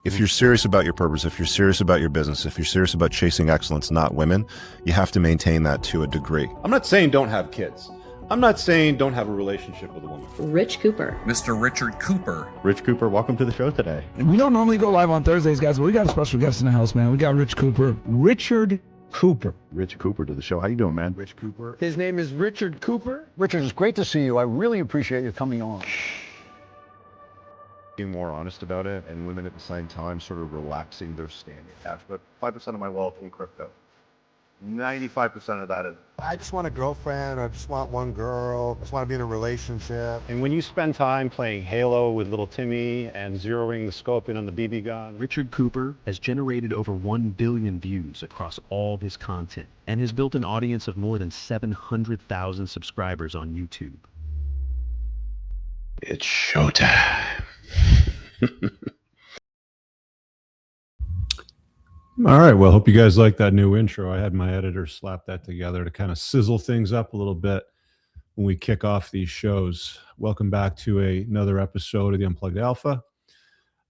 If you're serious about your purpose, if you're serious about your business, if you're serious about chasing excellence, not women, you have to maintain that to a degree. I'm not saying don't have kids. I'm not saying don't have a relationship with a woman. Rich Cooper. Mr. Richard Cooper. Rich Cooper, welcome to the show today. We don't normally go live on Thursdays, guys, but we got a special guest in the house, man. We got Rich Cooper. Richard Cooper. Rich Cooper to the show. How you doing, man? Rich Cooper. His name is Richard Cooper. Richard, it's great to see you. I really appreciate you coming on. Being more honest about it, and women at the same time sort of relaxing their standing. But 5% of my wealth in crypto. 95% of that is. I just want a girlfriend. I just want one girl. I just want to be in a relationship. And when you spend time playing Halo with little Timmy and zeroing the scope in on the BB gun. Richard Cooper has generated over 1 billion views across all of his content and has built an audience of more than 700,000 subscribers on YouTube. It's showtime. All right, well, hope you guys like that new intro. I had my editor slap that together to kind of sizzle things up a little bit when we kick off these shows. Welcome back to another episode of the Unplugged Alpha.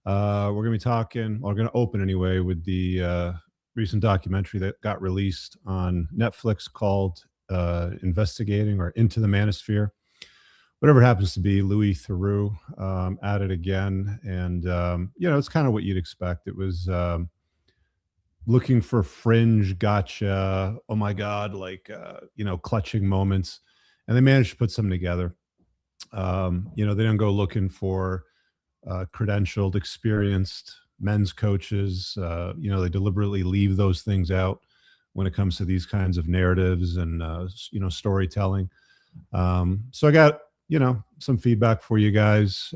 We're going to be talking, or we're going to open anyway, with the recent documentary that got released on Netflix called Investigating or Into the Manosphere. Whatever it happens to be, Louis Theroux at it again. And, it's kind of what you'd expect. It was looking for fringe, gotcha, oh my God, clutching moments. And they managed to put some together. They don't go looking for credentialed, experienced men's coaches. They deliberately leave those things out when it comes to these kinds of narratives and, storytelling. So I got, some feedback for you guys.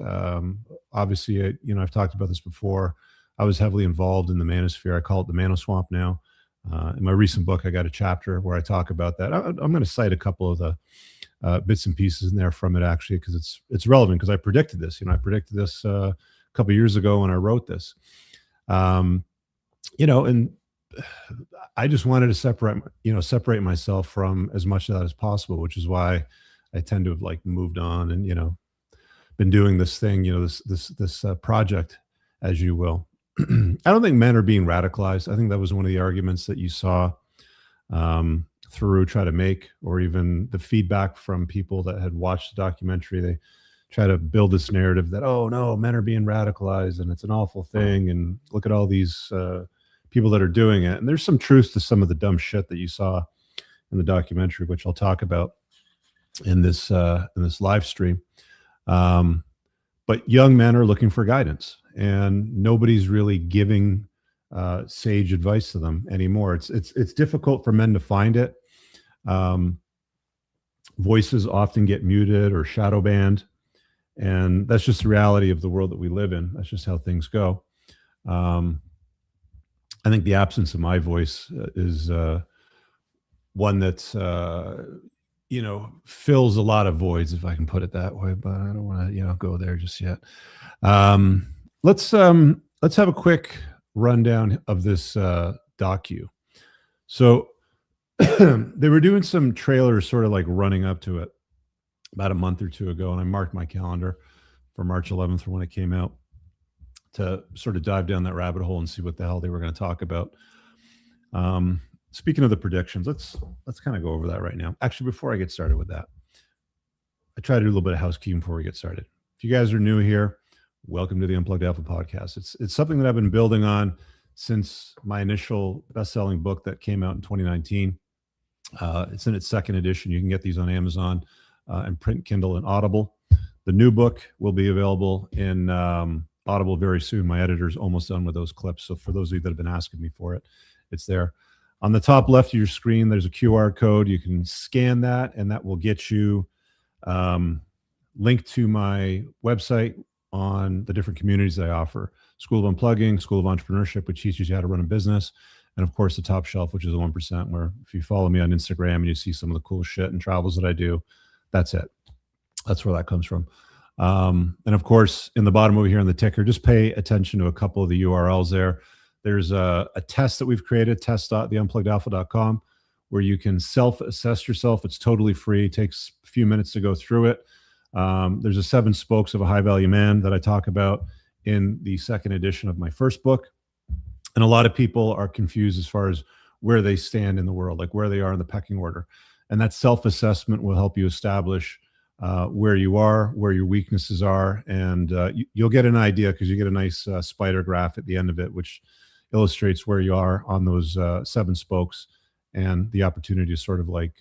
Obviously, I've talked about this before. I was heavily involved in the Manosphere. I call it the Manoswamp now. In my recent book, I got a chapter where I talk about that. I'm going to cite a couple of the bits and pieces in there from it, actually, because it's relevant, because I predicted this. I predicted this a couple of years ago when I wrote this. And I just wanted to separate myself from as much of that as possible, which is why I tend to have moved on and, been doing this thing, this project, as you will. I don't think men are being radicalized. I think that was one of the arguments that you saw Theroux try to make, or even the feedback from people that had watched the documentary. They try to build this narrative that, oh no, men are being radicalized and it's an awful thing. And look at all these people that are doing it. And there's some truth to some of the dumb shit that you saw in the documentary, which I'll talk about in this live stream. But young men are looking for guidance, and nobody's really giving sage advice to them anymore. It's difficult for men to find it. Voices often get muted or shadow banned, and that's just the reality of the world that we live in. That's just how things go. I think the absence of my voice is one that's fills a lot of voids, if I can put it that way, but I don't want to, go there just yet. Let's have a quick rundown of this docu. So they were doing some trailers sort of running up to it about a month or two ago, and I marked my calendar for March 11th for when it came out to sort of dive down that rabbit hole and see what the hell they were going to talk about. Speaking of the predictions, let's kind of go over that right now. Actually, before I get started with that, I try to do a little bit of housekeeping before we get started. If you guys are new here, welcome to the Unplugged Alpha podcast. It's something that I've been building on since my initial best-selling book that came out in 2019. It's in its second edition. You can get these on Amazon and print, Kindle, and Audible. The new book will be available in Audible very soon. My editor's almost done with those clips. So for those of you that have been asking me for it, it's there. On the top left of your screen, there's a QR code. You can scan that, and that will get you linked to my website on the different communities that I offer. School of Unplugging, School of Entrepreneurship, which teaches you how to run a business. And of course, the Top Shelf, which is the 1%, where if you follow me on Instagram and you see some of the cool shit and travels that I do, that's it. That's where that comes from. And of course, in the bottom over here on the ticker, just pay attention to a couple of the URLs there. There's a test that we've created, test.theunpluggedalpha.com, where you can self-assess yourself. It's totally free. It takes a few minutes to go through it. There's a 7 spokes of a high-value man that I talk about in the second edition of my first book. And a lot of people are confused as far as where they stand in the world, like where they are in the pecking order. And that self-assessment will help you establish where you are, where your weaknesses are, and you'll get an idea because you get a nice spider graph at the end of it, which illustrates where you are on those 7 spokes and the opportunity to sort of like,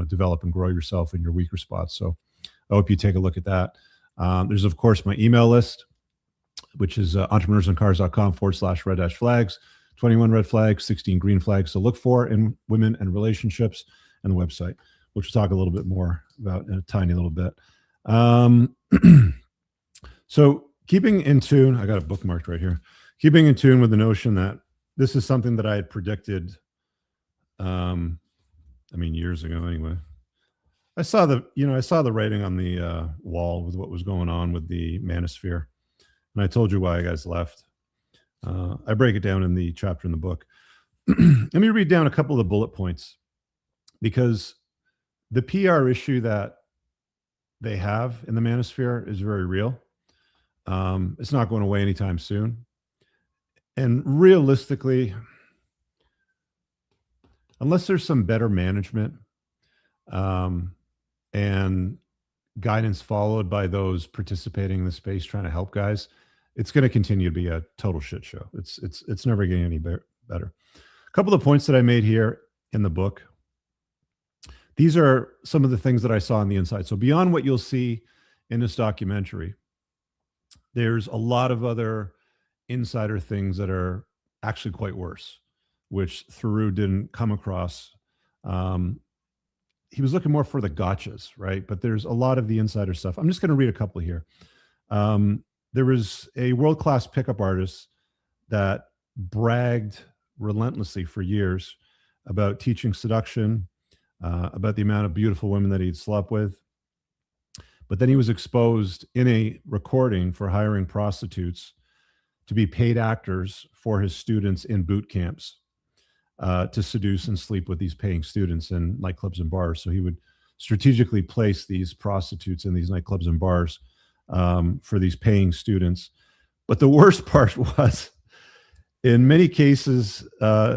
develop and grow yourself in your weaker spots. So I hope you take a look at that. There's, of course, my email list, which is entrepreneursandcars.com/red-flags, 21 red flags, 16 green flags to look for in women and relationships, and the website, which we'll talk a little bit more about in a tiny little bit. So keeping in tune, I got it bookmarked right here, keeping in tune with the notion that this is something that I had predicted, years ago anyway. I saw the writing on the wall with what was going on with the Manosphere. And I told you why you guys left. I break it down in the chapter in the book. Let me read down a couple of the bullet points, because the PR issue that they have in the Manosphere is very real. It's not going away anytime soon. And realistically, unless there's some better management and guidance followed by those participating in the space trying to help guys, it's going to continue to be a total shit show. It's never getting any better. A couple of points that I made here in the book. These are some of the things that I saw on the inside. So beyond what you'll see in this documentary, there's a lot of other insider things that are actually quite worse, which Theroux didn't come across. He was looking more for the gotchas, right? But there's a lot of the insider stuff. I'm just going to read a couple here. There was a world-class pickup artist that bragged relentlessly for years about teaching seduction, about the amount of beautiful women that he'd slept with. But then he was exposed in a recording for hiring prostitutes to be paid actors for his students in boot camps, to seduce and sleep with these paying students in nightclubs and bars. So he would strategically place these prostitutes in these nightclubs and bars for these paying students. But the worst part was, in many cases,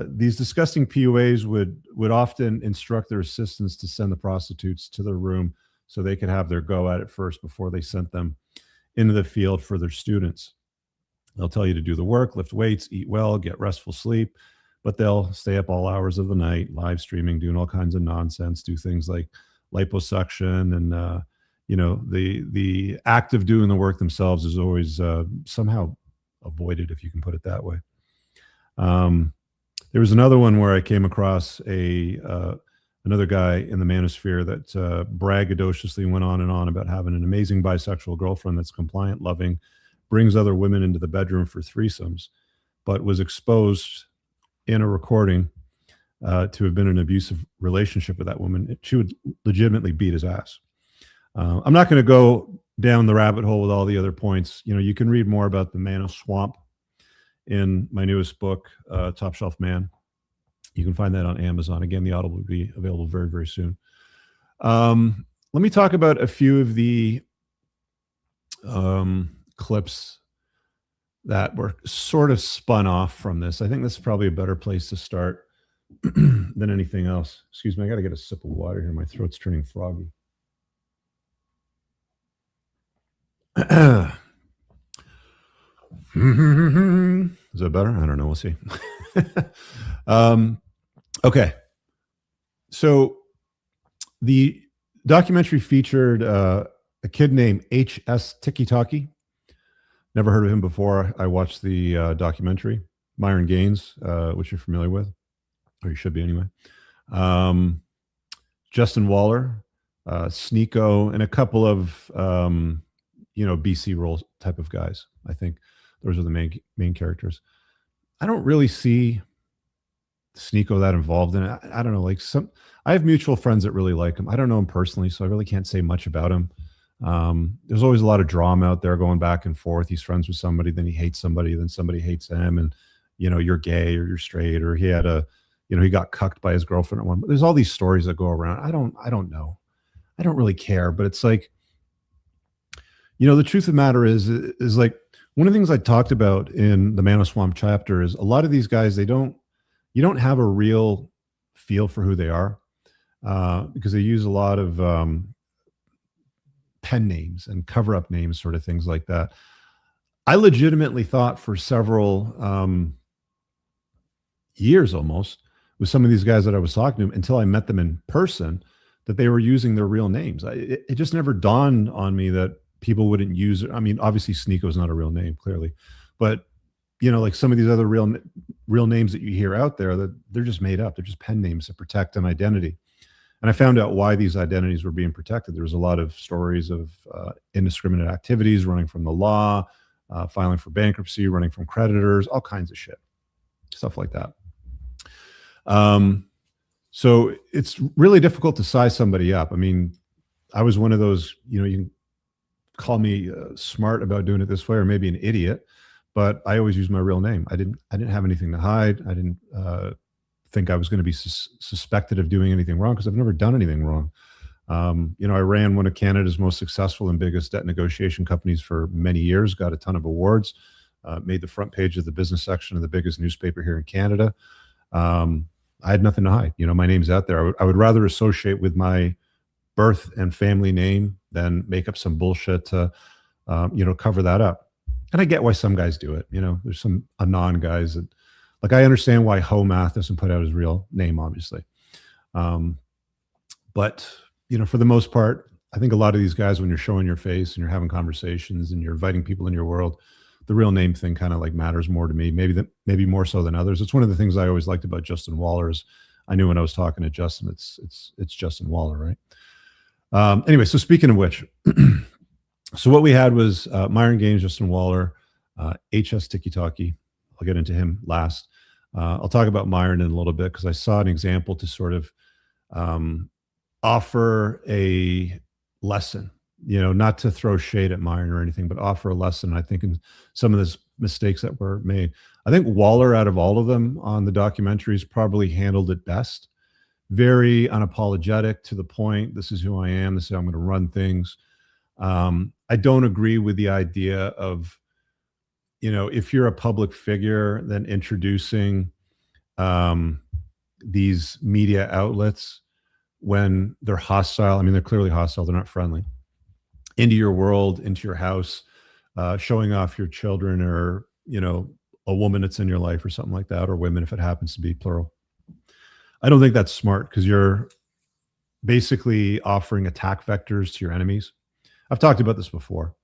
these disgusting PUAs would often instruct their assistants to send the prostitutes to their room so they could have their go at it first before they sent them into the field for their students. They'll tell you to do the work, lift weights, eat well, get restful sleep, but they'll stay up all hours of the night, live streaming, doing all kinds of nonsense, do things like liposuction, and the act of doing the work themselves is always somehow avoided, if you can put it that way. There was another one where I came across another guy in the Manosphere that braggadociously went on and on about having an amazing bisexual girlfriend that's compliant, loving, brings other women into the bedroom for threesomes, but was exposed in a recording to have been in an abusive relationship with that woman. She would legitimately beat his ass. I'm not going to go down the rabbit hole with all the other points. You can read more about the Manoswamp in my newest book, Top Shelf Man. You can find that on Amazon. Again, the Audible will be available very, very soon. Let me talk about a few of the clips that were sort of spun off from this. I think this is probably a better place to start than anything else. Excuse me, I got to get a sip of water here. My throat's turning froggy. Is that better? I don't know. We'll see. Okay. So the documentary featured a kid named H.S. Tiki-Taki. Never heard of him before. I watched the documentary. Myron Gaines, which you're familiar with, or you should be anyway. Justin Waller, Sneeko, and a couple of BC role type of guys. I think those are the main characters. I don't really see Sneeko that involved in it. I don't know. I have mutual friends that really like him. I don't know him personally, so I really can't say much about him. There's always a lot of drama out there going back and forth. He's friends with somebody, then he hates somebody, then somebody hates him, and you're gay or you're straight, or he had he got cucked by his girlfriend at one. But there's all these stories that go around. I don't know. I don't really care, but it's like, the truth of the matter is like One of the things I talked about in the Manoswamp chapter is a lot of these guys, you don't have a real feel for who they are because they use a lot of pen names and cover up names, sort of things like that. I legitimately thought for several years almost with some of these guys that I was talking to until I met them in person that they were using their real names. It just never dawned on me that people wouldn't use it. I mean, obviously Sneeko is not a real name, clearly, but like some of these other real names that you hear out there, that they're just made up. They're just pen names to protect an identity. And I found out why these identities were being protected. There was a lot of stories of indiscriminate activities, running from the law, filing for bankruptcy, running from creditors, all kinds of shit, stuff like that. So it's really difficult to size somebody up. I mean, I was one of those, you can call me smart about doing it this way, or maybe an idiot, but I always used my real name. I didn't have anything to hide. I didn't think I was going to be suspected of doing anything wrong because I've never done anything wrong. I ran one of Canada's most successful and biggest debt negotiation companies for many years, got a ton of awards, made the front page of the business section of the biggest newspaper here in Canada. I had nothing to hide. My name's out there. I would rather associate with my birth and family name than make up some bullshit to, cover that up. And I get why some guys do it. There's some anon guys that, like, I understand why Homath doesn't put out his real name, obviously. But, for the most part, I think a lot of these guys, when you're showing your face and you're having conversations and you're inviting people in your world, the real name thing kind of like matters more to me, maybe more so than others. It's one of the things I always liked about Justin Waller is I knew when I was talking to Justin, it's Justin Waller, right? Anyway, so speaking of which, so what we had was Myron Gaines, Justin Waller, HS Tiki Taki. I'll get into him last. I'll talk about Myron in a little bit because I saw an example to sort of offer a lesson, not to throw shade at Myron or anything, but offer a lesson. I think in some of the mistakes that were made, I think Waller, out of all of them on the documentaries, probably handled it best. Very unapologetic, to the point. This is who I am. This is how I'm going to run things. I don't agree with the idea of, if you're a public figure, then introducing these media outlets when they're hostile. I mean, they're clearly hostile. They're not friendly. Into your world, into your house, showing off your children or, a woman that's in your life or something like that, or women if it happens to be plural. I don't think that's smart because you're basically offering attack vectors to your enemies. I've talked about this before.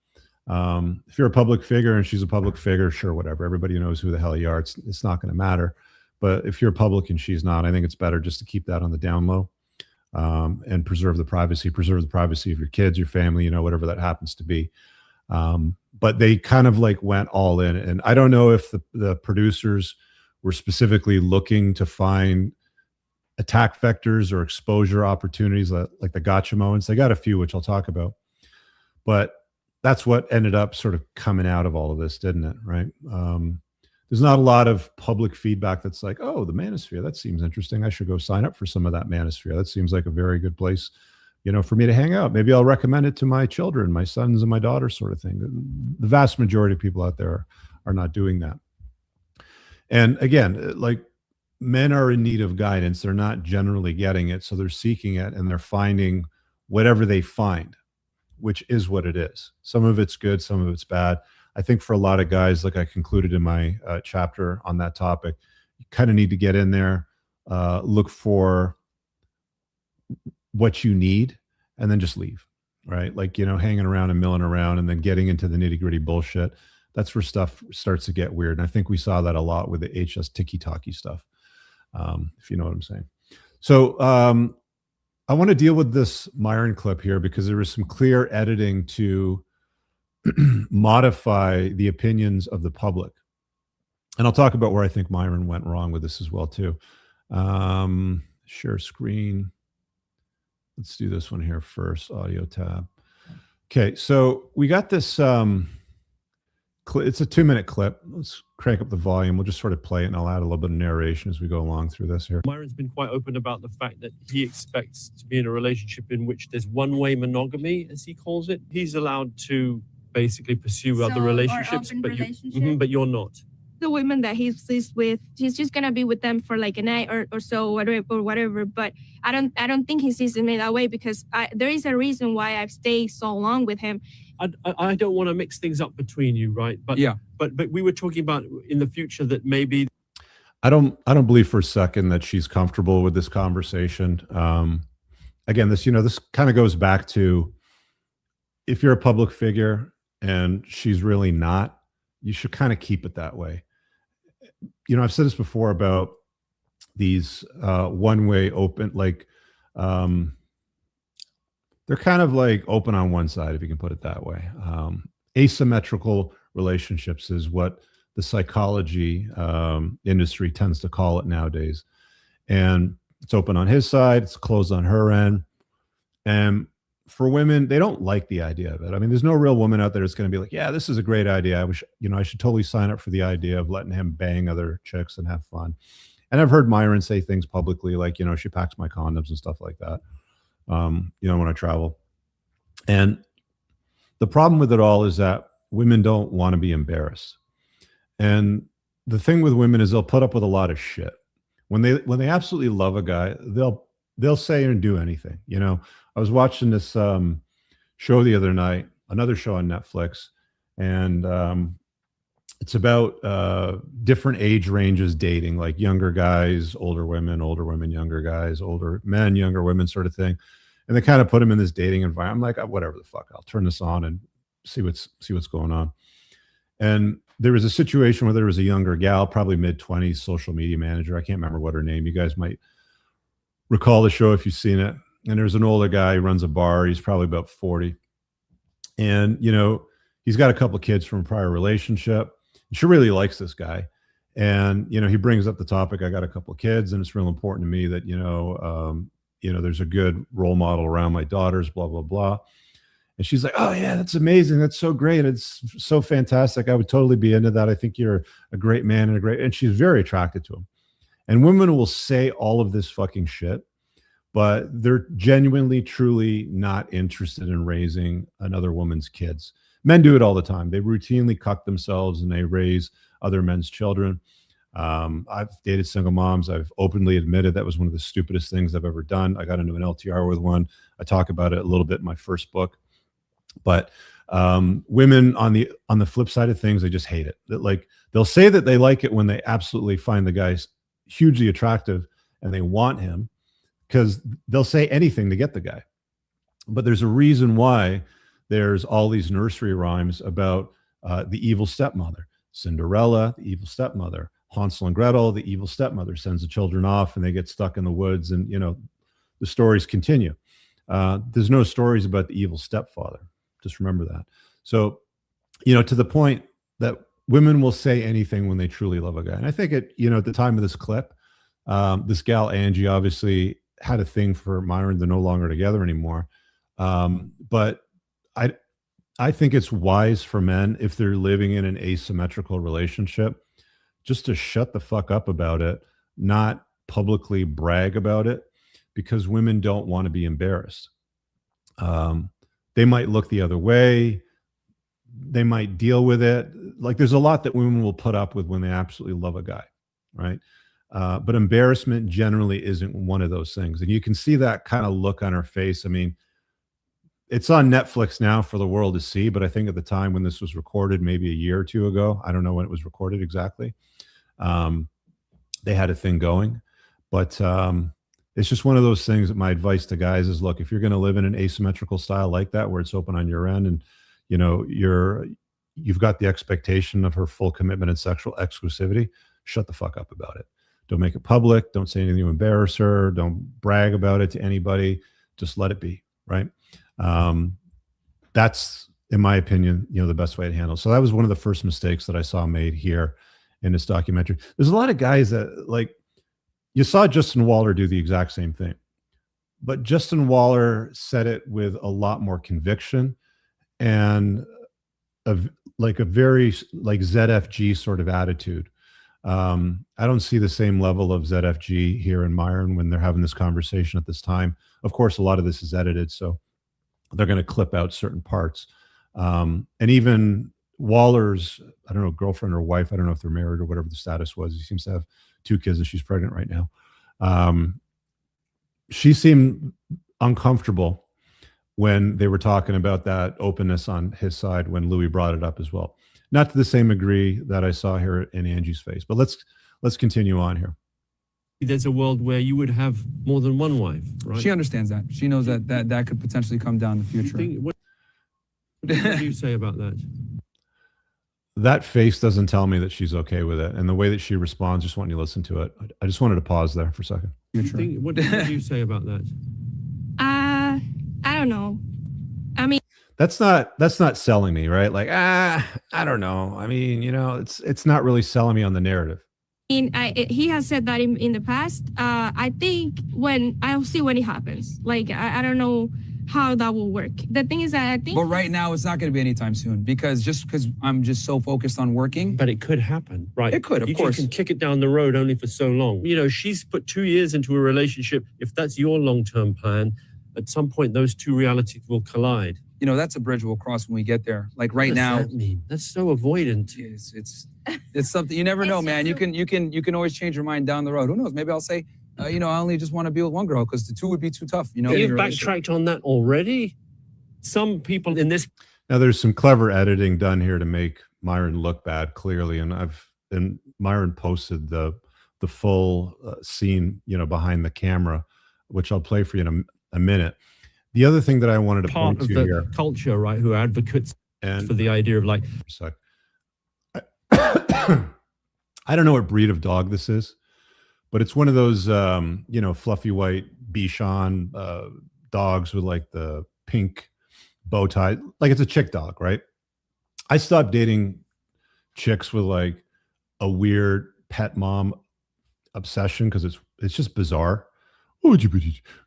If you're a public figure and she's a public figure, sure, whatever. Everybody knows who the hell you are. It's not going to matter. But if you're public and she's not, I think it's better just to keep that on the down low and preserve the privacy of your kids, your family, whatever that happens to be. But they kind of like went all in. And I don't know if the producers were specifically looking to find attack vectors or exposure opportunities like the gotcha moments. They got a few, which I'll talk about. But that's what ended up sort of coming out of all of this, didn't it? Right. There's not a lot of public feedback that's like, oh, the Manosphere, that seems interesting. I should go sign up for some of that Manosphere. That seems like a very good place, for me to hang out. Maybe I'll recommend it to my children, my sons and my daughters, sort of thing. The vast majority of people out there are not doing that. And again, like, men are in need of guidance. They're not generally getting it. So they're seeking it and they're finding whatever they find, which is what it is. Some of it's good, some of it's bad. I think for a lot of guys, like I concluded in my chapter on that topic, you kind of need to get in there, look for what you need, and then just leave, right? Like, hanging around and milling around and then getting into the nitty gritty bullshit. That's where stuff starts to get weird. And I think we saw that a lot with the HS Tiki Taki stuff, if you know what I'm saying. So I want to deal with this Myron clip here because there was some clear editing to modify the opinions of the public. And I'll talk about where I think Myron went wrong with this as well, too. Share screen. Let's do this one here first, audio tab. Okay, so we got this, it's a 2-minute clip. Let's crank up the volume. We'll just sort of play it and I'll add a little bit of narration as we go along through this here. Myron's been quite open about the fact that he expects to be in a relationship in which there's one-way monogamy, as he calls it. He's allowed to basically pursue other So, or relationships, open but relationship? but you're not. The women that he's with, he's just gonna be with them for like a night or so, whatever. But I don't think he sees me that way, because there is a reason why I've stayed so long with him. I don't want to mix things up between you, right? But Yeah. but we were talking about in the future that maybe I don't believe for a second that she's comfortable with this conversation. Again, this kind of goes back to, if you're a public figure and she's really not, you should kind of keep it that way. I've said this before about these one-way open, like they're kind of like open on one side, if you can put it that way. Asymmetrical relationships is what the psychology industry tends to call it nowadays. And it's open on his side, it's closed on her end. And for women, they don't like the idea of it. I mean, there's no real woman out there that's going to be like, yeah, this is a great idea. I should totally sign up for the idea of letting him bang other chicks and have fun. And I've heard Myron say things publicly like, she packs my condoms and stuff like that, when I travel. And the problem with it all is that women don't want to be embarrassed. And the thing with women is they'll put up with a lot of shit. When they absolutely love a guy, they'll say and do anything. I was watching this show the other night, another show on Netflix, and it's about different age ranges dating, like younger guys, older women, younger guys, older men, younger women, sort of thing. And they kind of put them in this dating environment. I'm like, whatever the fuck, I'll turn this on and see what's going on. And there was a situation where there was a younger gal, probably mid-20s, social media manager. I can't remember what her name. You guys might recall the show if you've seen it. And there's an older guy who runs a bar. He's probably about 40. And, he's got a couple of kids from a prior relationship. She really likes this guy. And, he brings up the topic, I got a couple of kids, and it's real important to me that, there's a good role model around my daughters, blah, blah, blah. And she's like, oh, yeah, that's amazing. That's so great. It's so fantastic. I would totally be into that. I think you're a great man and she's very attracted to him. And women will say all of this fucking shit, but they're genuinely, truly not interested in raising another woman's kids. Men do it all the time. They routinely cuck themselves and they raise other men's children. I've dated single moms. I've openly admitted that was one of the stupidest things I've ever done. I got into an LTR with one. I talk about it a little bit in my first book. But women on the flip side of things, they just hate it. Like, they'll say that they like it when they absolutely find the guy hugely attractive and they want him, because they'll say anything to get the guy. But there's a reason why there's all these nursery rhymes about the evil stepmother. Cinderella, the evil stepmother. Hansel and Gretel, the evil stepmother, sends the children off and they get stuck in the woods, and the stories continue. There's no stories about the evil stepfather. Just remember that. So, to the point that women will say anything when they truly love a guy. And I think at the time of this clip, this gal, Angie, obviously had a thing for Myron. They're no longer together anymore. But I think it's wise for men, if they're living in an asymmetrical relationship, just to shut the fuck up about it, not publicly brag about it, because women don't want to be embarrassed. They might look the other way. They might deal with it. Like, there's a lot that women will put up with when they absolutely love a guy, right? But embarrassment generally isn't one of those things. And you can see that kind of look on her face. I mean, it's on Netflix now for the world to see, but I think at the time when this was recorded, maybe a year or two ago, I don't know when it was recorded exactly, they had a thing going. But it's just one of those things that my advice to guys is, look, if you're going to live in an asymmetrical style like that, where it's open on your end and, you've got the expectation of her full commitment and sexual exclusivity, shut the fuck up about it. Don't make it public. Don't say anything to embarrass her. Don't brag about it to anybody. Just let it be, right? That's, in my opinion, the best way to handle it. So that was one of the first mistakes that I saw made here in this documentary. There's a lot of guys that, like, you saw Justin Waller do the exact same thing, but Justin Waller said it with a lot more conviction and a very ZFG sort of attitude. I don't see the same level of ZFG here in Myron when they're having this conversation at this time. Of course, a lot of this is edited, so they're going to clip out certain parts. And even Waller's, I don't know, girlfriend or wife, I don't know if they're married or whatever the status was. He seems to have 2 kids and she's pregnant right now. She seemed uncomfortable when they were talking about that openness on his side when Louis brought it up as well. Not to the same degree that I saw here in Angie's face, but let's continue on here. There's a world where you would have more than one wife, right? She understands that. She knows that could potentially come down in the future. What do you say about that? That face doesn't tell me that she's okay with it. And the way that she responds, just want you to listen to it. I just wanted to pause there for a second. What do you say about that? I don't know. I mean, that's not selling me, right? Like, I don't know. I mean, it's not really selling me on the narrative. He has said that in the past. I think I'll see when it happens. Like, I don't know how that will work. The thing is that I think. But right now, it's not going to be anytime soon because I'm just so focused on working. But it could happen, right? It could, of course. You can kick it down the road only for so long. She's put 2 years into a relationship. If that's your long-term plan, at some point those two realities will collide. That's a bridge we'll cross when we get there. Like right now. What does that mean? That's so avoidant. It's something you never know, man. You can always change your mind down the road. Who knows? Maybe I'll say, I only just want to be with one girl because the 2 would be too tough. You've backtracked on that already. Some people in this. Now there's some clever editing done here to make Myron look bad, clearly, and Myron posted the full scene, behind the camera, which I'll play for you in a minute. The other thing that I wanted to point to here, culture, right, who advocates for the idea of like. I don't know what breed of dog this is, but it's one of those, fluffy white Bichon dogs with like the pink bow tie. Like it's a chick dog, right? I stopped dating chicks with like a weird pet mom obsession because it's just bizarre. Oh, look at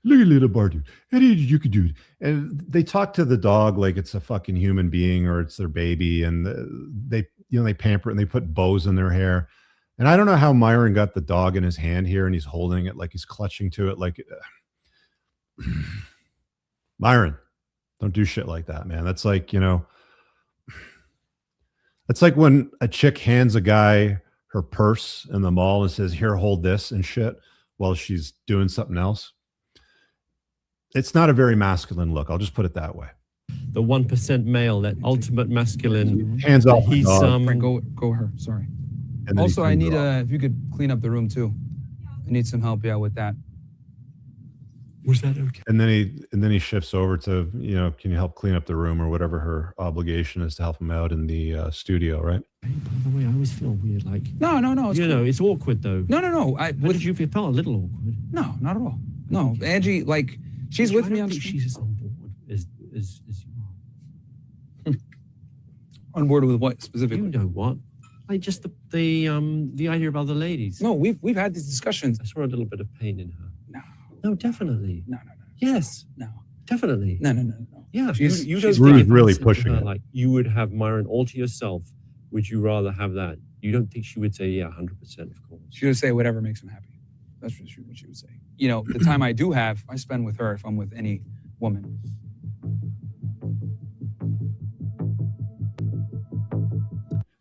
little Bardu. You could do it. And they talk to the dog like it's a fucking human being or it's their baby, and they pamper it and they put bows in their hair. And I don't know how Myron got the dog in his hand here and he's holding it like he's clutching to it. Like, Myron, don't do shit like that, man. That's like, that's like when a chick hands a guy her purse in the mall and says, here, hold this and shit while she's doing something else. It's not a very masculine look. I'll just put it that way. The 1% male, that ultimate masculine. Hands off. He's go her. Sorry. Also, I need if you could clean up the room too. I need some help, with that. Was that okay? And then he shifts over to, can you help clean up the room or whatever her obligation is to help him out in the studio, right? By the way, I always feel weird. Like no, it's cool. It's awkward though. No. Did you feel a little awkward? No, not at all. No, okay. Angie, like she's with me on. She's on board as you are. On board with what specifically? You know what? Like just the idea of other ladies. No, we've had these discussions. I saw a little bit of pain in her. No, definitely. No. Yes. No. Shefinitely. No. Yeah. She's really pushing it. Like you would have Myron all to yourself. Would you rather have that? You don't think she would say, yeah, 100%, of course. She would say whatever makes him happy. That's what she would say. The time I do have, I spend with her if I'm with any woman.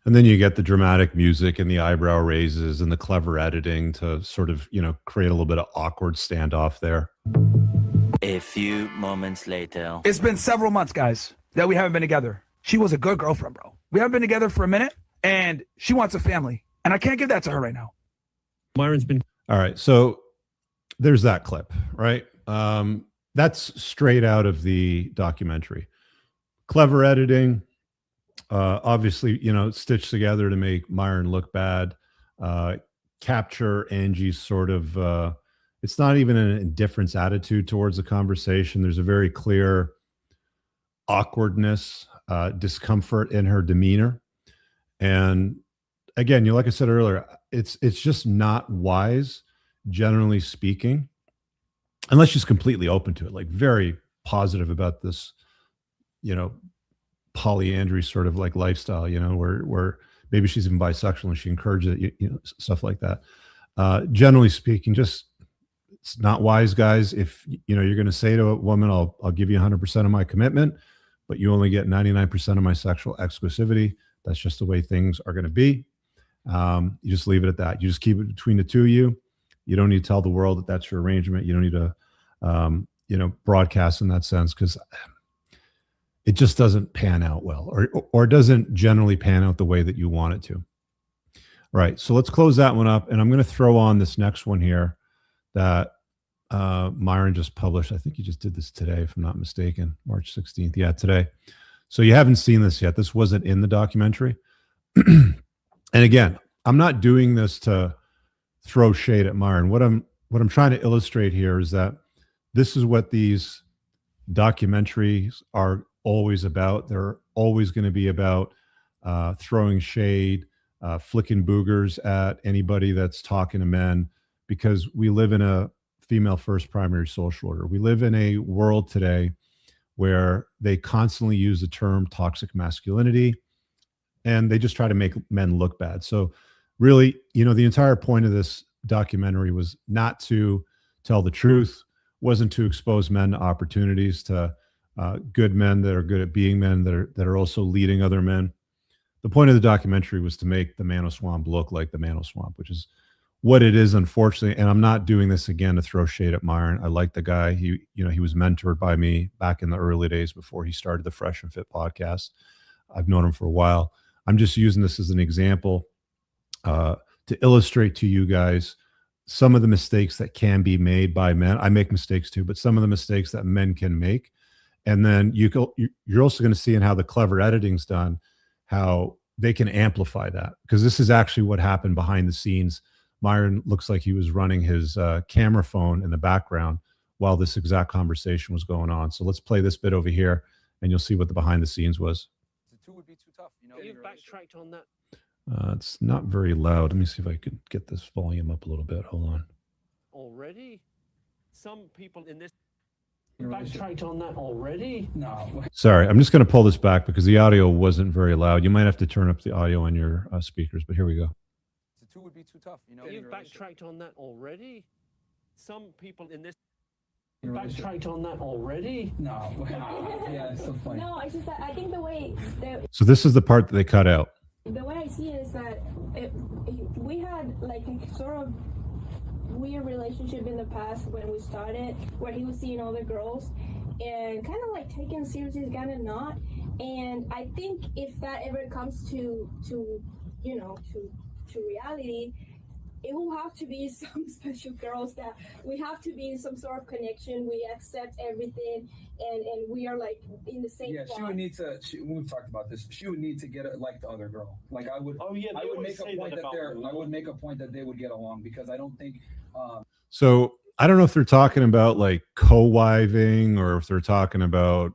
And then you get the dramatic music and the eyebrow raises and the clever editing to sort of, create a little bit of awkward standoff there. A few moments later. It's been several months, guys, that we haven't been together. She was a good girlfriend, bro. We haven't been together for a minute, and she wants a family. And I can't give that to her right now. Myron's been... All right, so there's that clip, right? That's straight out of the documentary. Clever editing. Obviously, stitched together to make Myron look bad, capture Angie's sort of, it's not even an indifference attitude towards the conversation. There's a very clear awkwardness, discomfort in her demeanor. And again, like I said earlier, it's just not wise, generally speaking, unless she's completely open to it, like very positive about this, polyandry sort of like lifestyle, where maybe she's even bisexual and she encourages it, stuff like that. Generally speaking, just it's not wise, guys. If you're going to say to a woman, I'll give you 100% of my commitment, but you only get 99% of my sexual exclusivity. That's just the way things are going to be. You just leave it at that. You just keep it between the two of you. You don't need to tell the world that that's your arrangement. You don't need to, broadcast in that sense, because it just doesn't pan out well, or doesn't generally pan out the way that you want it to. Right. So let's close that one up. And I'm going to throw on this next one here that Myron just published. I think he just did this today, if I'm not mistaken, March 16th. Yeah, today. So you haven't seen this yet. This wasn't in the documentary. And again, I'm not doing this to throw shade at Myron. What I'm trying to illustrate here is that this is what these documentaries are always about. They're always going to be about throwing shade, flicking boogers at anybody that's talking to men, because we live in a female first primary social order. We live in a world today where they constantly use the term toxic masculinity, and they just try to make men look bad. So really, the entire point of this documentary was not to tell the truth, wasn't to expose men to opportunities, to good men that are good at being men, that are also leading other men. The point of the documentary was to make the Manoswamp look like the Manoswamp, which is what it is, unfortunately. And I'm not doing this again to throw shade at Myron. I like the guy. He was mentored by me back in the early days before he started the Fresh and Fit podcast. I've known him for a while. I'm just using this as an example to illustrate to you guys some of the mistakes that can be made by men. I make mistakes too, but some of the mistakes that men can make. And then you're also going to see in how the clever editing's done, how they can amplify that, because this is actually what happened behind the scenes. Myron looks like he was running his camera phone in the background while this exact conversation was going on. So let's play this bit over here, and you'll see what the behind the scenes was. The two would be too tough. You've backtracked on that. It's not very loud. Let me see if I could get this volume up a little bit. Hold on. Already? Some people in this backtracked on that already? No. Sorry, I'm just going to pull this back because the audio wasn't very loud. You might have to turn up the audio on your speakers, but here we go. The two would be too tough. You've backtracked on that already? Some people in this backtracked on that already? No. Yeah, it's so funny. No, it's just that I think the way So this is the part that they cut out. the way I see it is that we had like a sort of weird relationship in the past when we started, where he was seeing other girls and kind of like taking seriously, kind of not. And I think if that ever comes to reality, it will have to be some special girls that we have to be in some sort of connection. We accept everything, and we are like in the same. Yeah, she would need to. We've talked about this. She would need to get it like the other girl. Like I would. Oh yeah, I would make a point that I would make a point that they would get along, because I don't think. So I don't know if they're talking about like co-wiving, or if they're talking about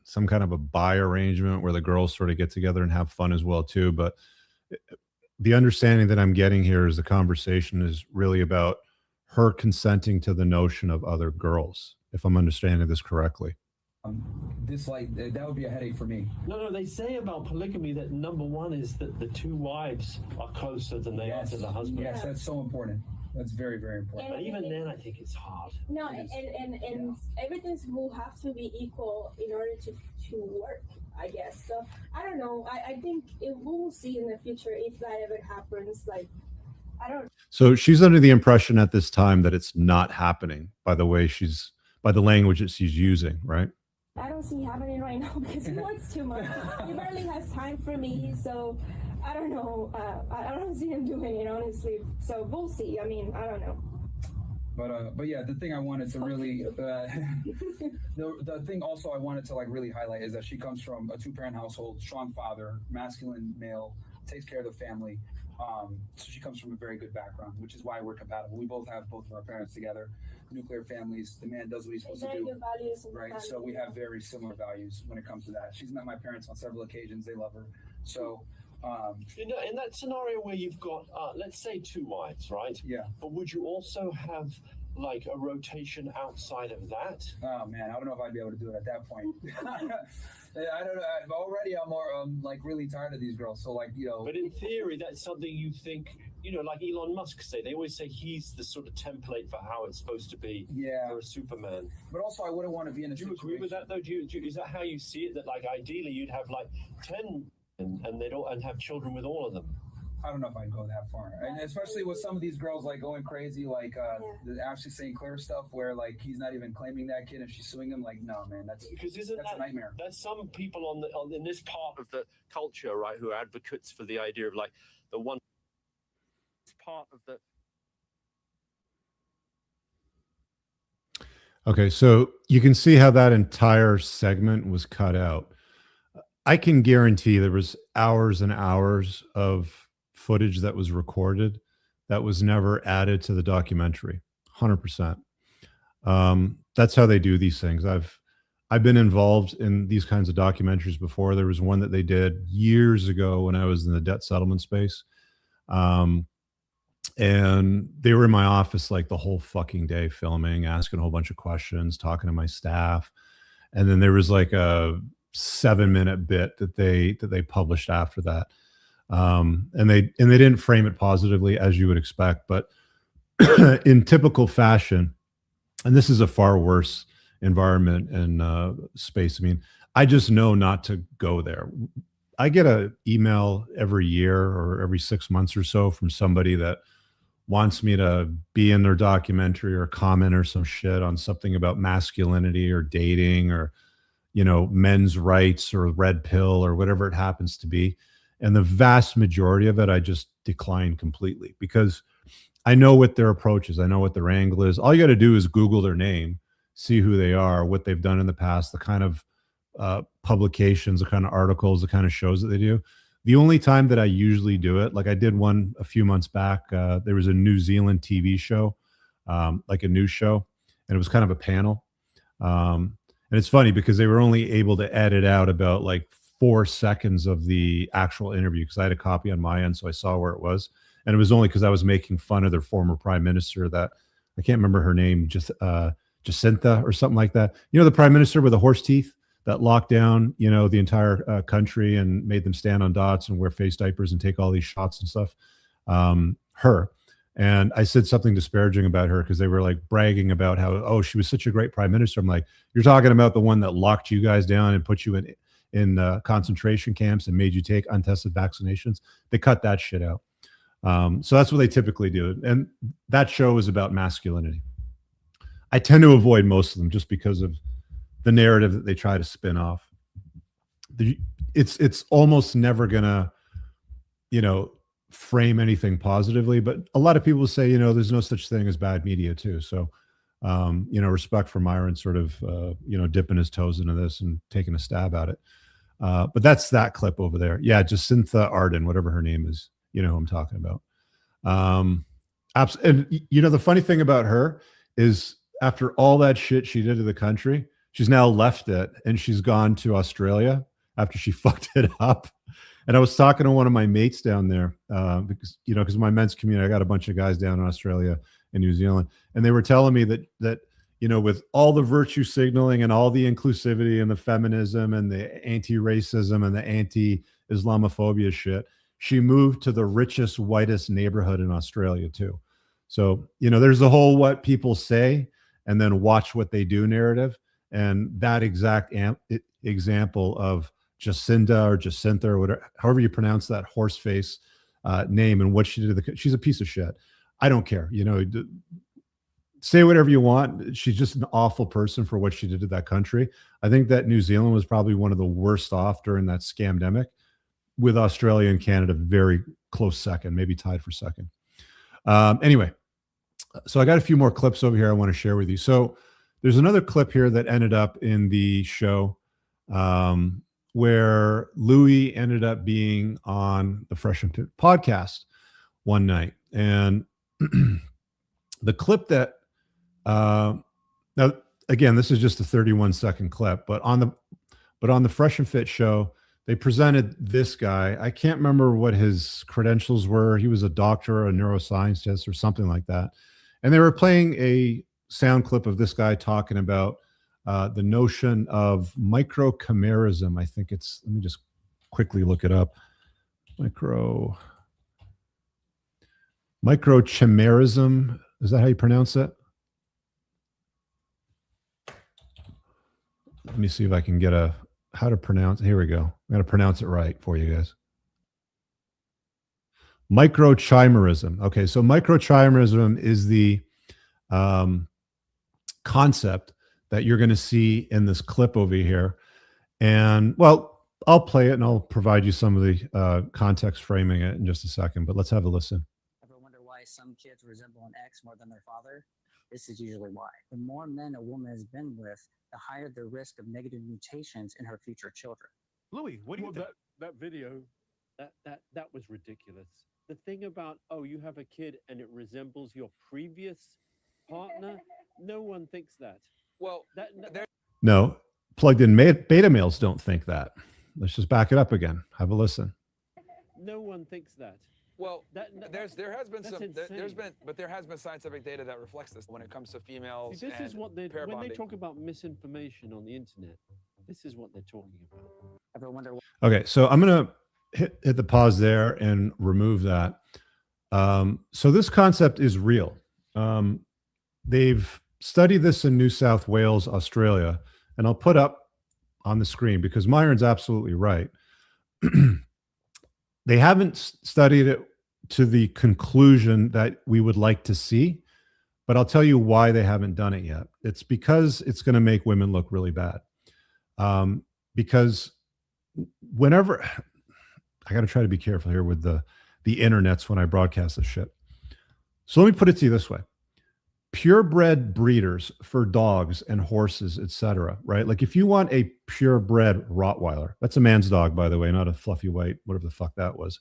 some kind of a bi arrangement where the girls sort of get together and have fun as well too. But the understanding that I'm getting here is the conversation is really about her consenting to the notion of other girls, if I'm understanding this correctly. That would be a headache for me. No, they say about polygamy that number one is that the two wives are closer than they are to the husband. Yes, that's so important. That's very, very important. But even then, I think it's hard. No, and everything will have to be equal in order to work, I guess. So I don't know. I think we will see in the future if that ever happens. Like, I don't. So she's under the impression at this time that it's not happening by the language that she's using, right? I don't see happening right now because he wants too much. He barely has time for me, so I don't know. I don't see him doing it, honestly. So we'll see. I mean, I don't know. But yeah, the thing I wanted to really, the thing also I wanted to like really highlight is that she comes from a two-parent household, strong father, masculine male, takes care of the family. So she comes from a very good background, which is why we're compatible. We both have both of our parents together, nuclear families. The man does what he's supposed to do. Good values, right? So we have very similar values when it comes to that. She's met my parents on several occasions. They love her. So. In that scenario where you've got, let's say, two wives, right? Yeah. But would you also have like a rotation outside of that? Oh man, I don't know if I'd be able to do it at that point. I don't know. I'm like really tired of these girls. So like, But in theory, that's something you think, you know, like Elon Musk say, they always say he's the sort of template for how it's supposed to be for a Superman. But also, I wouldn't want to be in a situation. Do you agree with that, though? Is that how you see it? That, like, ideally you'd have, like, 10 and they'd all, and have children with all of them? I don't know if I'd go that far, and especially with some of these girls like going crazy, like the Ashley St. Clair stuff, where like he's not even claiming that kid and she's suing him. Like, no, man, that's a nightmare. That's some people in this part of the culture, right, who are advocates for the idea of like the one part of the. Okay, so you can see how that entire segment was cut out. I can guarantee there was hours and hours of footage that was recorded that was never added to the documentary. 100%. That's how they do these things. I've been involved in these kinds of documentaries before. There was one that they did years ago when I was in the debt settlement space. And they were in my office like the whole fucking day filming, asking a whole bunch of questions, talking to my staff. And then there was like a 7-minute bit that they published after that. And they didn't frame it positively, as you would expect, but in typical fashion, and this is a far worse environment and space. I mean, I just know not to go there. I get an email every year or every 6 months or so from somebody that wants me to be in their documentary or comment or some shit on something about masculinity or dating or, you know, men's rights or red pill or whatever it happens to be. And the vast majority of it, I just decline completely because I know what their approach is. I know what their angle is. All you got to do is Google their name, see who they are, what they've done in the past, the kind of publications, the kind of articles, the kind of shows that they do. The only time that I usually do it, like I did one a few months back, there was a New Zealand TV show, like a news show, and it was kind of a panel. And it's funny because they were only able to edit out about like 4 seconds of the actual interview because I had a copy on my end, so I saw where it was. And it was only because I was making fun of their former prime minister that I can't remember her name, just Jacinta or something like that. You know, the prime minister with the horse teeth that locked down, you know, the entire country and made them stand on dots and wear face diapers and take all these shots and stuff. Her. And I said something disparaging about her because they were like bragging about how, oh, she was such a great prime minister. I'm like, you're talking about the one that locked you guys down and put you in concentration camps and made you take untested vaccinations. They cut that shit out. So that's what they typically do. And that show is about masculinity. I tend to avoid most of them just because of the narrative that they try to spin off. It's almost never gonna, you know, frame anything positively, but a lot of people say, you know, there's no such thing as bad media too. So, you know, respect for Myron sort of, you know, dipping his toes into this and taking a stab at it. But that's that clip over there. Yeah, Jacinta Ardern, whatever her name is, you know who I'm talking about. And you know, the funny thing about her is after all that shit she did to the country, she's now left it and she's gone to Australia after she fucked it up. And I was talking to one of my mates down there because, you know, because my men's community, I got a bunch of guys down in Australia and New Zealand, and they were telling me that you know, with all the virtue signaling and all the inclusivity and the feminism and the anti-racism and the anti-Islamophobia shit, she moved to the richest, whitest neighborhood in Australia too. So, you know, there's the whole what people say and then watch what they do narrative. And that exact example of Jacinta or whatever, however you pronounce that horse face name and what she did to she's a piece of shit. I don't care. You know, say whatever you want. She's just an awful person for what she did to that country. I think that New Zealand was probably one of the worst off during that scamdemic, with Australia and Canada very close second, maybe tied for second. Anyway, so I got a few more clips over here I want to share with you. So there's another clip here that ended up in the show where Louis ended up being on the Fresh and Fit podcast one night. And the clip that, now again, this is just a 31-second clip, but on the Fresh and Fit show, they presented this guy. I can't remember what his credentials were. He was a doctor, a neuroscientist, or something like that. And they were playing a sound clip of this guy talking about the notion of microchimerism. I think it's, let me just quickly look it up. Microchimerism, is that how you pronounce it? Let me see if I can get how to pronounce. Here we go. I'm going to pronounce it right for you guys. Microchimerism. Okay, so microchimerism is the concept that you're going to see in this clip over here. And well, I'll play it and I'll provide you some of the context framing it in just a second, but let's have a listen. Ever wonder why some kids resemble an ex more than their father? This is usually why. The more men a woman has been with, the higher the risk of negative mutations in her future children. Louis, what do you think? That video, that was ridiculous. The thing about, oh, you have a kid and it resembles your previous partner, no one thinks that. Well, No, plugged in beta males don't think that. Let's just back it up again. Have a listen. No one thinks that. well, there has been insane. there has been scientific data that reflects this when it comes to females. See, this is what pair when they bonding. talk about misinformation on the internet, this is what they're talking about. Ever wonder why Okay, so I'm going to hit the pause there and remove that. So this concept is real. They've studied this in New South Wales, Australia, and I'll put up on the screen because Myron's absolutely right. They haven't studied it to the conclusion that we would like to see, but I'll tell you why they haven't done it yet. It's because it's going to make women look really bad. Because whenever I got to try to be careful here with the internets when I broadcast this shit. So let me put it to you this way. Purebred breeders for dogs and horses, etc., right? Like if you want a purebred Rottweiler, that's a man's dog, by the way, not a fluffy white, whatever the fuck that was.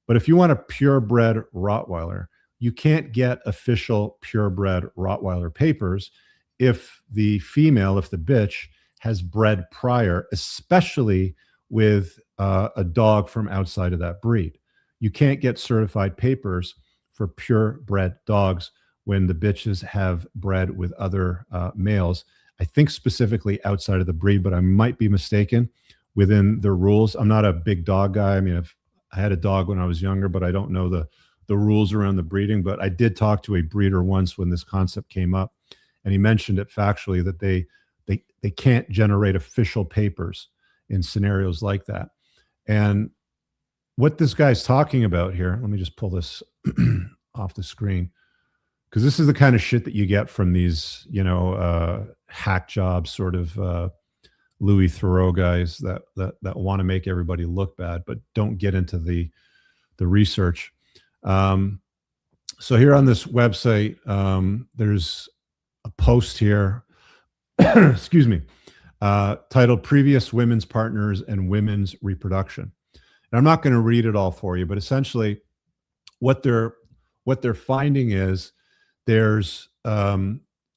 But if you want a purebred Rottweiler, you can't get official purebred Rottweiler papers if the female, if the bitch has bred prior, especially with a dog from outside of that breed. You can't get certified papers for purebred dogs when the bitches have bred with other males. I think specifically outside of the breed, but I might be mistaken within the rules. I'm not a big dog guy. I mean, I had a dog when I was younger, but I don't know the rules around the breeding. But I did talk to a breeder once when this concept came up, and he mentioned it factually that they can't generate official papers in scenarios like that. And what this guy's talking about here, let me just pull this off the screen, because this is the kind of shit that you get from these, hack job sort of Louis Theroux guys that want to make everybody look bad, but don't get into the research. So here on this website, there's a post here, excuse me, titled "Previous Women's Partners and Women's Reproduction." And I'm not going to read it all for you, but essentially, what they're finding is there's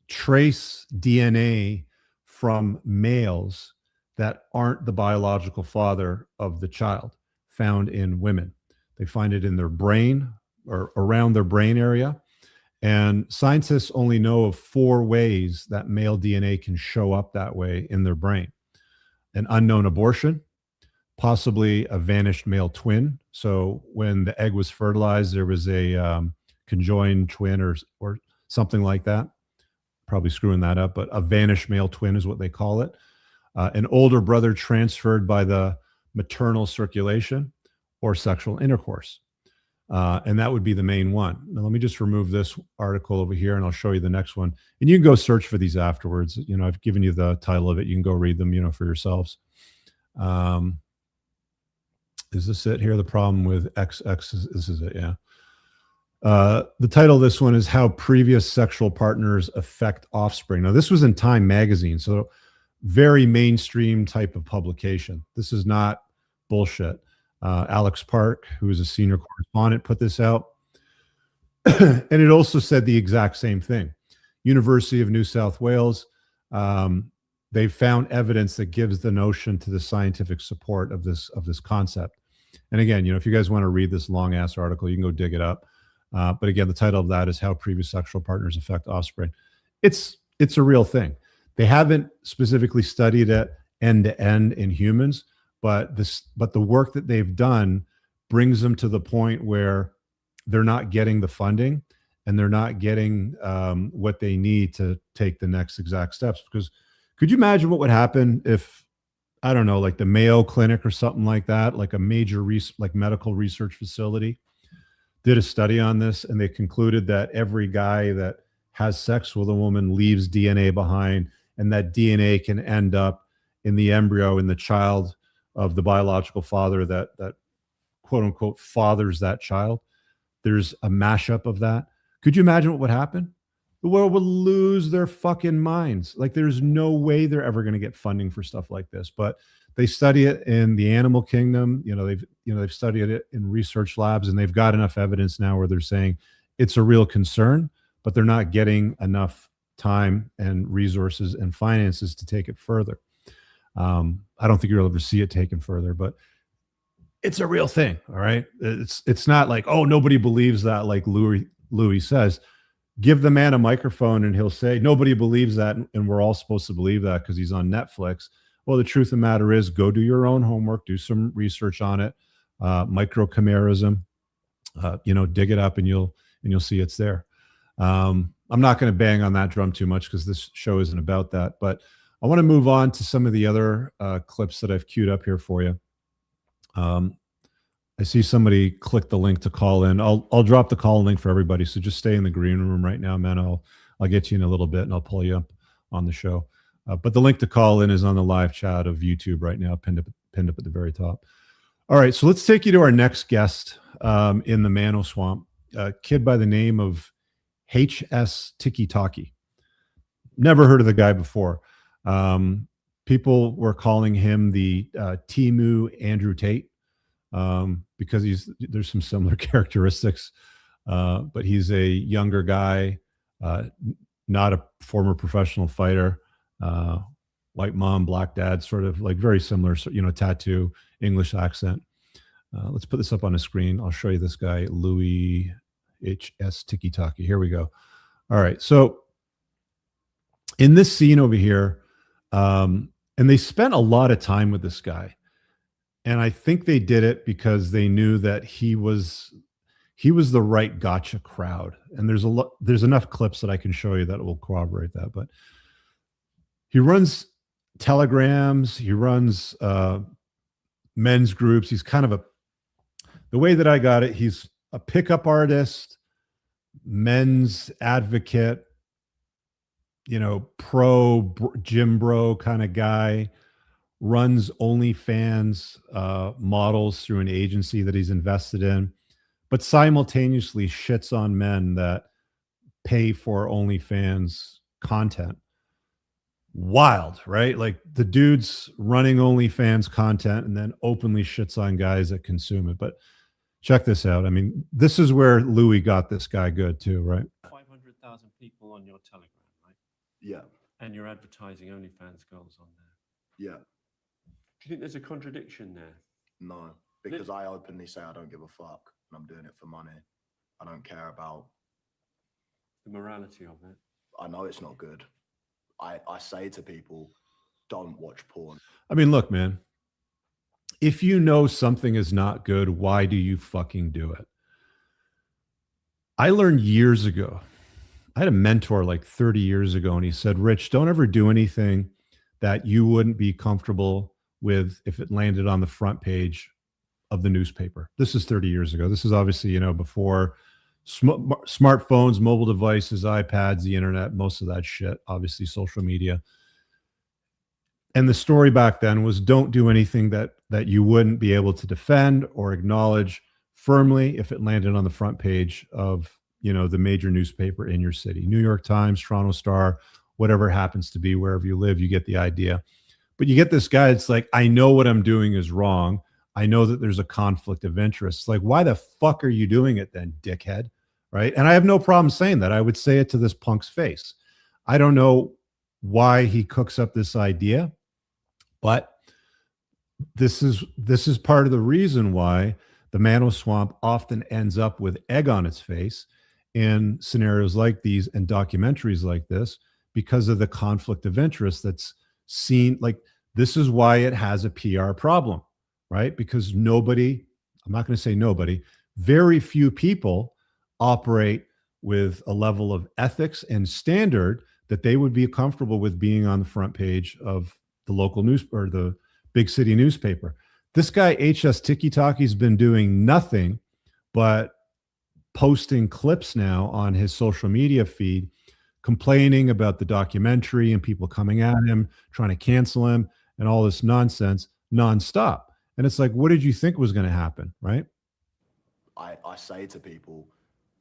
trace DNA from males that aren't the biological father of the child found in women. They find it in their brain or around their brain area. And scientists only know of 4 ways that male DNA can show up that way in their brain. An unknown abortion, possibly a vanished male twin. So when the egg was fertilized, there was a conjoined twin or something like that. Probably screwing that up, but a vanished male twin is what they call it. An older brother transferred by the maternal circulation or sexual intercourse. And that would be the main one. Now, let me just remove this article over here and I'll show you the next one. And you can go search for these afterwards. I've given you the title of it. You can go read them, for yourselves. Is this it here? The problem with XX, this is it, yeah. The title of this one is How Previous Sexual Partners Affect Offspring. Now, this was in Time magazine, so very mainstream type of publication. This is not bullshit. Alex Park, who is a senior correspondent, put this out. And it also said the exact same thing. University of New South Wales, they found evidence that gives the notion to the scientific support of this concept. And again, if you guys want to read this long ass article, you can go dig it up. But again, the title of that is How Previous Sexual Partners Affect Offspring. It's a real thing. They haven't specifically studied it end to end in humans, but the work that they've done brings them to the point where they're not getting the funding and they're not getting what they need to take the next exact steps. Because could you imagine what would happen if, I don't know, like the Mayo Clinic or something like that, like a major like medical research facility, did a study on this, and they concluded that every guy that has sex with a woman leaves DNA behind, and that DNA can end up in the embryo, in the child of the biological father that quote unquote fathers that child. There's a mashup of that. Could you imagine what would happen? The world would lose their fucking minds. Like, there's no way they're ever going to get funding for stuff like this. But they study it in the animal kingdom. They've studied it in research labs, and they've got enough evidence now where they're saying it's a real concern, but they're not getting enough time and resources and finances to take it further. I don't think you'll ever see it taken further, but it's a real thing. All right. It's not like, oh, nobody believes that, like Louis says. Give the man a microphone and he'll say, nobody believes that, and we're all supposed to believe that because he's on Netflix. Well, the truth of the matter is, go do your own homework, do some research on it. Microchimerism, dig it up and you'll see it's there. I'm not going to bang on that drum too much because this show isn't about that, but I want to move on to some of the other clips that I've queued up here for you. I see somebody click the link to call in. I'll drop the call link for everybody. So just stay in the green room right now, man. I'll get you in a little bit and I'll pull you up on the show. But the link to call in is on the live chat of YouTube right now, pinned up at the very top. All right, so let's take you to our next guest in the Manoswamp, a kid by the name of HS Tiki Taki. Never heard of the guy before. People were calling him the Timu Andrew Tate. Because there's some similar characteristics, but he's a younger guy, not a former professional fighter, white mom, black dad, sort of like very similar, tattoo, English accent. Let's put this up on the screen. I'll show you this guy, Louis HS Tiki Taki. Here we go. All right. So in this scene over here, and they spent a lot of time with this guy. And I think they did it because they knew that he was the right gotcha crowd. And there's enough clips that I can show you that will corroborate that. But he runs telegrams, he runs men's groups. He's kind of the way that I got it, he's a pickup artist, men's advocate, pro gym bro kind of guy. Runs OnlyFans models through an agency that he's invested in, but simultaneously shits on men that pay for OnlyFans content. Wild, right? Like, the dude's running OnlyFans content and then openly shits on guys that consume it. But check this out. I mean, this is where Louis got this guy good too, right? 500,000 people on your Telegram, right? Yeah. And you're advertising OnlyFans girls on there. Yeah. Do you think there's a contradiction there? No, because I openly say I don't give a fuck and I'm doing it for money. I don't care about the morality of it. I know it's not good. I say to people, don't watch porn. I mean, look, man, if you know something is not good, why do you fucking do it? I learned years ago, I had a mentor like 30 years ago, and he said, Rich, don't ever do anything that you wouldn't be comfortable with if it landed on the front page of the newspaper. This is 30 years ago. This is obviously, before smartphones, mobile devices, iPads, the internet, most of that shit, obviously social media. And the story back then was, don't do anything that you wouldn't be able to defend or acknowledge firmly if it landed on the front page of, the major newspaper in your city. New York Times, Toronto Star, whatever it happens to be, wherever you live, you get the idea. But you get this guy, it's like, I know what I'm doing is wrong. I know that there's a conflict of interest. It's like, why the fuck are you doing it then, dickhead? Right? And I have no problem saying that. I would say it to this punk's face. I don't know why he cooks up this idea, but this is part of the reason why the Manoswamp often ends up with egg on its face in scenarios like these and documentaries like this, because of the conflict of interest that's seen. Like, this is why it has a PR problem, right? Because nobody, I'm not going to say nobody, very few people operate with a level of ethics and standard that they would be comfortable with being on the front page of the local news or the big city newspaper. This guy, HS Tiki Taki's been doing nothing but posting clips now on his social media feed, complaining about the documentary and people coming at him, trying to cancel him and all this nonsense nonstop. And it's like, what did you think was going to happen? Right. I say to people,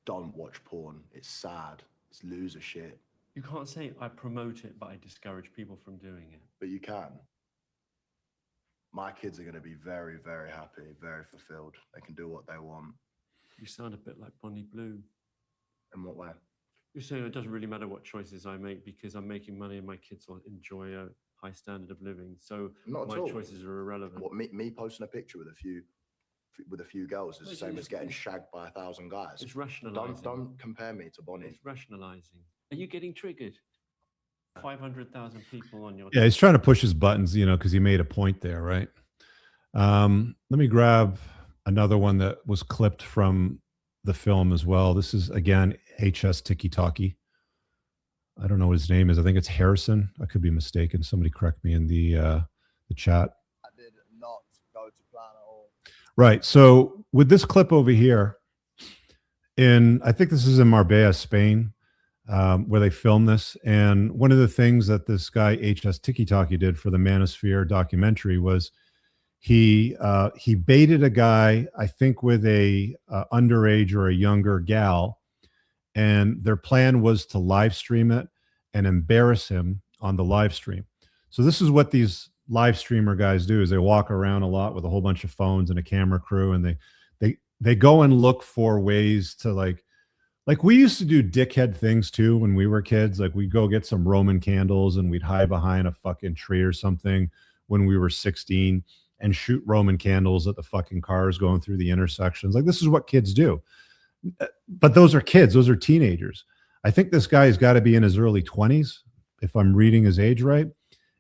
don't watch porn. It's sad. It's loser shit. You can't say I promote it, but I discourage people from doing it. But you can. My kids are going to be very, very happy, very fulfilled. They can do what they want. You sound a bit like Bonnie Blue. In what way? You're saying it doesn't really matter what choices I make because I'm making money and my kids will enjoy a high standard of living. So Not my at all. choices are irrelevant. What, me posting a picture with a few girls is the same as getting shagged by 1,000 guys. It's rationalizing. Don't compare me to Bonnie. It's rationalizing. Are you getting triggered? 500,000 people on your... Yeah, he's trying to push his buttons, you know, because he made a point there, right? Let me grab another one that was clipped from the film as well. This is, again, HS Tiki Taki. I don't know what his name is. I think it's Harrison. I could be mistaken. Somebody correct me in the chat. I did not go to plan at all. Right. So with this clip over here, I think this is in Marbella, Spain, where they filmed this. And one of the things that this guy HS Tiki Taki did for the Manosphere documentary was he baited a guy, I think, with a underage or a younger gal, and their plan was to live stream it and embarrass him on the live stream. So this is what these live streamer guys do: is they walk around a lot with a whole bunch of phones and a camera crew, and they go and look for ways to like we used to do dickhead things too when we were kids. Like we'd go get some Roman candles and we'd hide behind a fucking tree or something when we were 16 and shoot Roman candles at the fucking cars going through the intersections. Like this is what kids do. But those are kids, those are teenagers. I think this guy has got to be in his early 20s, if I'm reading his age right.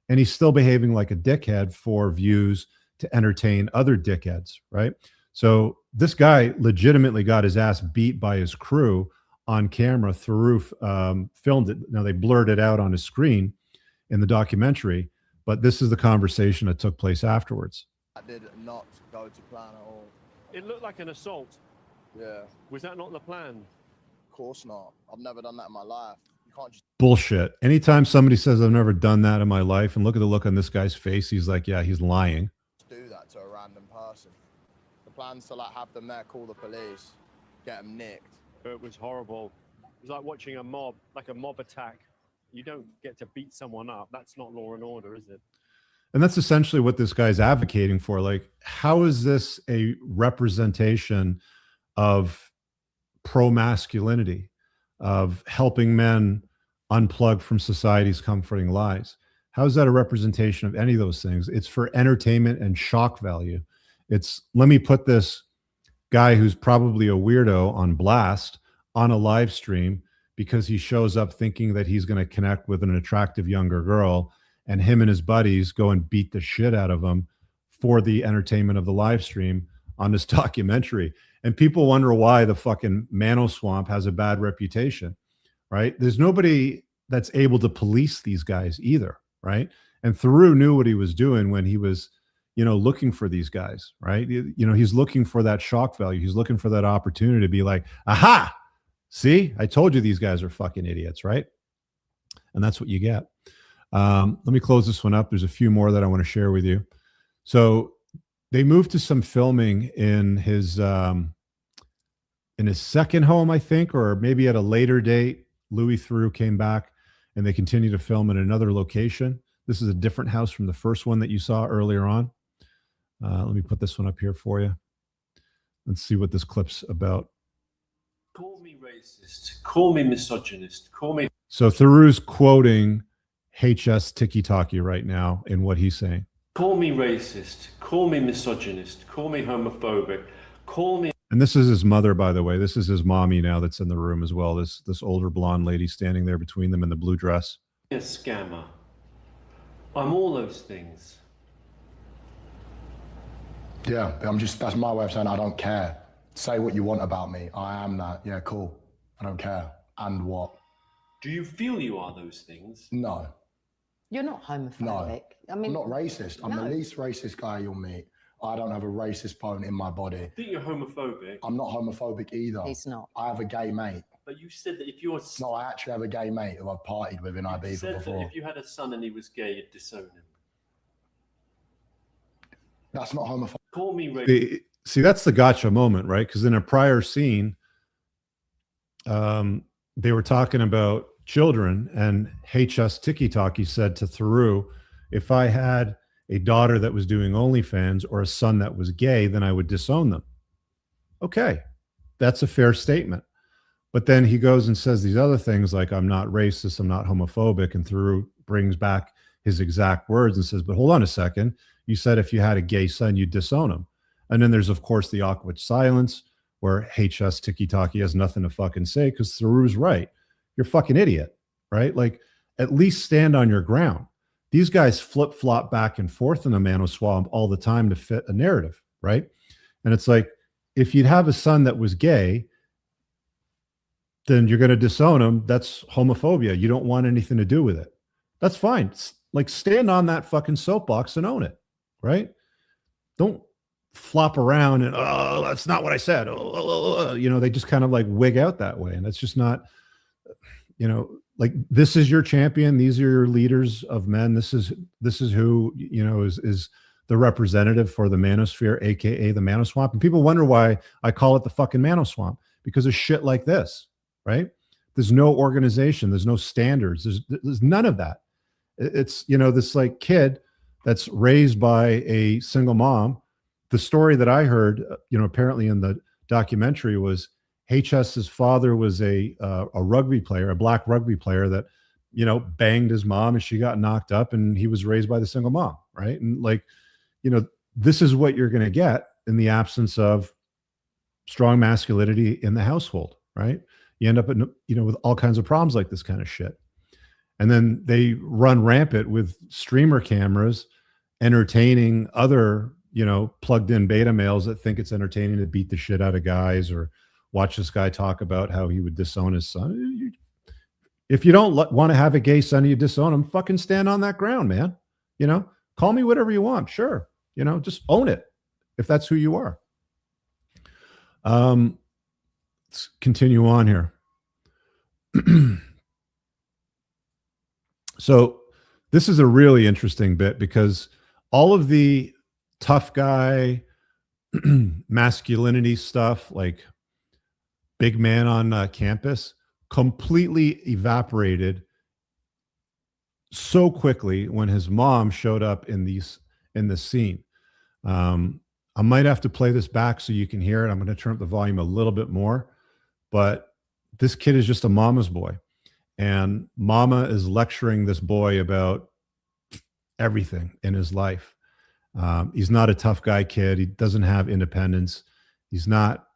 And he's still behaving like a dickhead for views to entertain other dickheads, right? So this guy legitimately got his ass beat by his crew on camera. Theroux filmed it. Now they blurred it out on his screen in the documentary, but this is the conversation that took place afterwards. I did not go to plan at all. It looked like an assault. Yeah. Was that not the plan? Of course not. I've never done that in my life. You can't just... Bullshit. Anytime somebody says I've never done that in my life, and look at the look on this guy's face, he's like, yeah, he's lying. do that to a random person. The plan's to like have them there, call the police, get them nicked. It was horrible. It was like watching a mob, like a mob attack. You don't get to beat someone up. That's not law and order, is it? And that's essentially what this guy's advocating for. Like, how is this a representation of pro-masculinity, of helping men unplug from society's comforting lies? How is that a representation of any of those things? It's for entertainment and shock value. It's, let me put this guy who's probably a weirdo on blast on a live stream because he shows up thinking that he's going to connect with an attractive younger girl, and him and his buddies go and beat the shit out of him for the entertainment of the live stream on this documentary. And people wonder why the fucking Manoswamp has a bad reputation, right? There's nobody that's able to police these guys either, right? And Theroux knew what he was doing when he was, you know, looking for these guys, right? You know, he's looking for that shock value. He's looking for that opportunity to be like, aha, see, I told you these guys are fucking idiots, right? And that's what you get. Let me close this one up. There's a few more that I want to share with you. So they moved to some filming in his second home, I think, or maybe at a later date. Louis Theroux came back and they continued to film in another location. This is a different house from the first one that you saw earlier on. Let me put this one up here for you. Let's see what this clip's about. Call me racist. Call me misogynist. Call me... So Theroux's quoting HS Tiki Taki right now in what he's saying. Call me racist. Call me misogynist. Call me homophobic. Call me... And this is his mother, by the way. This is his mommy now that's in the room as well. This older blonde lady standing there between them in the blue dress. A scammer. I'm all those things. Yeah, that's my way of saying I don't care. Say what you want about me. I am that. Yeah, cool. I don't care. And what? Do you feel you are those things? No. You're not homophobic. No. I mean, I'm not racist. I'm no. the least racist guy you'll meet. I don't have a racist bone in my body. I think you're homophobic. I'm not homophobic either. He's not. I have a gay mate. But you said that if you're... No, I actually have a gay mate who I've partied with in You Ibiza said before. that if you had a son and he was gay, you'd disown him. That's not homophobic. Call me racist. See, that's the gotcha moment, right? Because in a prior scene, they were talking about children, and HS Tiki Taki said to Theroux, if I had a daughter that was doing OnlyFans or a son that was gay, then I would disown them. Okay, that's a fair statement. But then he goes and says these other things like, I'm not racist, I'm not homophobic. And Theroux brings back his exact words and says, but hold on a second. You said if you had a gay son, you'd disown him. And then there's, of course, the awkward silence where HS Tiki Taki has nothing to fucking say because Theroux's right. You're a fucking idiot, right? Like, at least stand on your ground. These guys flip-flop back and forth in the Manoswamp all the time to fit a narrative, right? And it's like, if you'd have a son that was gay, then you're going to disown him. That's homophobia. You don't want anything to do with it. That's fine. Like, stand on that fucking soapbox and own it, right? Don't flop around and, oh, that's not what I said. They just kind of like wig out that way. And that's just not, like, this is your champion. These are your leaders of men. This is who, is the representative for the Manosphere, AKA the Manoswamp. And people wonder why I call it the fucking Manoswamp, because of shit like this, right? There's no organization. There's no standards. There's none of that. It's, this like kid that's raised by a single mom. The story that I heard, apparently in the documentary was HS's father was a rugby player, a black rugby player that, banged his mom and she got knocked up, and he was raised by the single mom. Right. And like, this is what you're going to get in the absence of strong masculinity in the household. Right. You end up, with all kinds of problems like this kind of shit. And then they run rampant with streamer cameras, entertaining other, plugged in beta males that think it's entertaining to beat the shit out of guys or watch this guy talk about how he would disown his son. If you don't want to have a gay son, you disown him, fucking stand on that ground, man. Call me whatever you want. Sure. Just own it if that's who you are. Let's continue on here. So this is a really interesting bit because all of the tough guy masculinity stuff, like big man on campus, completely evaporated so quickly when his mom showed up in this scene. I might have to play this back so you can hear it. I'm going to turn up the volume a little bit more, but this kid is just a mama's boy, and mama is lecturing this boy about everything in his life. He's not a tough guy kid. He doesn't have independence. He's not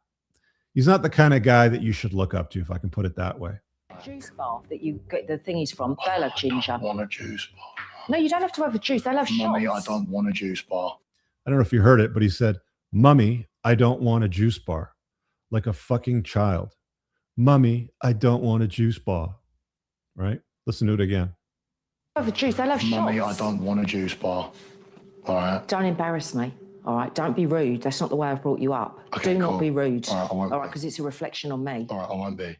the kind of guy that you should look up to, if I can put it that way. Juice bar that you get the thingies from, they'll have ginger. I want a juice bar. No, you don't have to have a juice. They'll have Mummy, shots. I don't want a juice bar. I don't know if you heard it, but he said, Mummy, I don't want a juice bar. Like a fucking child. Mummy, I don't want a juice bar. Right? Listen to it again. Have a juice. They'll have Mummy, shots. I don't want a juice bar. All right. Don't embarrass me. All right. Don't be rude. That's not the way I've brought you up. Okay, Do not cool. be rude. All right, I won't All right, be. because it's a reflection on me. All right, I won't be.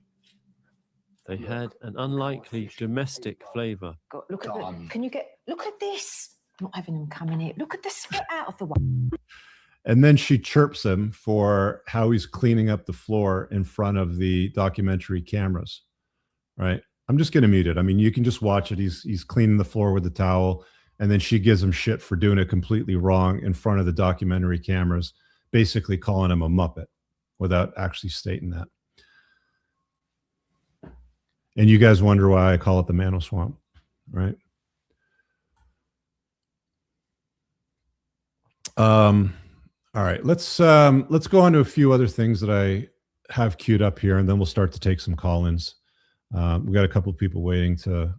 They had an unlikely domestic flavour. Look at the, can you look at this? I'm not having them come in here. Look at this. Get out of the way. And then she chirps him for how he's cleaning up the floor in front of the documentary cameras. Right? I'm just going to mute it. I mean, you can just watch it. He's cleaning the floor with the towel. And then she gives him shit for doing it completely wrong in front of the documentary cameras, basically calling him a Muppet without actually stating that. And you guys wonder why I call it the Manoswamp, right? All right, let's go on to a few other things that I have queued up here, and then we'll start to take some call-ins. We've got a couple of people waiting to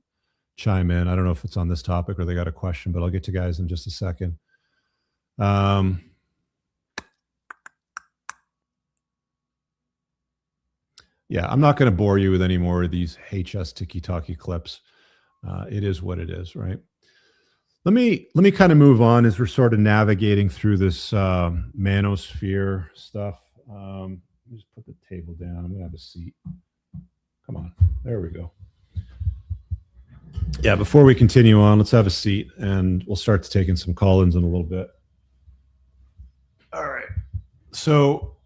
chime in. I don't know if it's on this topic or they got a question, but I'll get to guys in just a second. yeah, I'm not going to bore you with any more of these HS tiki-taki clips. It is what it is, right? Let me kind of move on as we're sort of navigating through this Manosphere stuff. Let me just put the table down. I'm going to have a seat. Come on. There we go. Yeah, before we continue on, let's have a seat, and we'll start to take in some call-ins in a little bit. All right. So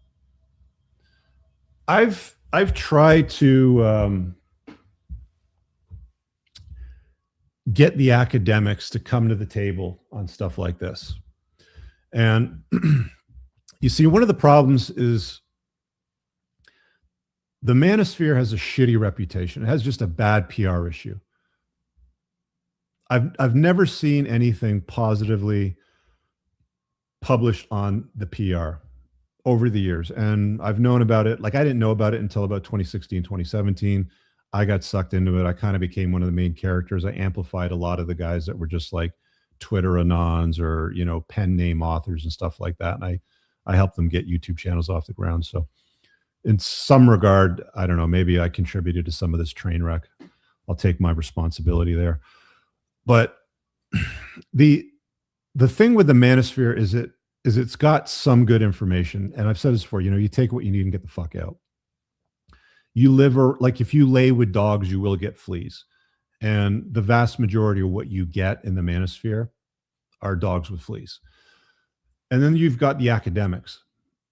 I've tried to get the academics to come to the table on stuff like this. And you see, one of the problems is the Manosphere has a shitty reputation. It has just a bad PR issue. I've never seen anything positively published on the PR over the years. And I've known about it. Like, I didn't know about it until about 2016, 2017. I got sucked into it. I kind of became one of the main characters. I amplified a lot of the guys that were just like Twitter anons or, you know, pen name authors and stuff like that. And I helped them get YouTube channels off the ground. So in some regard, I don't know, maybe I contributed to some of this train wreck. I'll take my responsibility there. But the thing with the Manosphere is it's got some good information. And I've said this before, you know, you take what you need and get the fuck out. You live, or like, if you lay with dogs, you will get fleas. And the vast majority of what you get in the Manosphere are dogs with fleas. And then you've got the academics,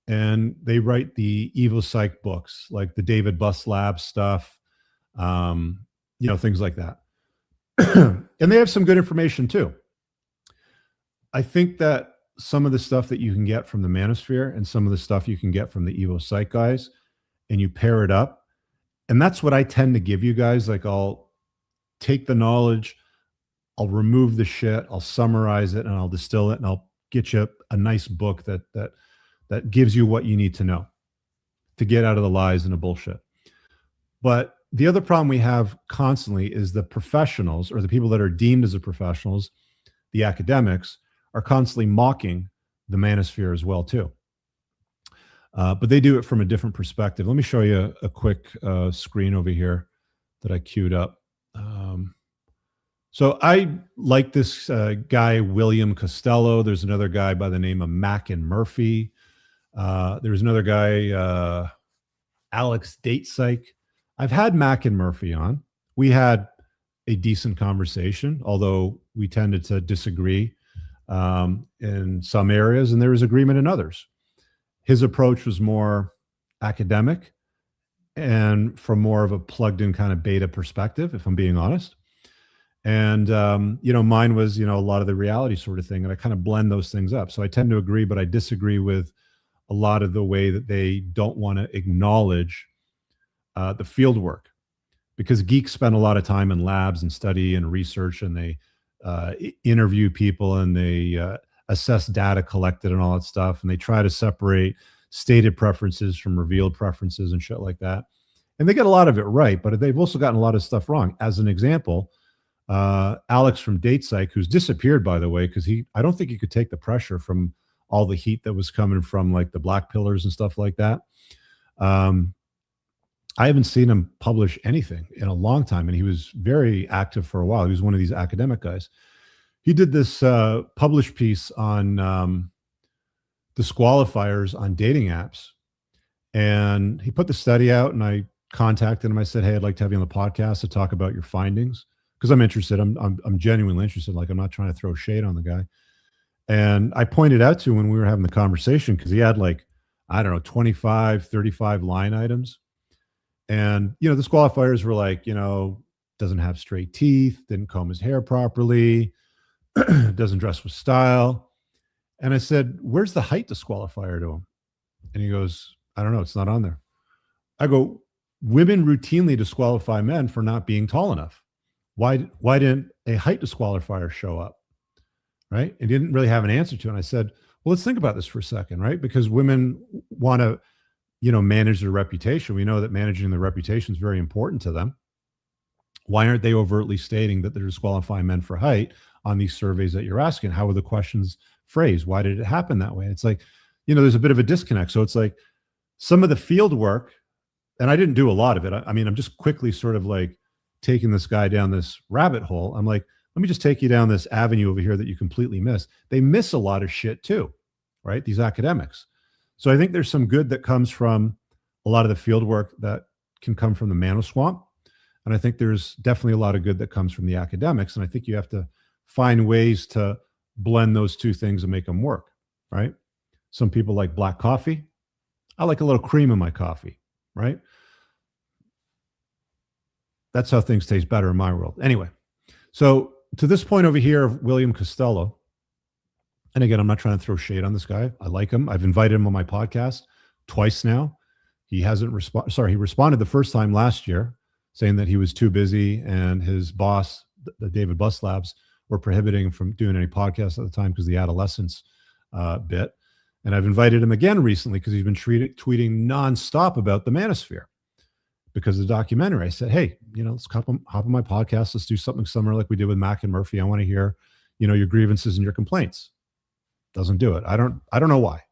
and they write the evil psych books, like the David Buss Lab stuff, you know, things like that. And they have some good information too. I think that some of the stuff that you can get from the Manosphere and some of the stuff you can get from the Evo Psych guys, and you pair it up, and that's what I tend to give you guys. Like, I'll take the knowledge, I'll remove the shit, I'll summarize it, and I'll distill it, and I'll get you a nice book that gives you what you need to know to get out of the lies and the bullshit. But the other problem we have constantly is the professionals, or the people that are deemed as the professionals, the academics, are constantly mocking the Manosphere as well too. But they do it from a different perspective. Let me show you a quick screen over here that I queued up. So I like this guy, William Costello. There's another guy by the name of Mac and Murphy. There's another guy, Alex Datepsych. I've had Mac and Murphy on. We had a decent conversation, although we tended to disagree in some areas, and there was agreement in others. His approach was more academic and from more of a plugged-in kind of beta perspective, if I'm being honest. And, you know, mine was, you know, a lot of the reality sort of thing, and I kind of blend those things up. So I tend to agree, but I disagree with a lot of the way that they don't want to acknowledge the field work, because geeks spend a lot of time in labs and study and research, and they interview people, and they assess data collected and all that stuff, and they try to separate stated preferences from revealed preferences and shit like that. And they get a lot of it right, but they've also gotten a lot of stuff wrong. As an example, Alex from Datepsych, who's disappeared, by the way, because I don't think he could take the pressure from all the heat that was coming from like the black pillars and stuff like that. I haven't seen him publish anything in a long time, and he was very active for a while. He was one of these academic guys. He did this published piece on disqualifiers on dating apps, and he put the study out, and I contacted him. I said, hey, I'd like to have you on the podcast to talk about your findings, because I'm interested. I'm genuinely interested. Like, I'm not trying to throw shade on the guy. And I pointed out to him when we were having the conversation, because he had like, I don't know, 25, 35 line items. And, you know, the disqualifiers were like, you know, doesn't have straight teeth, didn't comb his hair properly, doesn't dress with style. And I said, where's the height disqualifier to him? And he goes, I don't know, it's not on there. I go, women routinely disqualify men for not being tall enough. Why didn't a height disqualifier show up? Right? And he didn't really have an answer to it. And I said, well, let's think about this for a second, right? Because women want to, you know, manage their reputation. We know that managing their reputation is very important to them. Why aren't they overtly stating that they're disqualifying men for height on these surveys that you're asking? How are the questions phrased? Why did it happen that way? It's like, you know, there's a bit of a disconnect. So it's like some of the field work and I didn't do a lot of it. I mean, I'm just quickly sort of like taking this guy down this rabbit hole. I'm like, let me just take you down this avenue over here that you completely miss. They miss a lot of shit too, right? These academics. So I think there's some good that comes from a lot of the field work that can come from the Manoswamp. And I think there's definitely a lot of good that comes from the academics. And I think you have to find ways to blend those two things and make them work, right? Some people like black coffee. I like a little cream in my coffee, right? That's how things taste better in my world. Anyway, so to this point over here of William Costello, and again, I'm not trying to throw shade on this guy. I like him. I've invited him on my podcast twice now. He hasn't responded. Sorry, he responded the first time last year saying that he was too busy and his boss, the David Bus Labs, were prohibiting him from doing any podcasts at the time because of the adolescence bit. And I've invited him again recently because he's been tweeting nonstop about the Manosphere because of the documentary. I said, hey, let's hop on my podcast. Let's do something similar like we did with Mac and Murphy. I want to hear, your grievances and your complaints. Doesn't do it. I don't know why.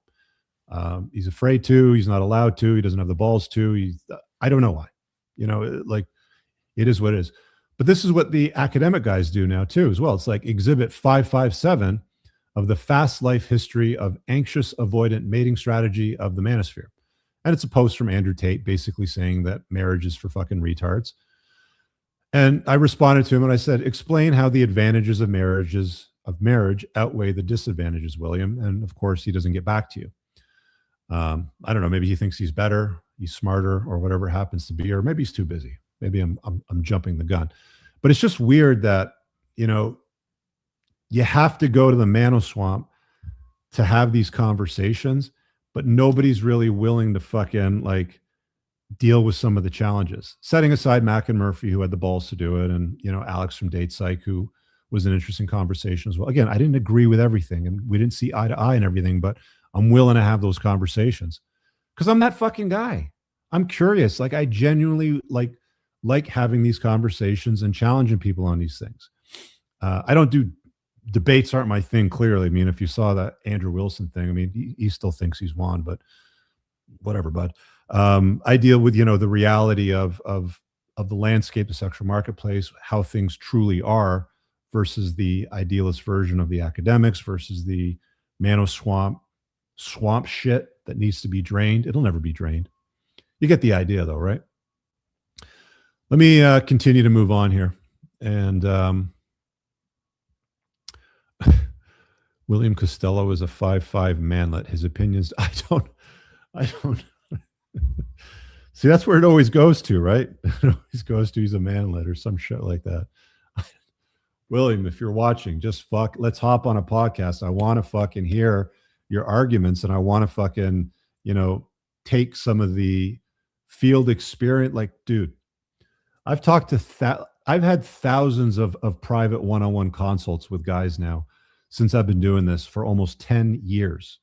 He's afraid to. He's not allowed to. He doesn't have the balls to. I don't know why. Like it is what it is. But this is what the academic guys do now too, as well. It's like Exhibit 557 of the fast life history of anxious avoidant mating strategy of the Manosphere. And it's a post from Andrew Tate basically saying that marriage is for fucking retards. And I responded to him and I said, explain how the advantages of marriage outweigh the disadvantages, William. And of course, he doesn't get back to you. I don't know. Maybe he thinks he's better, he's smarter, or whatever it happens to be, or maybe he's too busy. Maybe I'm jumping the gun. But it's just weird that, you have to go to the Manoswamp to have these conversations, but nobody's really willing to fucking like deal with some of the challenges. Setting aside Mac and Murphy, who had the balls to do it, and Alex from Date Psych, who was an interesting conversation as well. Again, I didn't agree with everything, and we didn't see eye to eye and everything, but I'm willing to have those conversations because I'm that fucking guy. I'm curious. Like I genuinely like having these conversations and challenging people on these things. I don't do debates aren't my thing. Clearly. I mean, if you saw that Andrew Wilson thing, I mean, he still thinks he's won, but whatever, bud. I deal with, the reality of the landscape, the sexual marketplace, how things truly are versus the idealist version of the academics versus the Manoswamp swamp shit that needs to be drained. It'll never be drained. You get the idea though, right? Let me continue to move on here. And William Costello is a 5'5" manlet. His opinions, I don't see, that's where it always goes to, right? It always goes to he's a manlet or some shit like that. William, if you're watching, let's hop on a podcast. I want to fucking hear your arguments, and I want to fucking, take some of the field experience. Like, dude, I've talked to I've had thousands of private one-on-one consults with guys now since I've been doing this for almost 10 years.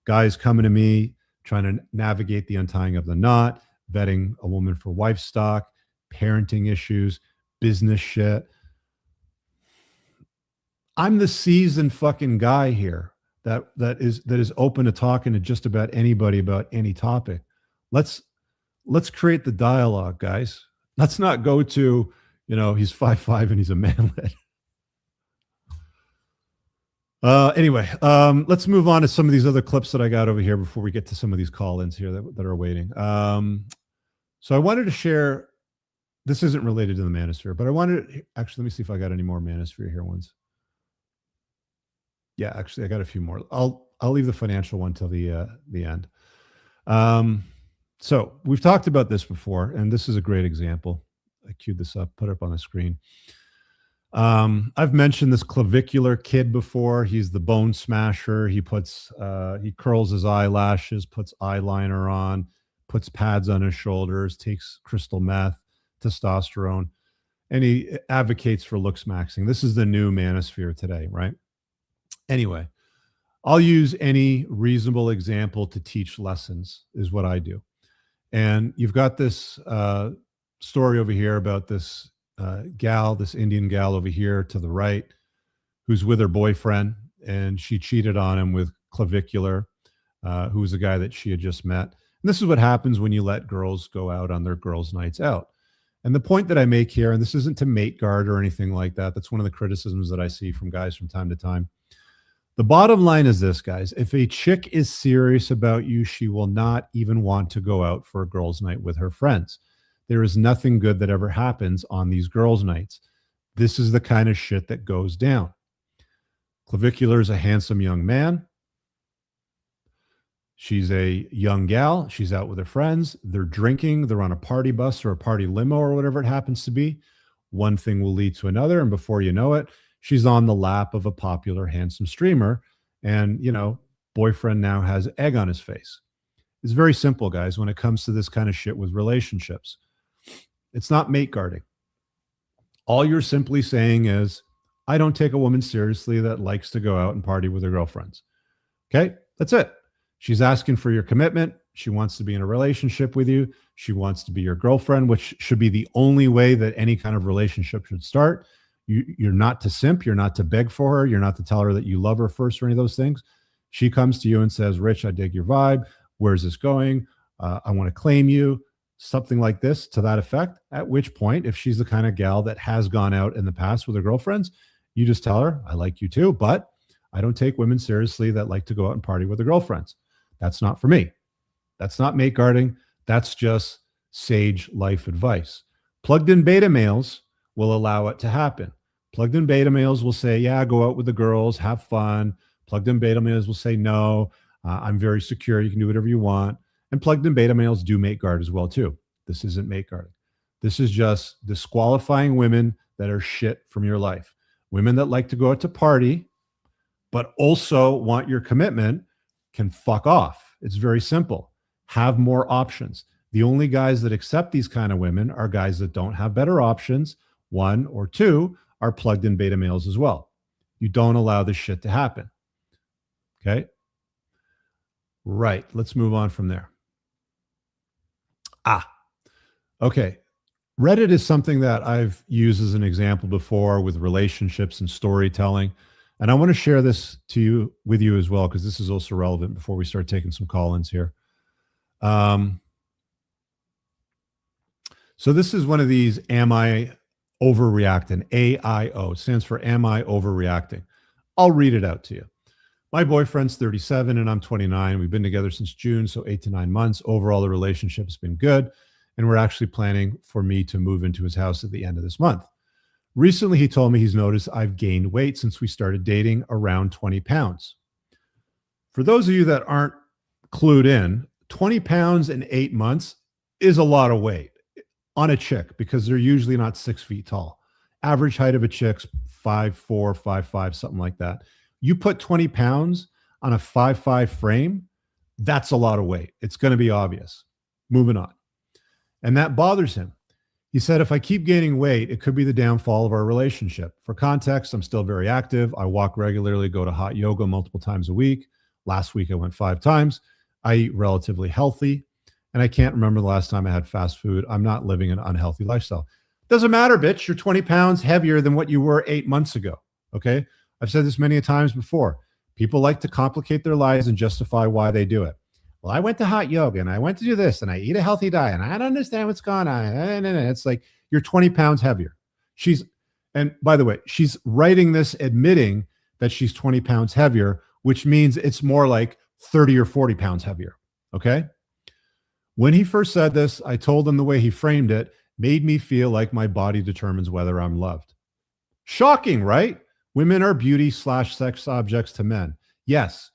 Guys coming to me, trying to navigate the untying of the knot, vetting a woman for wife stock, parenting issues, business shit. I'm the seasoned fucking guy here that is open to talking to just about anybody about any topic. Let's create the dialogue, guys. Let's not go to, he's 5'5" and he's a manlet. Anyway, let's move on to some of these other clips that I got over here before we get to some of these call-ins here that are waiting. So I wanted to share, this isn't related to the Manosphere, but actually, let me see if I got any more Manosphere here ones. Yeah, actually, I got a few more. I'll leave the financial one till the end. So we've talked about this before, and this is a great example. I queued this up, put it up on the screen. I've mentioned this clavicular kid before. He's the bone smasher. He curls his eyelashes, puts eyeliner on, puts pads on his shoulders, takes crystal meth, testosterone, and he advocates for looks maxing. This is the new Manosphere today, right? Anyway, I'll use any reasonable example to teach lessons is what I do. And you've got this story over here about this this Indian gal over here to the right, who's with her boyfriend, and she cheated on him with Clavicular, who was a guy that she had just met. And And this is what happens when you let girls go out on their girls' nights out. And the point that I make here, and this isn't to mate guard or anything like that. That's one of the criticisms that I see from guys from time to time. The bottom line is this, guys. If a chick is serious about you, she will not even want to go out for a girls' night with her friends. There is nothing good that ever happens on these girls' nights. This is the kind of shit that goes down. Clavicular is a handsome young man. She's a young gal. She's out with her friends. They're drinking. They're on a party bus or a party limo or whatever it happens to be. One thing will lead to another. And before you know it, she's on the lap of a popular, handsome streamer. And, you know, boyfriend now has egg on his face. It's very simple, guys, when it comes to this kind of shit with relationships. It's not mate guarding. All you're simply saying is, I don't take a woman seriously that likes to go out and party with her girlfriends. Okay? That's it. She's asking for your commitment. She wants to be in a relationship with you. She wants to be your girlfriend, which should be the only way that any kind of relationship should start. You're not to simp. You're not to beg for her. You're not to tell her that you love her first or any of those things. She comes to you and says, Rich, I dig your vibe. Where's this going? I want to claim you. Something like this to that effect. At which point, if she's the kind of gal that has gone out in the past with her girlfriends, you just tell her, I like you too, but I don't take women seriously that like to go out and party with their girlfriends. That's not for me. That's not mate guarding. That's just sage life advice. Plugged in beta males will allow it to happen. Plugged in beta males will say, yeah, go out with the girls, have fun. Plugged in beta males will say, no, I'm very secure. You can do whatever you want. And plugged in beta males do mate guard as well too. This isn't mate guarding. This is just disqualifying women that are shit from your life. Women that like to go out to party, but also want your commitment can fuck off. It's very simple. Have more options. The only guys that accept these kind of women are guys that don't have better options. One or two are plugged in beta males as well. You don't allow this shit to happen. Okay. Right. Let's move on from there. Okay. Reddit is something that I've used as an example before with relationships and storytelling. And I want to share this with you as well, because this is also relevant before we start taking some call-ins here. So this is one of these, am I overreacting? AIO stands for am I overreacting? I'll read it out to you. My boyfriend's 37 and I'm 29. We've been together since June, so 8 to 9 months. Overall, the relationship's been good. And we're actually planning for me to move into his house at the end of this month. Recently, he told me he's noticed I've gained weight since we started dating, around 20 pounds. For those of you that aren't clued in, 20 pounds in 8 months is a lot of weight on a chick because they're usually not 6 feet tall. Average height of a chick's 5'4", 5'5", something like that. You put 20 pounds on a 5'5" frame, that's a lot of weight. It's going to be obvious. Moving on. And that bothers him. He said, if I keep gaining weight, it could be the downfall of our relationship. For context, I'm still very active. I walk regularly, go to hot yoga multiple times a week. Last week, I went 5 times. I eat relatively healthy. And I can't remember the last time I had fast food. I'm not living an unhealthy lifestyle. Doesn't matter, bitch. You're 20 pounds heavier than what you were 8 months ago. Okay? I've said this many times before. People like to complicate their lives and justify why they do it. Well, I went to hot yoga and I went to do this and I eat a healthy diet and I don't understand what's going on. It's like you're 20 pounds heavier. And by the way, she's writing this admitting that she's 20 pounds heavier, which means it's more like 30 or 40 pounds heavier. Okay. When he first said this, I told him the way he framed it made me feel like my body determines whether I'm loved. Shocking, right? Women are beauty/sex objects to men. Yes.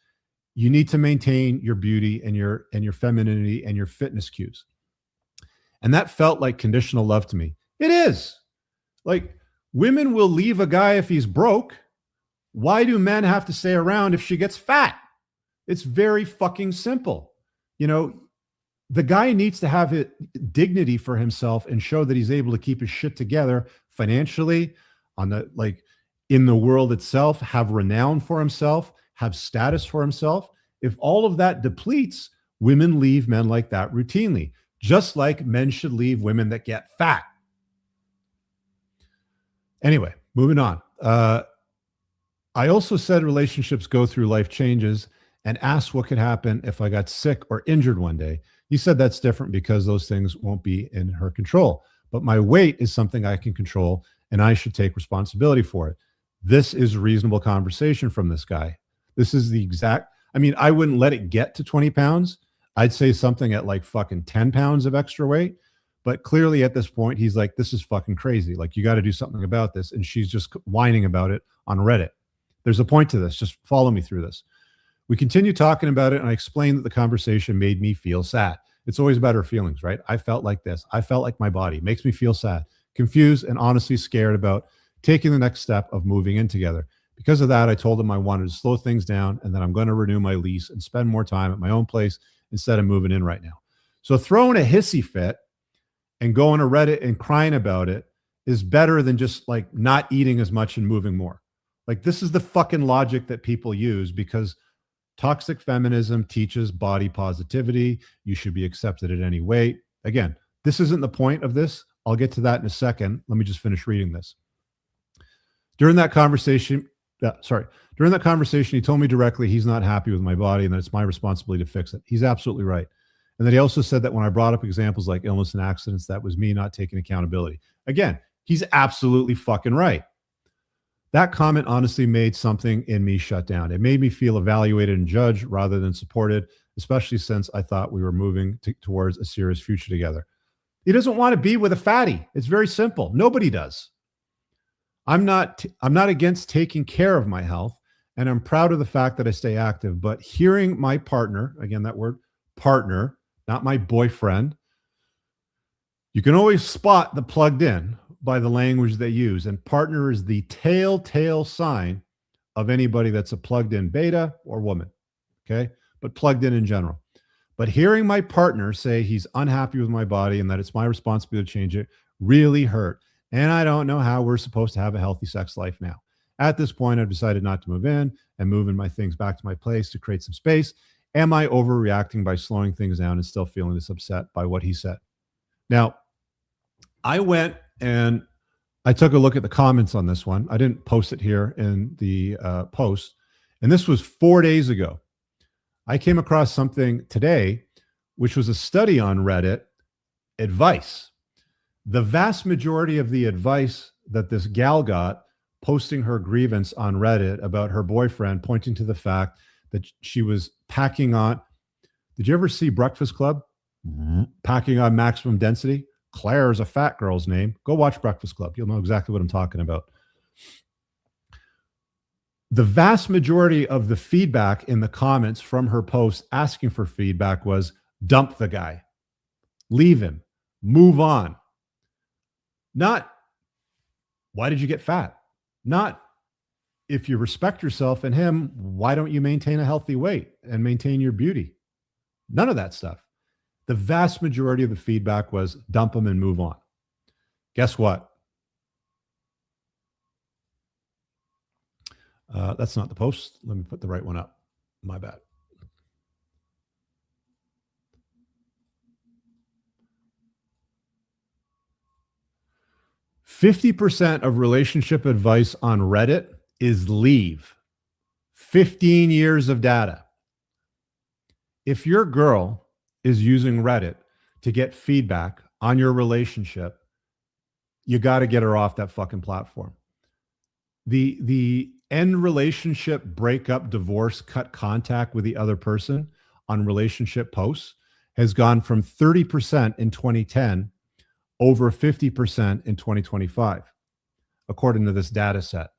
You need to maintain your beauty and your femininity and your fitness cues. And that felt like conditional love to me. It is. Like, women will leave a guy if he's broke. Why do men have to stay around if she gets fat? It's very fucking simple. You know, the guy needs to have dignity for himself and show that he's able to keep his shit together financially, in the world itself, have renown for himself, have status for himself. If all of that depletes, women leave men like that routinely, just like men should leave women that get fat. Anyway, moving on. I also said relationships go through life changes and asked what could happen if I got sick or injured one day. He said that's different because those things won't be in her control. But my weight is something I can control, and I should take responsibility for it. This is reasonable conversation from this guy. This is the exact, I mean, I wouldn't let it get to 20 pounds. I'd say something at like fucking 10 pounds of extra weight. But clearly at this point, he's like, this is fucking crazy. Like, you got to do something about this. And she's just whining about it on Reddit. There's a point to this. Just follow me through this. We continue talking about it, and I explained that the conversation made me feel sad. It's always about her feelings, right? I felt like this. I felt like my body. It makes me feel sad, confused, and honestly scared about taking the next step of moving in together. Because of that, I told him I wanted to slow things down and that I'm going to renew my lease and spend more time at my own place instead of moving in right now. So throwing a hissy fit and going to Reddit and crying about it is better than just like not eating as much and moving more. Like, this is the fucking logic that people use because toxic feminism teaches body positivity. You should be accepted at any weight. Again, this isn't the point of this. I'll get to that in a second. Let me just finish reading this. During that conversation, he told me directly he's not happy with my body and that it's my responsibility to fix it. He's absolutely right. And then he also said that when I brought up examples like illness and accidents, that was me not taking accountability. Again, he's absolutely fucking right. That comment honestly made something in me shut down. It made me feel evaluated and judged rather than supported, especially since I thought we were moving towards a serious future together. He doesn't want to be with a fatty. It's very simple. Nobody does. I'm not against taking care of my health, and I'm proud of the fact that I stay active, but hearing my partner, again, that word partner, not my boyfriend, you can always spot the plugged in by the language they use, and partner is the telltale sign of anybody that's a plugged in beta or woman, okay? But plugged in general. But hearing my partner say he's unhappy with my body and that it's my responsibility to change it really hurt. And I don't know how we're supposed to have a healthy sex life now. At this point, I've decided not to move in and moving my things back to my place to create some space. Am I overreacting by slowing things down and still feeling this upset by what he said? Now, I went and I took a look at the comments on this one. I didn't post it here in the post. And this was 4 days ago. I came across something today, which was a study on Reddit, advice. The vast majority of the advice that this gal got posting her grievance on Reddit about her boyfriend, pointing to the fact that she was packing on. Did you ever see Breakfast Club? Mm-hmm. Packing on maximum density. Claire is a fat girl's name. Go watch Breakfast Club. You'll know exactly what I'm talking about. The vast majority of the feedback in the comments from her post asking for feedback was dump the guy, leave him, move on. Not, why did you get fat? Not, if you respect yourself and him, why don't you maintain a healthy weight and maintain your beauty? None of that stuff. The vast majority of the feedback was dump him and move on. Guess what? That's not the post. Let me put the right one up. My bad. %50 of relationship advice on Reddit is leave. 15 years of data. If your girl is using Reddit to get feedback on your relationship, you got to get her off that fucking platform. The end relationship, breakup, divorce, cut contact with the other person on relationship posts has gone from 30% in 2010 over 50% in 2025, according to this data set.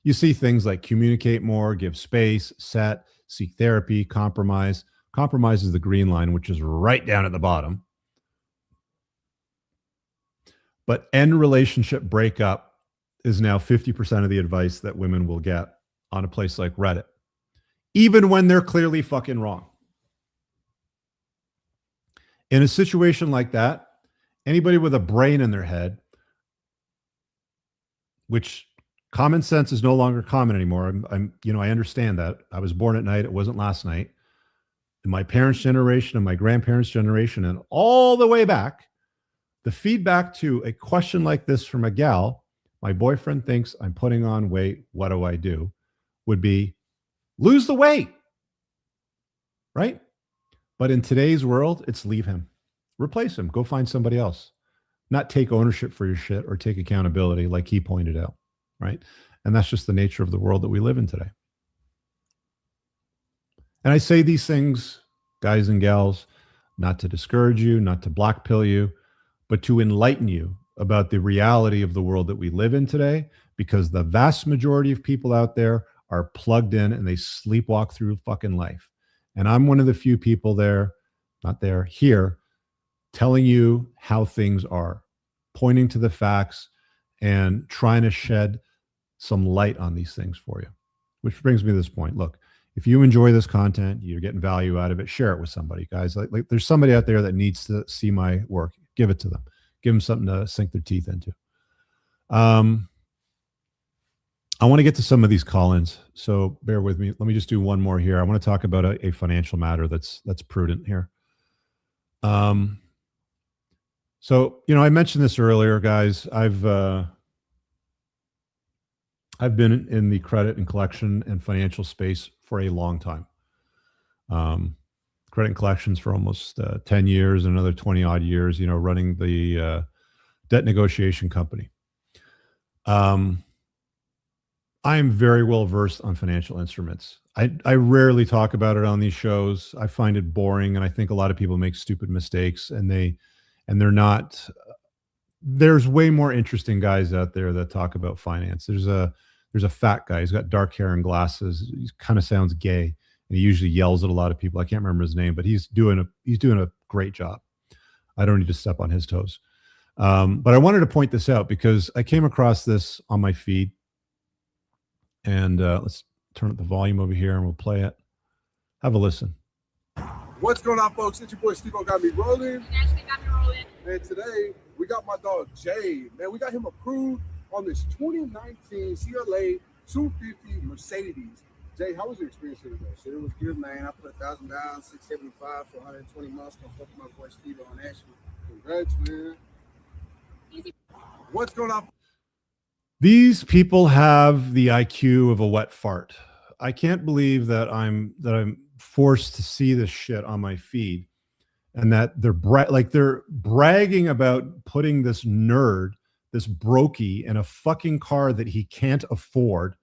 You see things like communicate more, give space, set, seek therapy, compromise. Compromise is the green line, which is right down at the bottom. But end relationship breakup is now 50% of the advice that women will get on a place like Reddit, even when they're clearly fucking wrong. In a situation like that, anybody with a brain in their head, which common sense is no longer common anymore. I understand that. I was born at night. It wasn't last night. In my parents' generation and my grandparents' generation and all the way back, the feedback to a question like this from a gal, my boyfriend thinks I'm putting on weight, what do I do? Would be lose the weight, right? But in today's world, it's leave him. Replace him. Go find somebody else. Not take ownership for your shit or take accountability like he pointed out, right? And that's just the nature of the world that we live in today. And I say these things, guys and gals, not to discourage you, not to blackpill you, but to enlighten you about the reality of the world that we live in today, because the vast majority of people out there are plugged in and they sleepwalk through fucking life. And I'm one of the few people there, not there, here, telling you how things are, pointing to the facts and trying to shed some light on these things for you. Which brings me to this point. Look, if you enjoy this content, you're getting value out of it, share it with somebody, guys. Like there's somebody out there that needs to see my work. Give it to them. Give them something to sink their teeth into. I want to get to some of these call-ins, so bear with me. Let me just do one more here. I want to talk about a financial matter that's prudent here. So, I mentioned this earlier, guys. I've been in the credit and collection and financial space for a long time. Credit and collections for almost 10 years, another 20 odd years, running the debt negotiation company. I am very well versed on financial instruments. I rarely talk about it on these shows. I find it boring, and I think a lot of people make stupid mistakes, and they're not. There's way more interesting guys out there that talk about finance. There's a fat guy. He's got dark hair and glasses. He kind of sounds gay, and he usually yells at a lot of people. I can't remember his name, but he's doing a great job. I don't need to step on his toes. But I wanted to point this out because I came across this on my feed. And let's turn up the volume over here and we'll play it. Have a listen. What's going on, folks? It's your boy Steve Got Me Rolling. And today we got my dog Jay. Man, we got him approved on this 2019 CLA 250 Mercedes. Jay, how was your experience here today? It was good, man. I put 1,000 down, 675 for 120 months. Gonna fuck my boy Steve on that shit. Congrats, man. What's going on? These people have the IQ of a wet fart. I can't believe that I'm forced to see this shit on my feed, and that they're bragging about putting this nerd, this brokey, in a fucking car that he can't afford.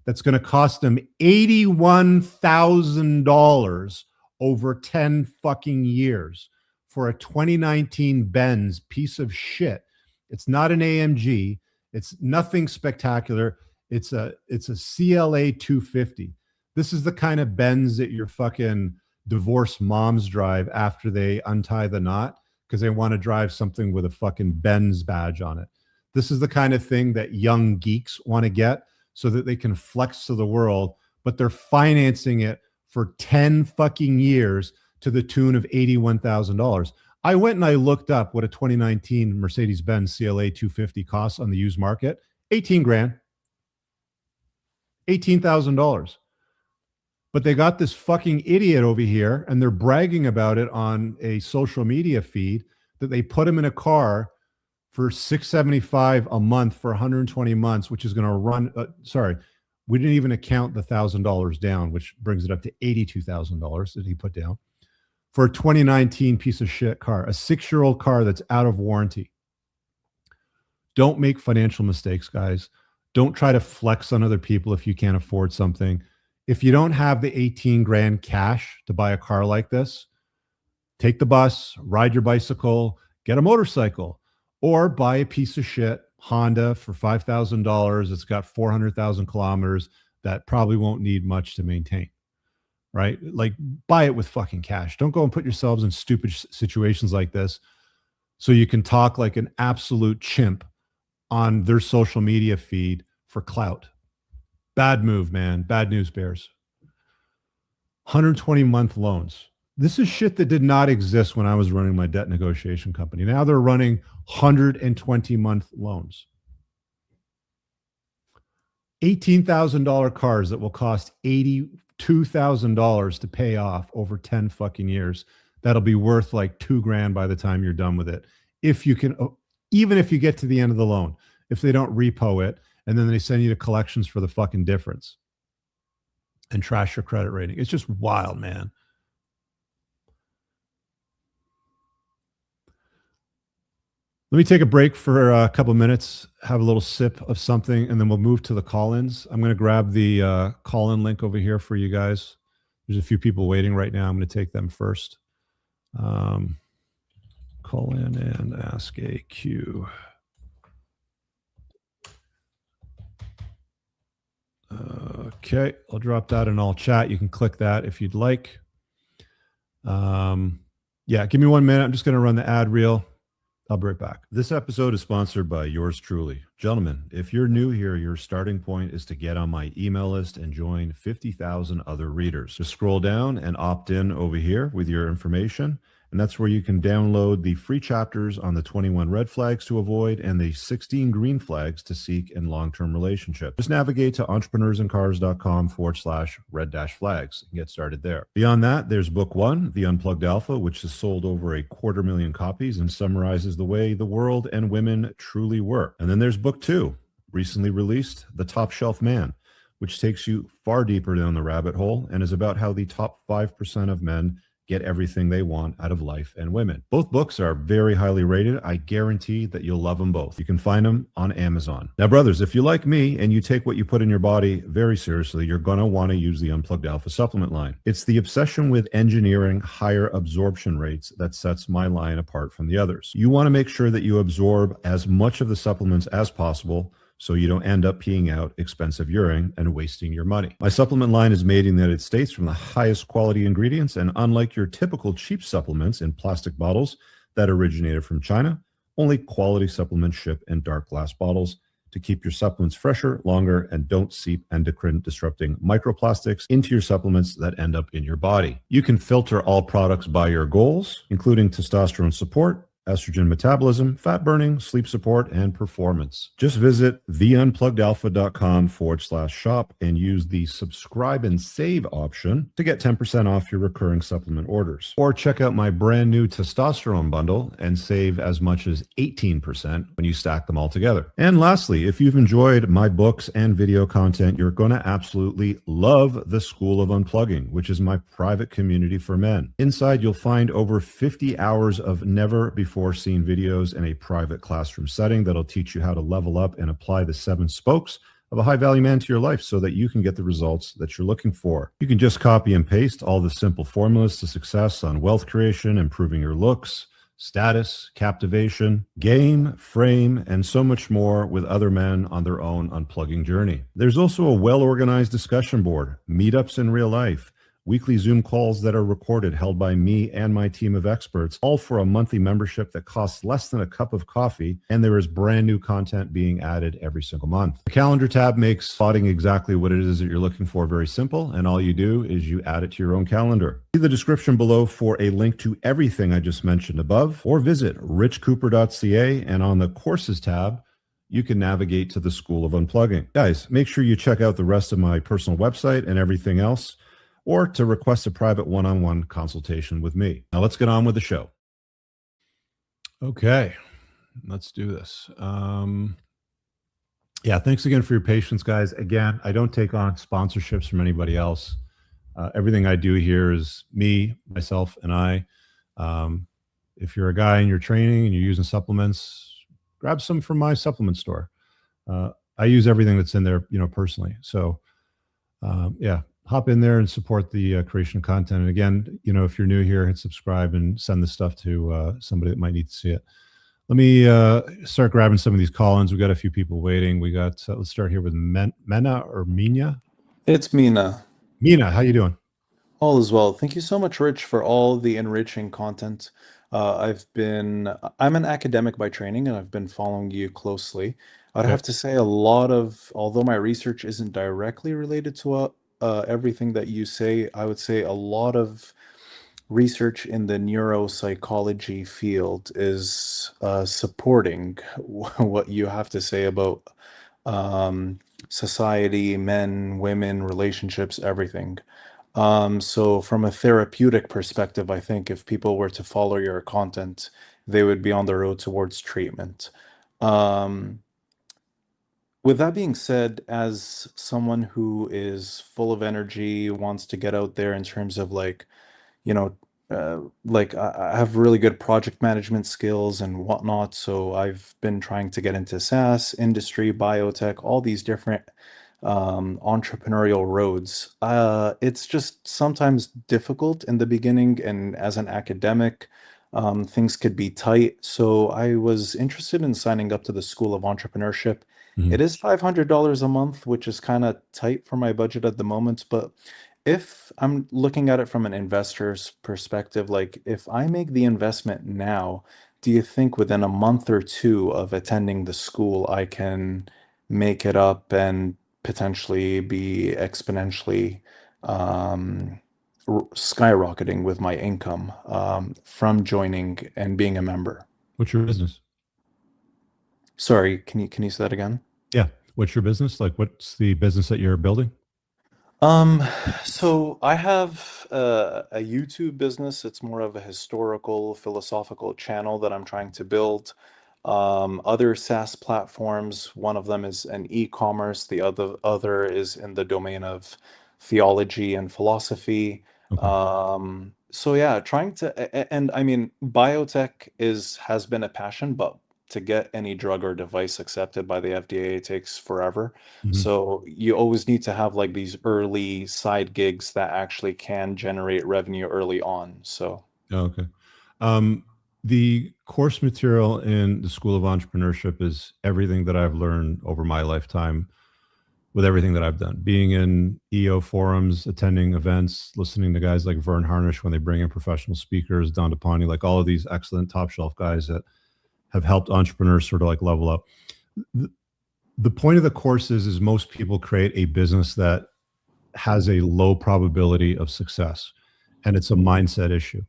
That's going to cost him $81,000 over 10 fucking years for a 2019 Benz piece of shit. It's not an AMG. It's nothing spectacular. It's a CLA 250. This is the kind of Benz that your fucking divorced moms drive after they untie the knot because they want to drive something with a fucking Benz badge on it. This is the kind of thing that young geeks want to get so that they can flex to the world, but they're financing it for 10 fucking years to the tune of $81,000. I went and I looked up what a 2019 Mercedes-Benz CLA 250 costs on the used market. 18 grand. $18,000. But they got this fucking idiot over here and they're bragging about it on a social media feed that they put him in a car for $675 a month for 120 months, which is going to run. We didn't even account the $1,000 down, which brings it up to $82,000 that he put down. For a 2019 piece of shit car, a 6-year-old car that's out of warranty. Don't make financial mistakes, guys. Don't try to flex on other people if you can't afford something. If you don't have the 18 grand cash to buy a car like this, take the bus, ride your bicycle, get a motorcycle, or buy a piece of shit Honda for $5,000. It's got 400,000 kilometers that probably won't need much to maintain. Right? Like, buy it with fucking cash. Don't go and put yourselves in stupid situations like this so you can talk like an absolute chimp on their social media feed for clout. Bad move, man. Bad news bears. 120-month loans. This is shit that did not exist when I was running my debt negotiation company. Now they're running 120-month loans. $18,000 cars that will cost $82,000 to pay off over 10 fucking years. That'll be worth like $2,000 by the time you're done with it. If you can, even if you get to the end of the loan, if they don't repo it and then they send you to collections for the fucking difference and trash your credit rating. It's just wild, man. Let me take a break for a couple minutes, have a little sip of something, and then we'll move to the call-ins. I'm going to grab the call-in link over here for you guys. There's a few people waiting right now. I'm going to take them first. Call in and ask a Q. Okay, I'll drop that in all chat. You can click that if you'd like. Yeah, give me 1 minute. I'm just going to run the ad reel. I'll be right back. This episode is sponsored by yours truly. Gentlemen, if you're new here, your starting point is to get on my email list and join 50,000 other readers. Just scroll down and opt in over here with your information. And that's where you can download the free chapters on the 21 red flags to avoid and the 16 green flags to seek in long-term relationships. Just navigate to entrepreneursandcars.com/red-flags and get started there. Beyond that, there's book 1, The Unplugged Alpha, which has sold over 250,000 copies and summarizes the way the world and women truly work. And then there's book 2, recently released, The Top Shelf Man, which takes you far deeper down the rabbit hole and is about how the top 5% of men get everything they want out of life and women. Both books are very highly rated. I guarantee that you'll love them both. You can find them on Amazon. Now, brothers, if you're like me and you take what you put in your body very seriously, you're going to want to use the Unplugged Alpha supplement line. It's the obsession with engineering higher absorption rates that sets my line apart from the others. You want to make sure that you absorb as much of the supplements as possible so you don't end up peeing out expensive urine and wasting your money. My supplement line is made in the United States from the highest quality ingredients, and unlike your typical cheap supplements in plastic bottles that originated from China, only quality supplements ship in dark glass bottles to keep your supplements fresher, longer, and don't seep endocrine-disrupting microplastics into your supplements that end up in your body. You can filter all products by your goals, including testosterone support, estrogen metabolism, fat burning, sleep support, and performance. Just visit theunpluggedalpha.com/shop and use the subscribe and save option to get 10% off your recurring supplement orders. Or check out my brand new testosterone bundle and save as much as 18% when you stack them all together. And lastly, if you've enjoyed my books and video content, you're going to absolutely love the School of Unplugging, which is my private community for men. Inside, you'll find over 50 hours of never before seen videos in a private classroom setting that'll teach you how to level up and apply the 7 spokes of a high value man to your life so that you can get the results that you're looking for. You can just copy and paste all the simple formulas to success on wealth creation, improving your looks, status, captivation, game, frame, and so much more with other men on their own unplugging journey. There's also a well-organized discussion board, meetups in real life, weekly Zoom calls that are recorded, held by me and my team of experts, all for a monthly membership that costs less than a cup of coffee, and there is brand new content being added every single month. The calendar tab makes spotting exactly what it is that you're looking for very simple, and all you do is you add it to your own calendar. See the description below for a link to everything I just mentioned above, or visit richcooper.ca, and on the courses tab, you can navigate to the School of Unplugging. Guys, make sure you check out the rest of my personal website and everything else, or to request a private one-on-one consultation with me. Now let's get on with the show. Okay, let's do this. Yeah, thanks again for your patience, guys. Again, I don't take on sponsorships from anybody else. Everything I do here is me, myself, and I. If you're a guy and you're training and you're using supplements, grab some from my supplement store. I use everything that's in there, personally. So, yeah. Hop in there and support the creation of content. And again, if you're new here, hit subscribe and send this stuff to somebody that might need to see it. Let me start grabbing some of these call-ins. We got a few people waiting. We got, let's start here with Mena or Mina. It's Mina. Mina, how you doing? All is well. Thank you so much, Rich, for all the enriching content. I'm an academic by training, and I've been following you closely. I'd have to say although my research isn't directly related to everything that you say, I would say a lot of research in the neuropsychology field is supporting what you have to say about society, men, women, relationships, everything. So from a therapeutic perspective, I think if people were to follow your content, they would be on the road towards treatment. With that being said, as someone who is full of energy, wants to get out there in terms of like I have really good project management skills and whatnot. So I've been trying to get into SaaS industry, biotech, all these different entrepreneurial roads. It's just sometimes difficult in the beginning, and as an academic, things could be tight. So I was interested in signing up to the School of Entrepreneurship. Mhm. It is $500 a month, which is kind of tight for my budget at the moment, but if I'm looking at it from an investor's perspective, like if I make the investment now, do you think within a month or two of attending the school, I can make it up and potentially be exponentially um, skyrocketing with my income from joining and being a member? What's your business? Sorry, can you say that again? Yeah. What's your business? Like, what's the business that you're building? Um, so I have a YouTube business. It's more of a historical, philosophical channel that I'm trying to build. Other SaaS platforms, one of them is an e-commerce, the other is in the domain of theology and philosophy. So yeah, trying to, and I mean, biotech has been a passion, but to get any drug or device accepted by the FDA, it takes forever. Mhm. So you always need to have like these early side gigs that actually can generate revenue early on. So Oh, okay. The course material in the School of Entrepreneurship is everything that I've learned over my lifetime with everything that I've done. Being in EO forums, attending events, listening to guys like Vern Harnish when they bring in professional speakers, Don DePonte, like all of these excellent top shelf guys that have helped entrepreneurs sort of like level up. The point of the course is most people create a business that has a low probability of success, and it's a mindset issue.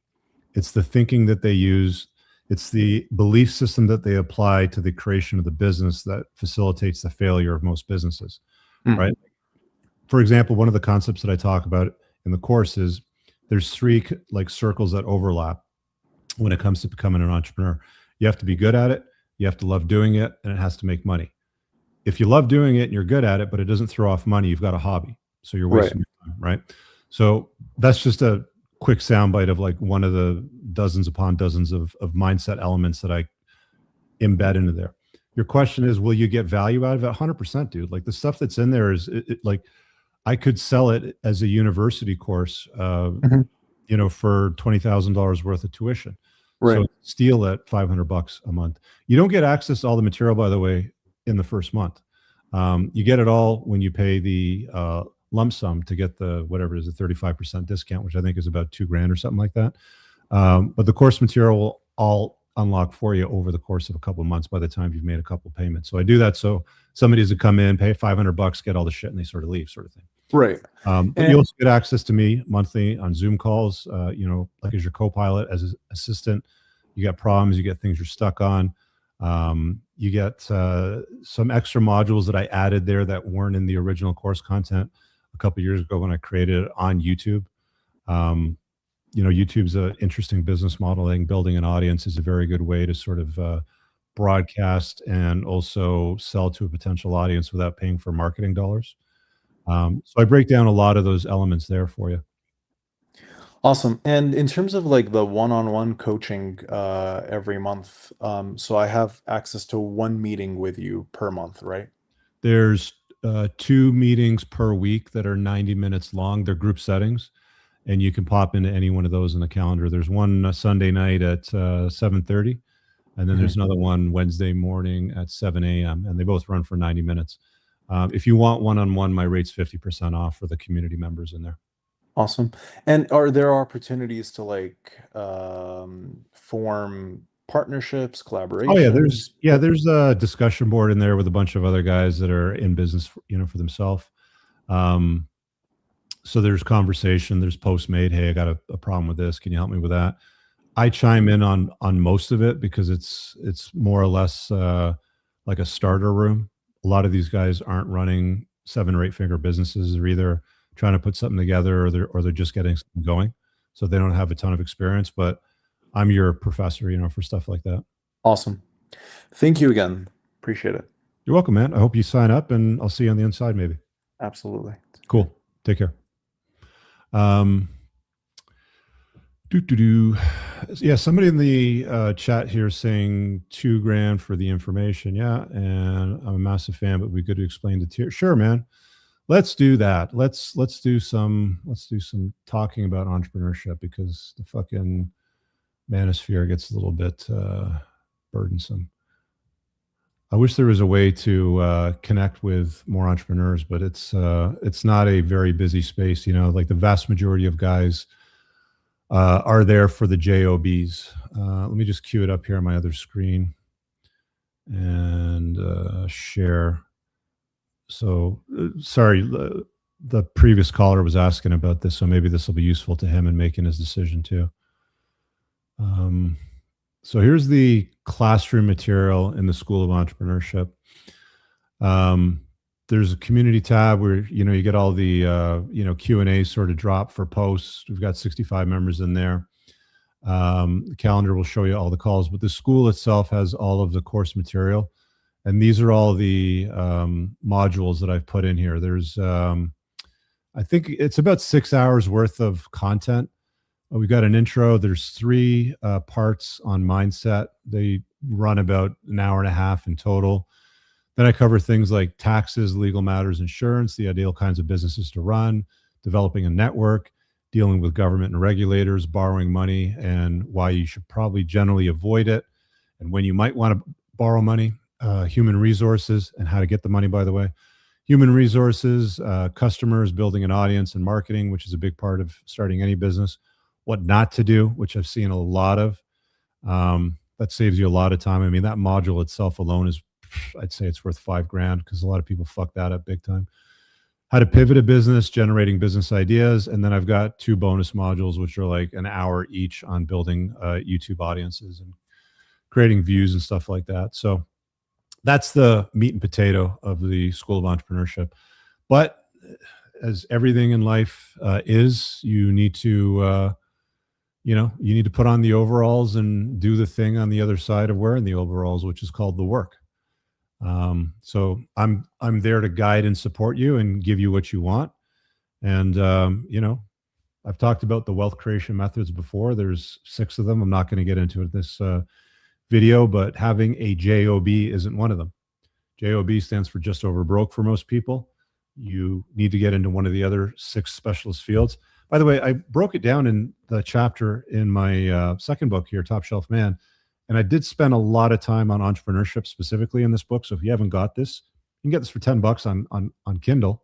It's the thinking that they use. It's the belief system that they apply to the creation of the business that facilitates the failure of most businesses, right? For example, one of the concepts that I talk about in the course is there's three like circles that overlap when it comes to becoming an entrepreneur. You have to be good at it, you have to love doing it, and it has to make money. If you love doing it and you're good at it, but it doesn't throw off money, you've got a hobby. So you're wasting your time, right? So that's just a quick soundbite of like one of the dozens upon dozens of mindset elements that I embed into there. Your question is, will you get value out of it? 100%, dude. Like the stuff that's in there is like I could sell it as a university course, you know, for $20,000 worth of tuition. So Right. steal at $500 a month. You don't get access to all the material, by the way, in the first month. You get it all when you pay the lump sum to get the whatever it is, a 35% discount, which I think is about $2,000 or something like that. But the course material will all unlock for you over the course of a couple of months by the time you've made a couple of payments. So I do that so somebody doesn't come in, pay $500, get all the shit, and they sort of leave, sort of thing. Right. But you also get access to me monthly on Zoom calls, you know, like as your co-pilot, as an assistant. You get problems, you get things you're stuck on. You get some extra modules that I added there that weren't in the original course content a couple of years ago when I created it on YouTube. You know, YouTube's an interesting business model. I think building an audience is a very good way to sort of broadcast and also sell to a potential audience without paying for marketing dollars. So I break down a lot of those elements there for you. Awesome. And in terms of like the one-on-one coaching every month, so I have access to one meeting with you per month, right? There's 2 meetings per week that are 90 minutes long. They're group settings, and you can pop into any one of those in the calendar. There's one Sunday night at 7:30, and then there's another one Wednesday morning at 7 a.m., and they both run for 90 minutes. If you want one-on-one, my rate's 50% off for the community members in there. Awesome. And are there opportunities to like form partnerships, Oh yeah, collaborations? there's a discussion board in there with a bunch of other guys that are in business, you know, for themselves. So there's conversation, there's posts made. Hey, I got a problem with this. Can you help me with that? I chime in on most of it because it's more or less like a starter room. A lot of these guys aren't running 7 or 8 figure businesses. They're either trying to put something together or they're just getting something going. So they don't have a ton of experience, but I'm your professor, you know, for stuff like that. Awesome. Thank you again. Appreciate it. You're welcome, man. I hope you sign up and I'll see you on the inside maybe. Absolutely. Cool. Take care. Yeah, somebody in the chat here saying $2,000 for the information. Yeah, and I'm a massive fan, but it'd be good to explain the tier. Sure, man. Let's do that. Let's do some talking about entrepreneurship, because the fucking Manosphere gets a little bit burdensome. I wish there was a way to connect with more entrepreneurs, but it's not a very busy space. You know, like the vast majority of guys are there for the JOBs. Let me just cue it up here on my other screen and share. So, sorry, the previous caller was asking about this, so maybe this will be useful to him in making his decision too. So here's the classroom material in the School of Entrepreneurship. There's a community tab where, you know, you get all the, Q&A sort of drop for posts. We've got 65 members in there. The calendar will show you all the calls, but the school itself has all of the course material. And these are all the modules that I've put in here. There's, I think it's about 6 hours worth of content. We've got an intro. There's 3 parts on mindset. They run about an hour and a half in total. Then I cover things like taxes, legal matters, insurance, the ideal kinds of businesses to run, developing a network, dealing with government and regulators, borrowing money, and why you should probably generally avoid it, and when you might want to borrow money, human resources, and how to get the money, by the way. Human resources, customers, building an audience, and marketing, which is a big part of starting any business. What not to do, which I've seen a lot of. That saves you a lot of time. I mean, that module itself alone is, I'd say it's worth $5,000, because a lot of people fuck that up big time. How to pivot a business, generating business ideas. And then I've got 2 bonus modules, which are like an hour each on building YouTube audiences and creating views and stuff like that. So that's the meat and potato of the School of Entrepreneurship. But as everything in life is, you need to, you need to put on the overalls and do the thing on the other side of wearing the overalls, which is called the work. So I'm there to guide and support you and give you what you want. And, I've talked about the wealth creation methods before. There's 6 of them. I'm not going to get into it this video, but having a JOB isn't one of them. JOB stands for just over broke for most people. You need to get into one of the other 6 specialist fields. By the way, I broke it down in the chapter in my second book here, Top Shelf Man. And I did spend a lot of time on entrepreneurship specifically in this book. So if you haven't got this, you can get this for $10 on Kindle.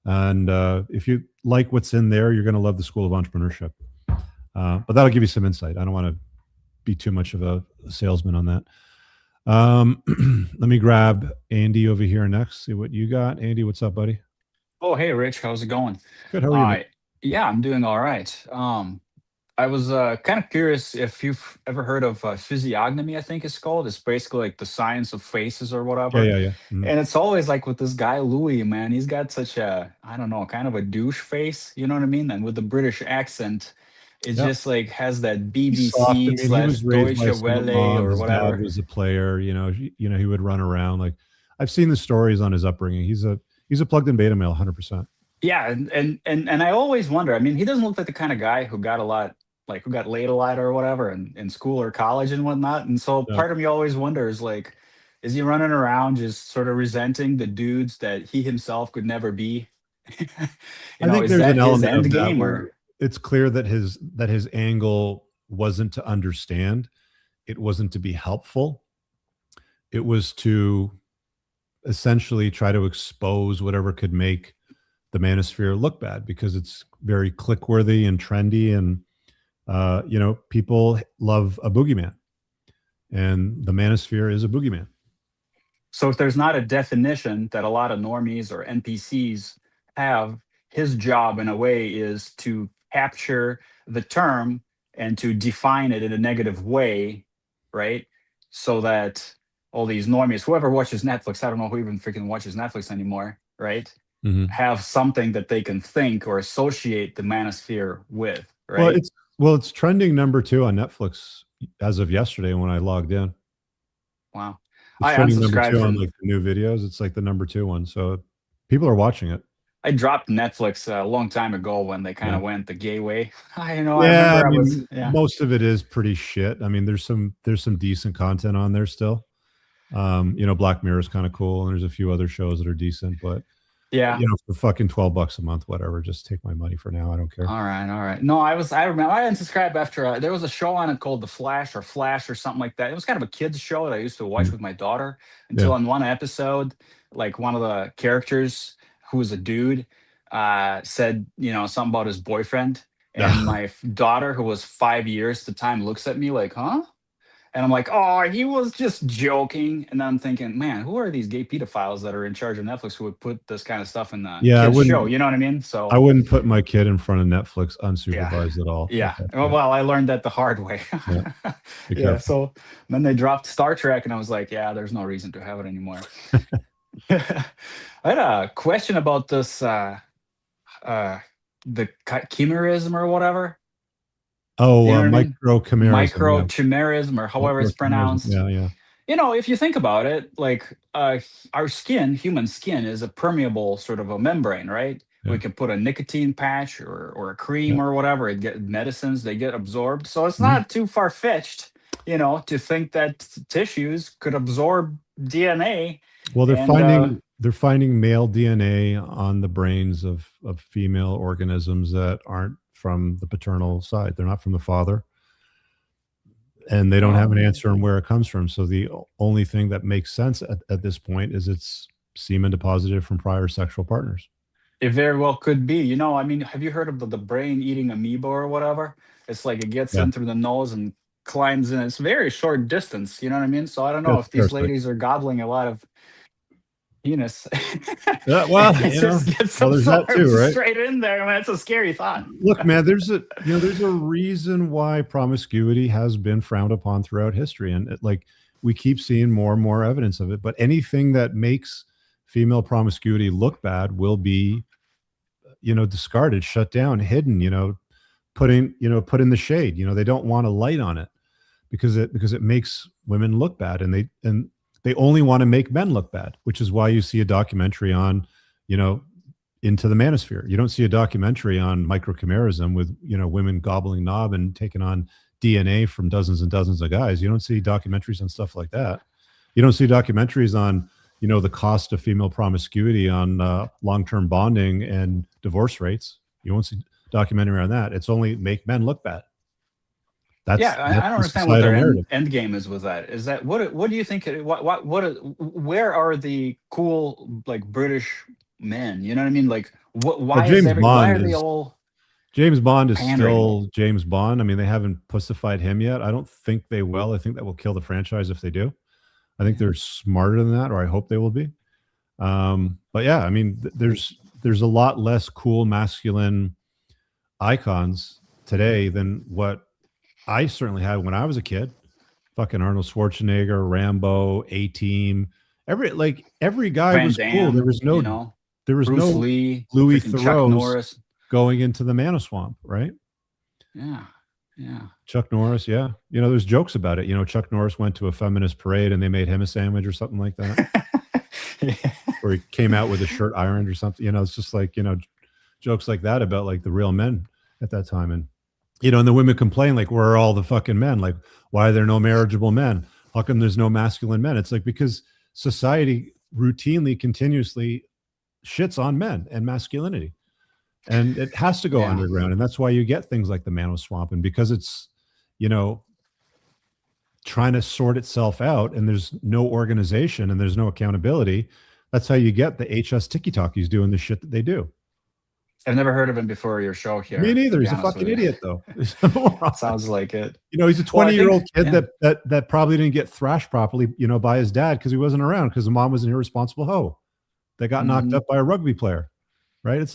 And if you like what's in there, you're going to love the School of Entrepreneurship. But that'll give you some insight. I don't want to be too much of a salesman on that. Let me grab Andy over here next. See what you got. Andy, what's up, buddy? Oh, hey, Rich. How's it going? Good. How are you? Yeah, I'm doing all right. I was kind of curious if you've ever heard of physiognomy, I think it's called. It's basically like the science of faces or whatever. Yeah. And it's always like with this guy, Louis, man, he's got such a, I don't know, kind of a douche face. You know what I mean? And with the British accent, it just like has that BBC slash Deutsche Welle or whatever. His dad was a player, he would run around. Like, I've seen the stories on his upbringing. He's a plugged in beta male, 100%. Yeah. And I always wonder, I mean, he doesn't look like the kind of guy who got laid a lot or whatever in school or college and whatnot. And so part of me always wonders, like, is he running around just sort of resenting the dudes that he himself could never be? I think there's an element of that where it's clear that his angle wasn't to understand. It wasn't to be helpful. It was to essentially try to expose whatever could make the Manosphere look bad, because it's very click worthy and trendy, and people love a boogeyman, and the Manosphere is a boogeyman. So if there's not a definition that a lot of normies or NPCs have, his job in a way is to capture the term and to define it in a negative way, right? So that all these normies, whoever watches Netflix, I don't know who even freaking watches Netflix anymore, right? Have something that they can think or associate the Manosphere with, right? Well, it's trending number 2 on Netflix as of yesterday when I logged in. Wow. It's trending number 2 on like the new videos. It's like the number 2 one. So people are watching it. I dropped Netflix a long time ago when they kind of went the gay way. I Yeah, remember I I was mean, most of it is pretty shit. I mean, there's some decent content on there still. Black Mirror is kind of cool, and there's a few other shows that are decent, but yeah. for fucking $12 a month, whatever, just take my money for now. I don't care. All right. No, I remember I unsubscribed after there was a show on it called The Flash or something like that. It was kind of a kids show that I used to watch with my daughter until on one episode, like one of the characters who was a dude said, something about his boyfriend. And my daughter, who was 5 years at the time, looks at me like, huh? And I'm like, oh, he was just joking. And then I'm thinking, man, who are these gay pedophiles that are in charge of Netflix who would put this kind of stuff in the Yeah, kids show? You know what I mean? So I wouldn't put my kid in front of Netflix unsupervised at all. Yeah. Well, I learned that the hard way. Yeah. So then they dropped Star Trek, and I was like, yeah, there's no reason to have it anymore. I had a question about this, the chimerism or whatever. Oh, You know what I mean? microchimerism. Microchimerism, or however it's pronounced. Yeah. If you think about it, like our skin, human skin, is a permeable sort of a membrane, right? Yeah. We can put a nicotine patch or a cream or whatever. Medicines, they get absorbed. So it's Mm-hmm. not too far fetched, to think that tissues could absorb DNA. Well, they're finding male DNA on the brains of female organisms that aren't from the paternal side. They're not from the father. And they don't have an answer on where it comes from. So the only thing that makes sense at this point is it's semen deposited from prior sexual partners. It very well could be. Have you heard of the brain eating amoeba or whatever? It's like it gets in through the nose and climbs in. It's very short distance. You know what I mean? So I don't know if these ladies are gobbling a lot of penis. Well, there's that too, right? Straight in there. Man, it's a scary thought. Look, man, there's a reason why promiscuity has been frowned upon throughout history, and we keep seeing more and more evidence of it. But anything that makes female promiscuity look bad will be, discarded, shut down, hidden. Put in the shade. They don't want a light on it because it makes women look bad, and they only want to make men look bad, which is why you see a documentary on, Into the Manosphere. You don't see a documentary on microchimerism with, women gobbling knob and taking on DNA from dozens and dozens of guys. You don't see documentaries on stuff like that. You don't see documentaries on, the cost of female promiscuity on long-term bonding and divorce rates. You won't see documentary on that. It's only make men look bad. I don't understand what their end game is with that. Is that what do you think? Where are the cool British men? You know what I mean? Like why are they all? James Bond is pandering? Still James Bond. I mean, they haven't pussified him yet. I don't think they will. I think that will kill the franchise if they do. I think they're smarter than that, or I hope they will be. But yeah, I mean, there's a lot less cool masculine icons today than what I certainly had when I was a kid. Fucking Arnold Schwarzenegger, Rambo, A-Team. Every guy Van was Damme, cool. There was Bruce no Lee, Louis freaking Chuck Theroux Norris. going into the Manoswamp, right? Yeah. Chuck Norris, yeah. There's jokes about it. Chuck Norris went to a feminist parade and they made him a sandwich or something like that. Or he came out with a shirt ironed or something. It's just jokes like that about the real men at that time. And and the women complain where are all the fucking men? Why are there no marriageable men? How come there's no masculine men? It's because society routinely, continuously shits on men and masculinity. And it has to go underground. And that's why you get things like the Manoswamp. And because it's, trying to sort itself out and there's no organization and there's no accountability, that's how you get the HS Tiki-Talkies doing the shit that they do. I've never heard of him before your show here. Me neither. He's a fucking idiot, though. Sounds like it. He's a 20-year-old kid that probably didn't get thrashed properly, by his dad because he wasn't around because the mom was an irresponsible hoe that got knocked up by a rugby player, right? It's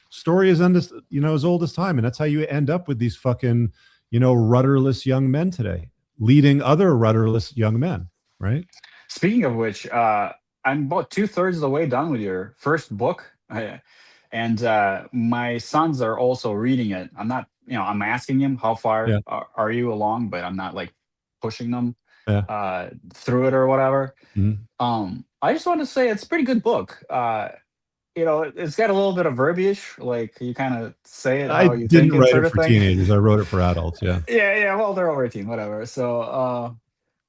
story is as old as time, and that's how you end up with these fucking, rudderless young men today, leading other rudderless young men, right? Speaking of which, I'm about 2/3 of the way done with your first book. And my sons are also reading it. I'm not, I'm asking him how far are you along, but I'm not pushing them through it or whatever. Mm-hmm. I just want to say it's a pretty good book. you know, it's got a little bit of verbiage, like you kind of say it I how you think didn't it, write sort it of for thing. teenagers. I wrote it for adults. Yeah. Yeah, well, they're over 18, whatever. So,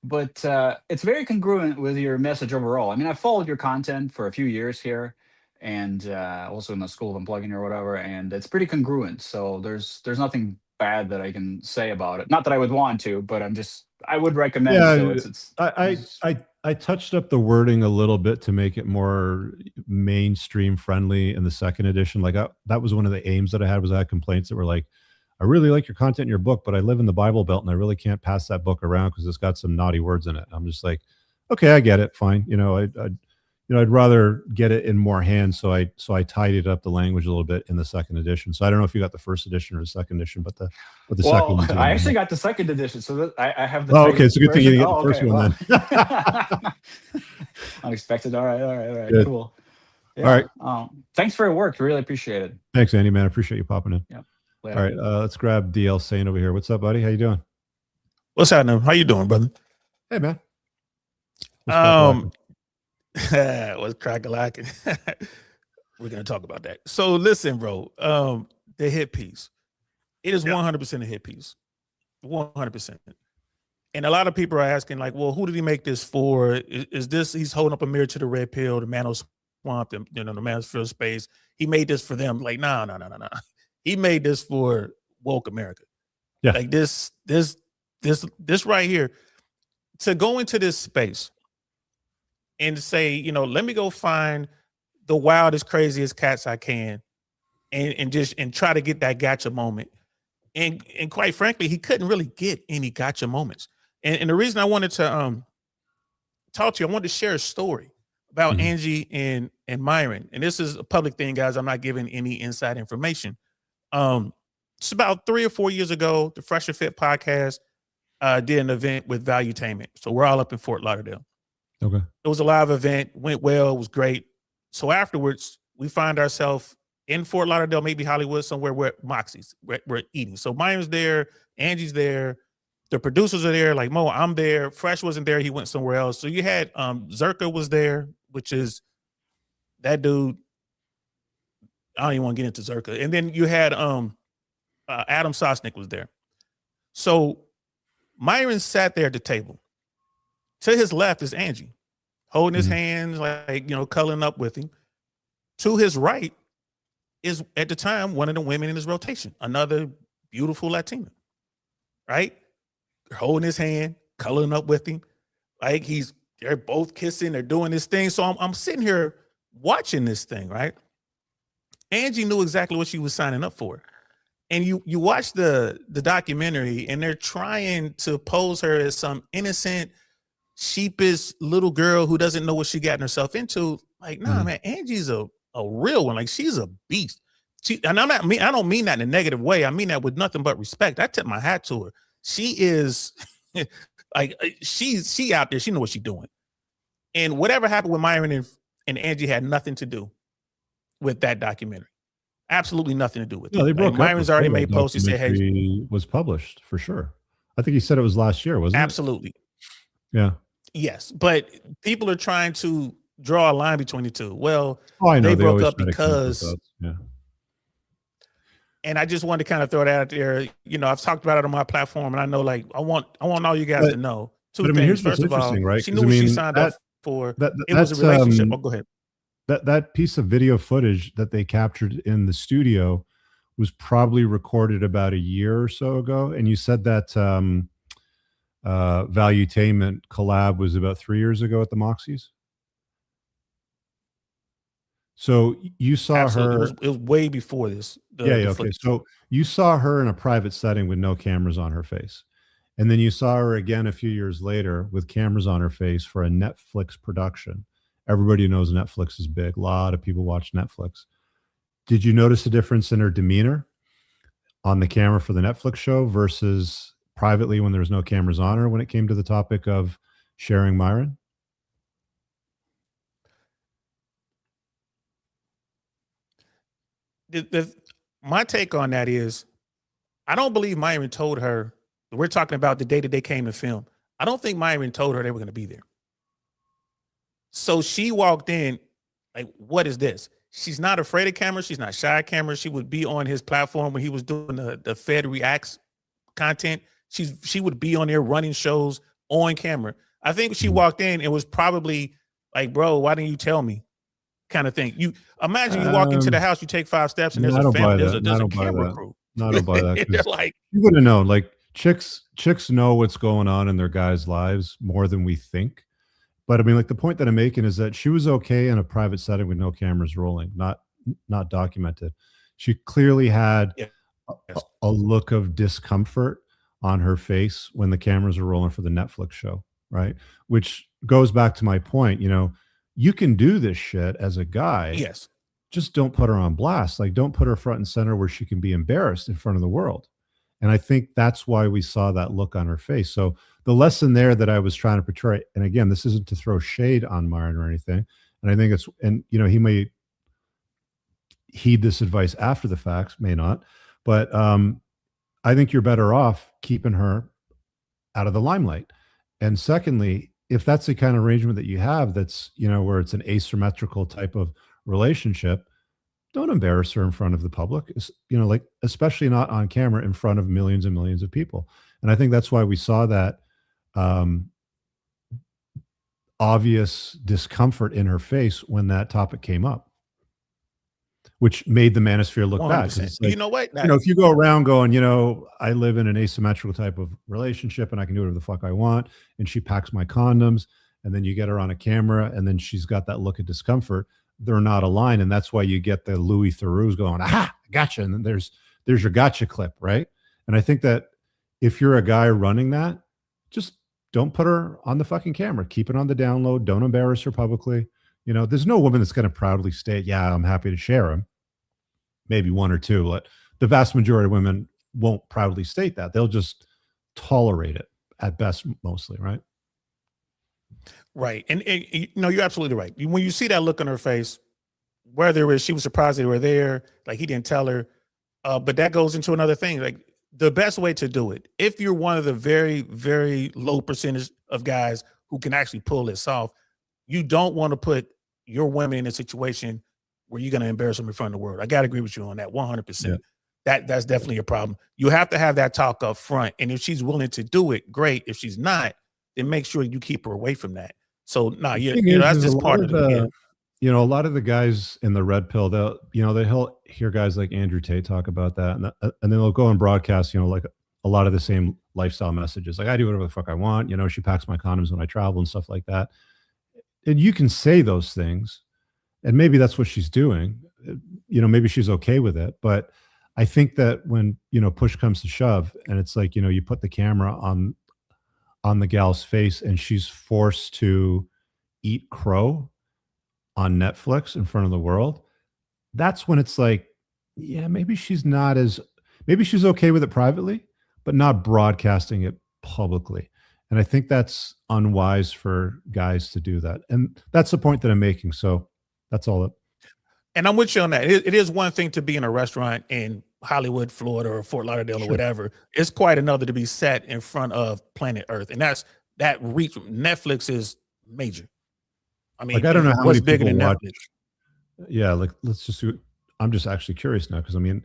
but it's very congruent with your message overall. I mean, I've followed your content for a few years here, and also in the School of Unplugging or whatever, and it's pretty congruent. So there's nothing bad that I can say about it. Not that I would want to, but I would recommend. So Yeah, I touched up the wording a little bit to make it more mainstream friendly in the second edition. Like that was one of the aims that I had. Was I had complaints that were like, I really like your content in your book, but I live in the Bible Belt and I really can't pass that book around because it's got some naughty words in it. I'm just like, okay, I get it, fine. I'd rather get it in more hands. So I tidied up the language a little bit in the second edition. So I don't know if you got the first edition or the second edition, but the second one's I actually got the second edition, so that I have the. Okay, it's a good thing you didn't get the first okay, one then. Unexpected. All right. Good. Cool. All right. Thanks for your work. Really appreciate it. Thanks, Andy, man. I appreciate you popping in. Yeah. All right. Let's grab DL Saint over here. What's up, buddy? How you doing? What's happening? How you doing, brother? Hey, man. What's crack-a-lacking? We're gonna talk about that. So listen, bro. The hit piece. It is 100% a hit piece. 100%. And a lot of people are asking, like, well, who did he make this for? Is this he's holding up a mirror to the red pill, the Manoswamp, the Manosphere space? He made this for them. Like, no. He made this for woke America. Yeah. Like this right here. To go into this space and say, let me go find the wildest, craziest cats I can and try to get that gotcha moment. And quite frankly, he couldn't really get any gotcha moments. And the reason I wanted to talk to you, I wanted to share a story about Angie and Myron. And this is a public thing, guys. I'm not giving any inside information. It's about 3 or 4 years ago, the Fresh and Fit podcast did an event with Valuetainment. So we're all up in Fort Lauderdale. Okay. It was a live event, went well, it was great. So afterwards, we find ourselves in Fort Lauderdale, maybe Hollywood, somewhere where Moxie's, we're eating. So Myron's there, Angie's there, the producers are there, like Mo, I'm there. Fresh wasn't there, he went somewhere else. So you had Zerka was there, which is that dude. I don't even want to get into Zerka. And then you had Adam Sosnick was there. So Myron sat there at the table. To his left is Angie, holding his hands, like, cuddling up with him. To his right is, at the time, one of the women in his rotation, another beautiful Latina, right? They're holding his hand, cuddling up with him. Like they're both kissing, they're doing this thing. So I'm sitting here watching this thing, right? Angie knew exactly what she was signing up for. And you watch the documentary and they're trying to pose her as some innocent, sheepish little girl who doesn't know what she gotten herself into. Like, nah, man, Angie's a real one. Like, she's a beast. And I don't mean that in a negative way. I mean that with nothing but respect. I tip my hat to her. She is like, she out there. She know what she's doing. And whatever happened with Myron and Angie had nothing to do with that documentary. Absolutely nothing to do with it. They broke up. Myron's already made posts. He said, "Hey, was published for sure." I think he said it was last year, wasn't it? Absolutely. Yeah. Yes, but people are trying to draw a line between the two. Well, I know they broke always up try to because. connect the dots. Yeah. And I just wanted to kind of throw that out there. I've talked about it on my platform, and I know, like, I want all you guys to know two things. Here's First what's of all, interesting, right? she knew what she signed up for. It was a relationship. Go ahead. That piece of video footage that they captured in the studio was probably recorded about a year or so ago. And you said that Valuetainment collab was about 3 years ago at the Moxies. So you saw her. It was way before this. Okay. So you saw her in a private setting with no cameras on her face. And then you saw her again a few years later with cameras on her face for a Netflix production. Everybody knows Netflix is big. A lot of people watch Netflix. Did you notice a difference in her demeanor on the camera for the Netflix show versus privately when there was no cameras on her when it came to the topic of sharing Myron? My take on that is, I don't believe Myron told her. We're talking about the day that they came to film. I don't think Myron told her they were going to be there. So she walked in like, what is this? she's not afraid of cameras. She's not shy of cameras. She would be on his platform when he was doing the Fed Reacts content. She would be on there running shows on camera. I think she walked in and was probably like, bro, why didn't you tell me? Kind of thing. You imagine you walk into the house, you take 5 steps, and there's I a don't buy family, that. there's I a don't buy camera that. crew. No, I don't buy that. They're 'cause like, you would have known. Like chicks know what's going on in their guys' lives more than we think. But I mean, like the point that I'm making is that she was okay in a private setting with no cameras rolling, not documented. She clearly had a look of discomfort on her face when the cameras are rolling for the Netflix show, right? Which goes back to my point, you know, you can do this shit as a guy. yes. Just don't put her on blast. Like don't put her front and center where she can be embarrassed in front of the world. And I think that's why we saw that look on her face. So the lesson there that I was trying to portray, and again, this isn't to throw shade on Myron or anything. And I think it's, and you know, he may heed this advice after the facts, may not, but I think you're better off keeping her out of the limelight. And secondly, if that's the kind of arrangement that you have, that's, you know, where it's an asymmetrical type of relationship, don't embarrass her in front of the public, you know, like, especially not on camera in front of millions and millions of people. And I think that's why we saw that obvious discomfort in her face when that topic came up, which made the Manosphere look bad. 'Cause it's like, You know what? you know, if you go around going, you know, I live in an asymmetrical type of relationship and I can do whatever the fuck I want, and she packs my condoms, and then you get her on a camera and then she's got that look of discomfort, they're not aligned. And that's why you get the Louis Theroux going, aha, gotcha. And then there's your gotcha clip, right? And I think that if you're a guy running that, just don't put her on the fucking camera. Keep it on the download. Don't embarrass her publicly. You know, there's no woman that's going to proudly state, yeah, I'm happy to share them. Maybe one or two, but the vast majority of women won't proudly state that. They'll just tolerate it at best, mostly, right? Right. And you know, you're absolutely right. When you see that look on her face, whether she was surprised they were there, like he didn't tell her, but that goes into another thing. Like the best way to do it, if you're one of the very, very low percentage of guys who can actually pull this off, you don't want to put your women in a situation where you're going to embarrass them in front of the world. I got to agree with you on that 100%. Yeah. That's definitely a problem. You have to have that talk up front. And if she's willing to do it, great. If she's not, then make sure you keep her away from that. So you know, that's just part of the, you know, a lot of the guys in the red pill, they'll hear guys like Andrew Tate talk about that. And then they'll go and broadcast, you know, like a lot of the same lifestyle messages. Like I do whatever the fuck I want. You know, she packs my condoms when I travel and stuff like that. And you can say those things, and maybe that's what she's doing. You know, maybe she's okay with it. But I think that when, you know, push comes to shove and it's like, you know, you put the camera on the gal's face and she's forced to eat crow on Netflix in front of the world, that's when it's like, yeah, maybe she's okay with it privately, but not broadcasting it publicly. And I think that's unwise for guys to do that. And that's the point that I'm making. So that's all. And I'm with you on that. It is one thing to be in a restaurant in Hollywood, Florida, or Fort Lauderdale, or whatever. It's quite another to be sat in front of planet Earth. And that reach. Netflix is major. I mean, like, I don't know how what's many bigger people than watch. Netflix? Yeah, like let's just do. I'm just actually curious now because I mean,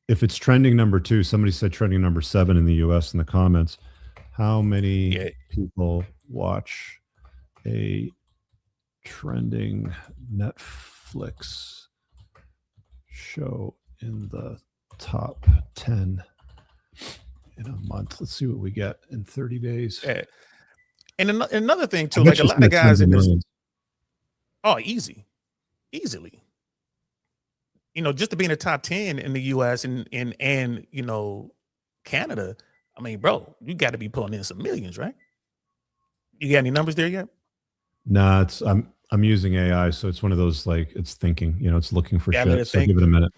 if it's trending number 2, somebody said trending number 7 in the U.S. in the comments. How many people watch a trending Netflix show in the top 10 in a month? Let's see what we get in 30 days. Yeah. And another thing too, like a lot of guys in this. Oh, easily. You know, just to be in the top 10 in the US and you know, Canada, I mean, bro, you got to be pulling in some millions, right? You got any numbers there yet? Nah, I'm using AI, so it's one of those, like, it's thinking, you know, it's looking for shit. So give it a minute.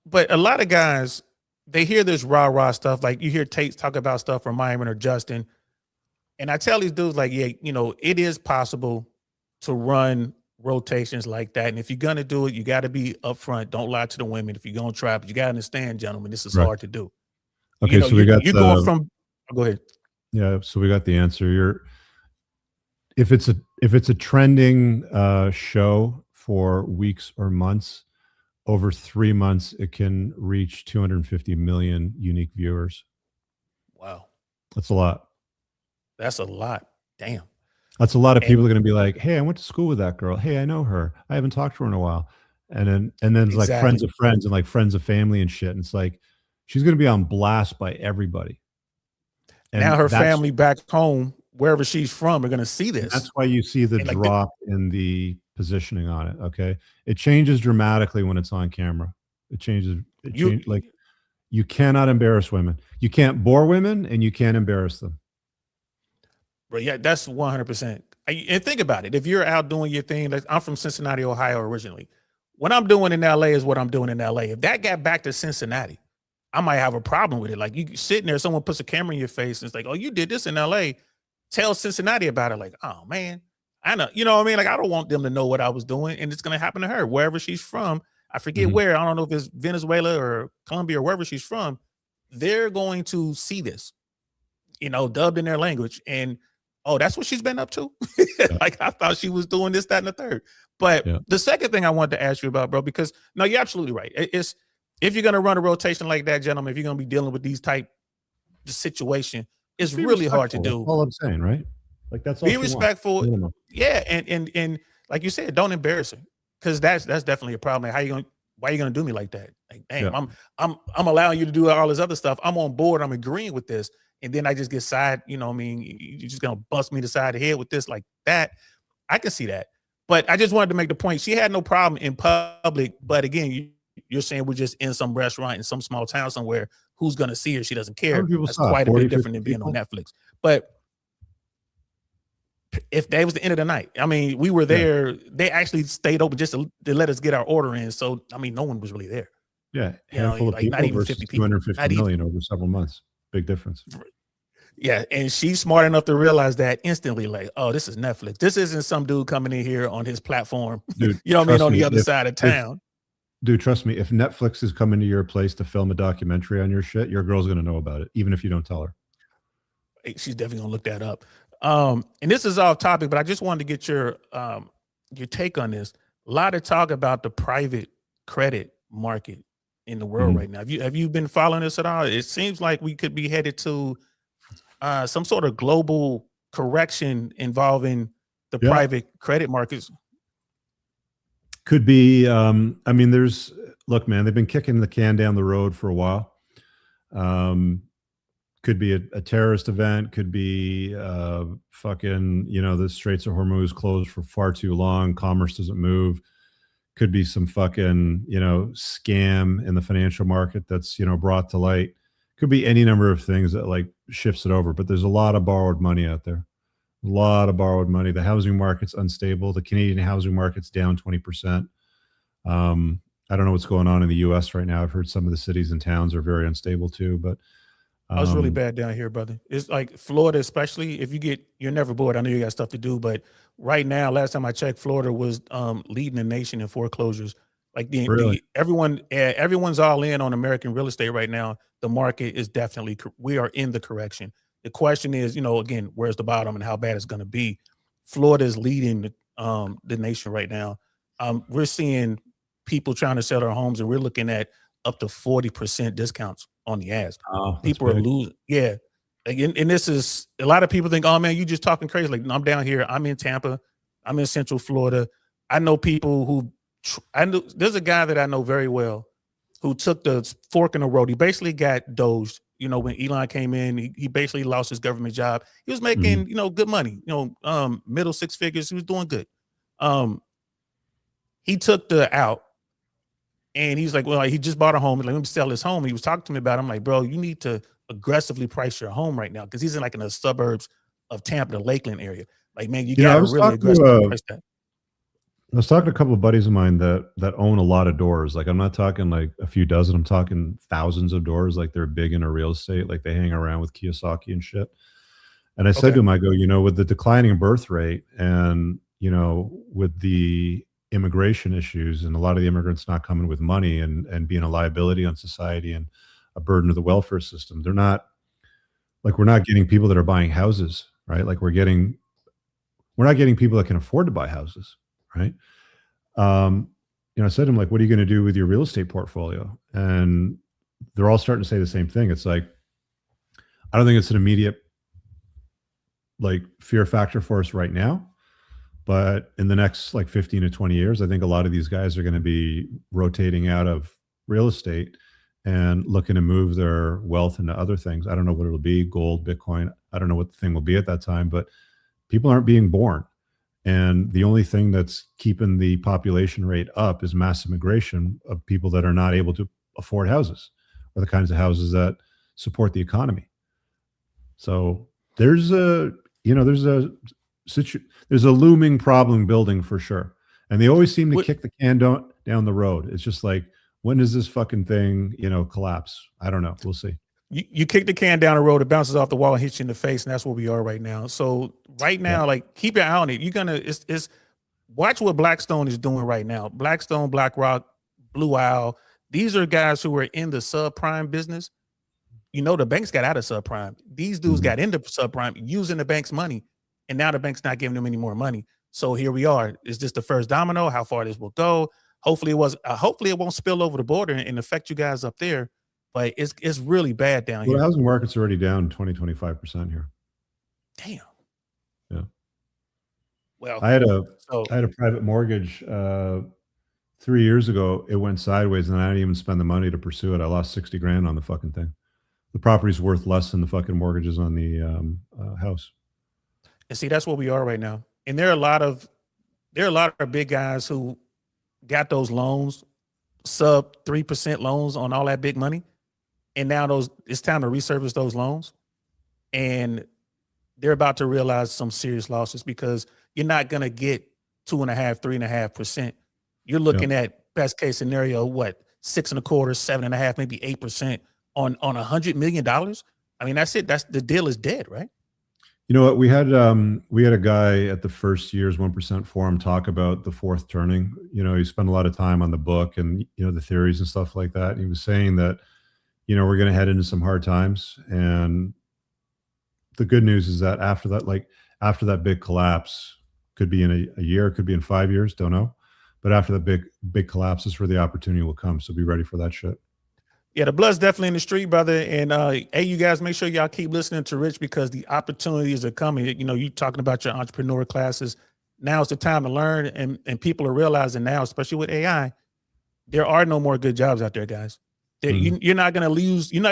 But a lot of guys, they hear this rah stuff, like you hear Tate talk about stuff from Myron or Justin. And I tell these dudes, like, yeah, you know, it is possible to run rotations like that. And if you're gonna do it, you got to be upfront. Don't lie to the women. If you're gonna try, but you got to understand, gentlemen, this is hard to do. Okay, you know, so we got you're going from. Go ahead. Yeah, so we got the answer. If it's a trending show for weeks or months. Over 3 months, it can reach 250 million unique viewers. Wow. That's a lot. That's a lot. Damn. That's a lot of people And are going to be like, "Hey, I went to school with that girl. Hey, I know her. I haven't talked to her in a while." And then it's like friends exactly. of friends and like friends of family and shit. And it's like she's going to be on blast by everybody. Now And her family back home, wherever she's from, are going to see this. that's why you see the And, like, drop in the positioning on it. Okay, it changes dramatically when it's on camera. It changes. Like you cannot embarrass women. You can't bore women, and you can't embarrass them. But yeah, that's 100%. And think about it. If you're out doing your thing, like I'm from Cincinnati, Ohio originally. What I'm doing in LA is what I'm doing in LA. If that got back to Cincinnati, I might have a problem with it. Like you sitting there, someone puts a camera in your face and it's like, oh, you did this in LA. Tell Cincinnati about it. Like, oh man, I know, you know what I mean? Like, I don't want them to know what I was doing, and it's gonna happen to her wherever she's from. I forget where. I don't know if it's Venezuela or Colombia or wherever she's from. They're going to see this, you know, dubbed in their language. And oh, that's what she's been up to. Like, I thought she was doing this, that, and the third. But the second thing I wanted to ask you about, bro, because no, you're absolutely right. It's if you're gonna run a rotation like that, gentlemen, if you're gonna be dealing with these type of situation, it's really hard to do. That's all I'm saying, right? Like that's all Be respectful. Minimum. Yeah, and like you said, don't embarrass her, because that's definitely a problem. Like, why are you gonna do me like that? Like, damn, I'm allowing you to do all this other stuff. I'm on board. I'm agreeing with this, and then I just get side. You know, what I mean, you're just gonna bust me the side of the head with this like that. I can see that, but I just wanted to make the point. She had no problem in public, but again, you're saying we're just in some restaurant in some small town somewhere. Who's gonna see her? She doesn't care. That's quite a bit different than being on Netflix. But if that was the end of the night, I mean, we were there. They actually stayed open just to let us get our order in. So, I mean, no one was really there. Yeah, handful of people, not even versus 50 people. 250 million over several months. Big difference. Yeah, and she's smart enough to realize that instantly, like, oh, this is Netflix. This isn't some dude coming in here on his platform, Dude, you know what I mean, on the other side of town. Dude, trust me, if Netflix is coming to your place to film a documentary on your shit, your girl's going to know about it, even if you don't tell her. She's definitely going to look that up. And this is off topic, but I just wanted to get your take on this. A lot of talk about the private credit market in the world right now. Have you been following this at all? It seems like we could be headed to some sort of global correction involving the private credit markets. Could be. I mean, look, man, they've been kicking the can down the road for a while. Could be a terrorist event, could be fucking, you know, the Straits of Hormuz closed for far too long, commerce doesn't move. Could be some fucking, you know, scam in the financial market that's, you know, brought to light. Could be any number of things that like shifts it over, but there's a lot of borrowed money out there. A lot of borrowed money. The housing market's unstable. The Canadian housing market's down 20%. I don't know what's going on in the US right now. I've heard some of the cities and towns are very unstable too, but it's really bad down here, brother. It's like Florida, especially if you're never bored. I know you got stuff to do, but right now, last time I checked, Florida was leading the nation in foreclosures. Like everyone's all in on American real estate right now. The market is definitely, we are in the correction. The question is, you know, again, where's the bottom and how bad it's going to be? Florida is leading the nation right now. We're seeing people trying to sell their homes, and we're looking at up to 40% discounts on the ask. People are losing. Yeah. And this is, a lot of people think, oh man, you just talking crazy. Like, no, I'm down here. I'm in Tampa. I'm in Central Florida. I know people there's a guy that I know very well who took the fork in the road. He basically got dozed. You know, when Elon came in, he basically lost his government job. He was making, you know, good money, you know, middle six figures. He was doing good. He took the out. And he's like, well, he just bought a home. He's like, let me sell his home. He was talking to me about it. I'm like, bro, you need to aggressively price your home right now, because he's in the suburbs of Tampa, the Lakeland area. Like, man, you got to really aggressively price that. I was talking to a couple of buddies of mine that own a lot of doors. Like, I'm not talking like a few dozen. I'm talking thousands of doors. Like, they're big into real estate. Like, they hang around with Kiyosaki and shit. And I said to him, I go, you know, with the declining birth rate and, you know, with the immigration issues and a lot of the immigrants not coming with money and being a liability on society and a burden to the welfare system, we're not getting people that are buying houses, right? Like, we're not getting people that can afford to buy houses, right? I said to him, like, what are you going to do with your real estate portfolio? And they're all starting to say the same thing. It's like, I don't think it's an immediate like fear factor for us right now, but in the next like 15 to 20 years, I think a lot of these guys are going to be rotating out of real estate and looking to move their wealth into other things. I don't know what it'll be, gold, Bitcoin. I don't know what the thing will be at that time, but people aren't being born. And the only thing that's keeping the population rate up is mass immigration of people that are not able to afford houses or the kinds of houses that support the economy. So there's a looming problem building for sure. And they always seem to kick the can down the road. It's just like, when does this fucking thing, collapse? I don't know. We'll see. You kick the can down the road, it bounces off the wall and hits you in the face, and that's where we are right now. So right now, like, keep your eye on it. You're gonna it's watch what Blackstone is doing right now. Blackstone, BlackRock, Blue Owl. These are guys who are in the subprime business. The banks got out of subprime. These dudes got into subprime using the bank's money, and now the bank's not giving them any more money. So here we are. Is this the first domino? How far this will go? Hopefully it won't spill over the border and affect you guys up there. But it's really bad down here. The housing market's already down 20-25% here. Damn. Yeah. Well, I had a private mortgage 3 years ago. It went sideways, and I didn't even spend the money to pursue it. I lost $60,000 on the fucking thing. The property's worth less than the fucking mortgages on the house. And see, that's where we are right now. And there are a lot of big guys who got those loans, sub 3% loans on all that big money. And now it's time to resurface those loans. And they're about to realize some serious losses because you're not going to get 2.5%, 3.5%. You're looking at best case scenario, 6.25%, 7.5%, maybe 8% on $100 million. I mean, that's it. The deal is dead, right? You know what? We had a guy at the first year's 1% forum talk about the fourth turning. He spent a lot of time on the book and the theories and stuff like that. And he was saying that we're going to head into some hard times, and the good news is that after that big collapse, could be in a year, could be in 5 years, don't know, but after the big collapse is where the opportunity will come. So be ready for that shit. Yeah, the blood's definitely in the street, brother. And hey, you guys, make sure y'all keep listening to Rich because the opportunities are coming. You talking about your entrepreneur classes. Now is the time to learn, and people are realizing now, especially with AI, there are no more good jobs out there, guys. You're not gonna lose your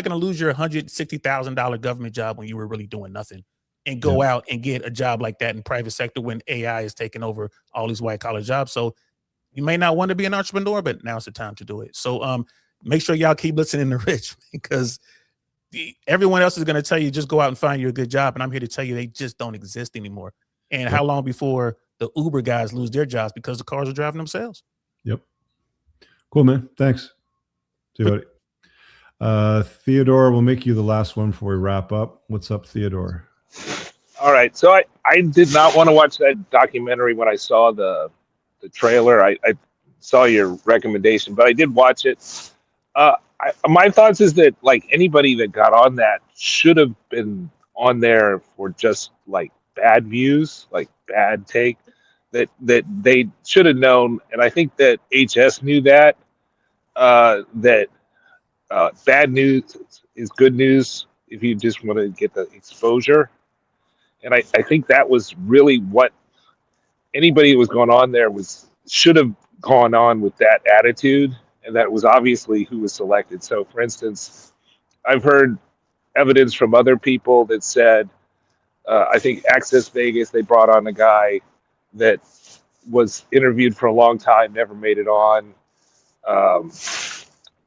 $160,000 government job when you were really doing nothing, and go out and get a job like that in private sector when AI is taking over all these white collar jobs. So you may not want to be an entrepreneur, but now's the time to do it. So make sure y'all keep listening to Rich because everyone else is going to tell you just go out and find you a good job. And I'm here to tell you they just don't exist anymore. And how long before the Uber guys lose their jobs because the cars are driving themselves? Yep. Cool, man. Thanks. See you, buddy. Theodore, we'll make you the last one before we wrap up. What's up, Theodore? All right. So I did not want to watch that documentary when I saw the trailer. I saw your recommendation, but I did watch it. My thoughts is that like anybody that got on that should have been on there for just like bad views, like bad take, that they should have known. And I think that HS knew that bad news is good news if you just want to get the exposure. And I think that was really what anybody that was going on there should have gone on with that attitude. And that was obviously who was selected. So, for instance, I've heard evidence from other people that said, I think Access Vegas, they brought on a guy that was interviewed for a long time, never made it on.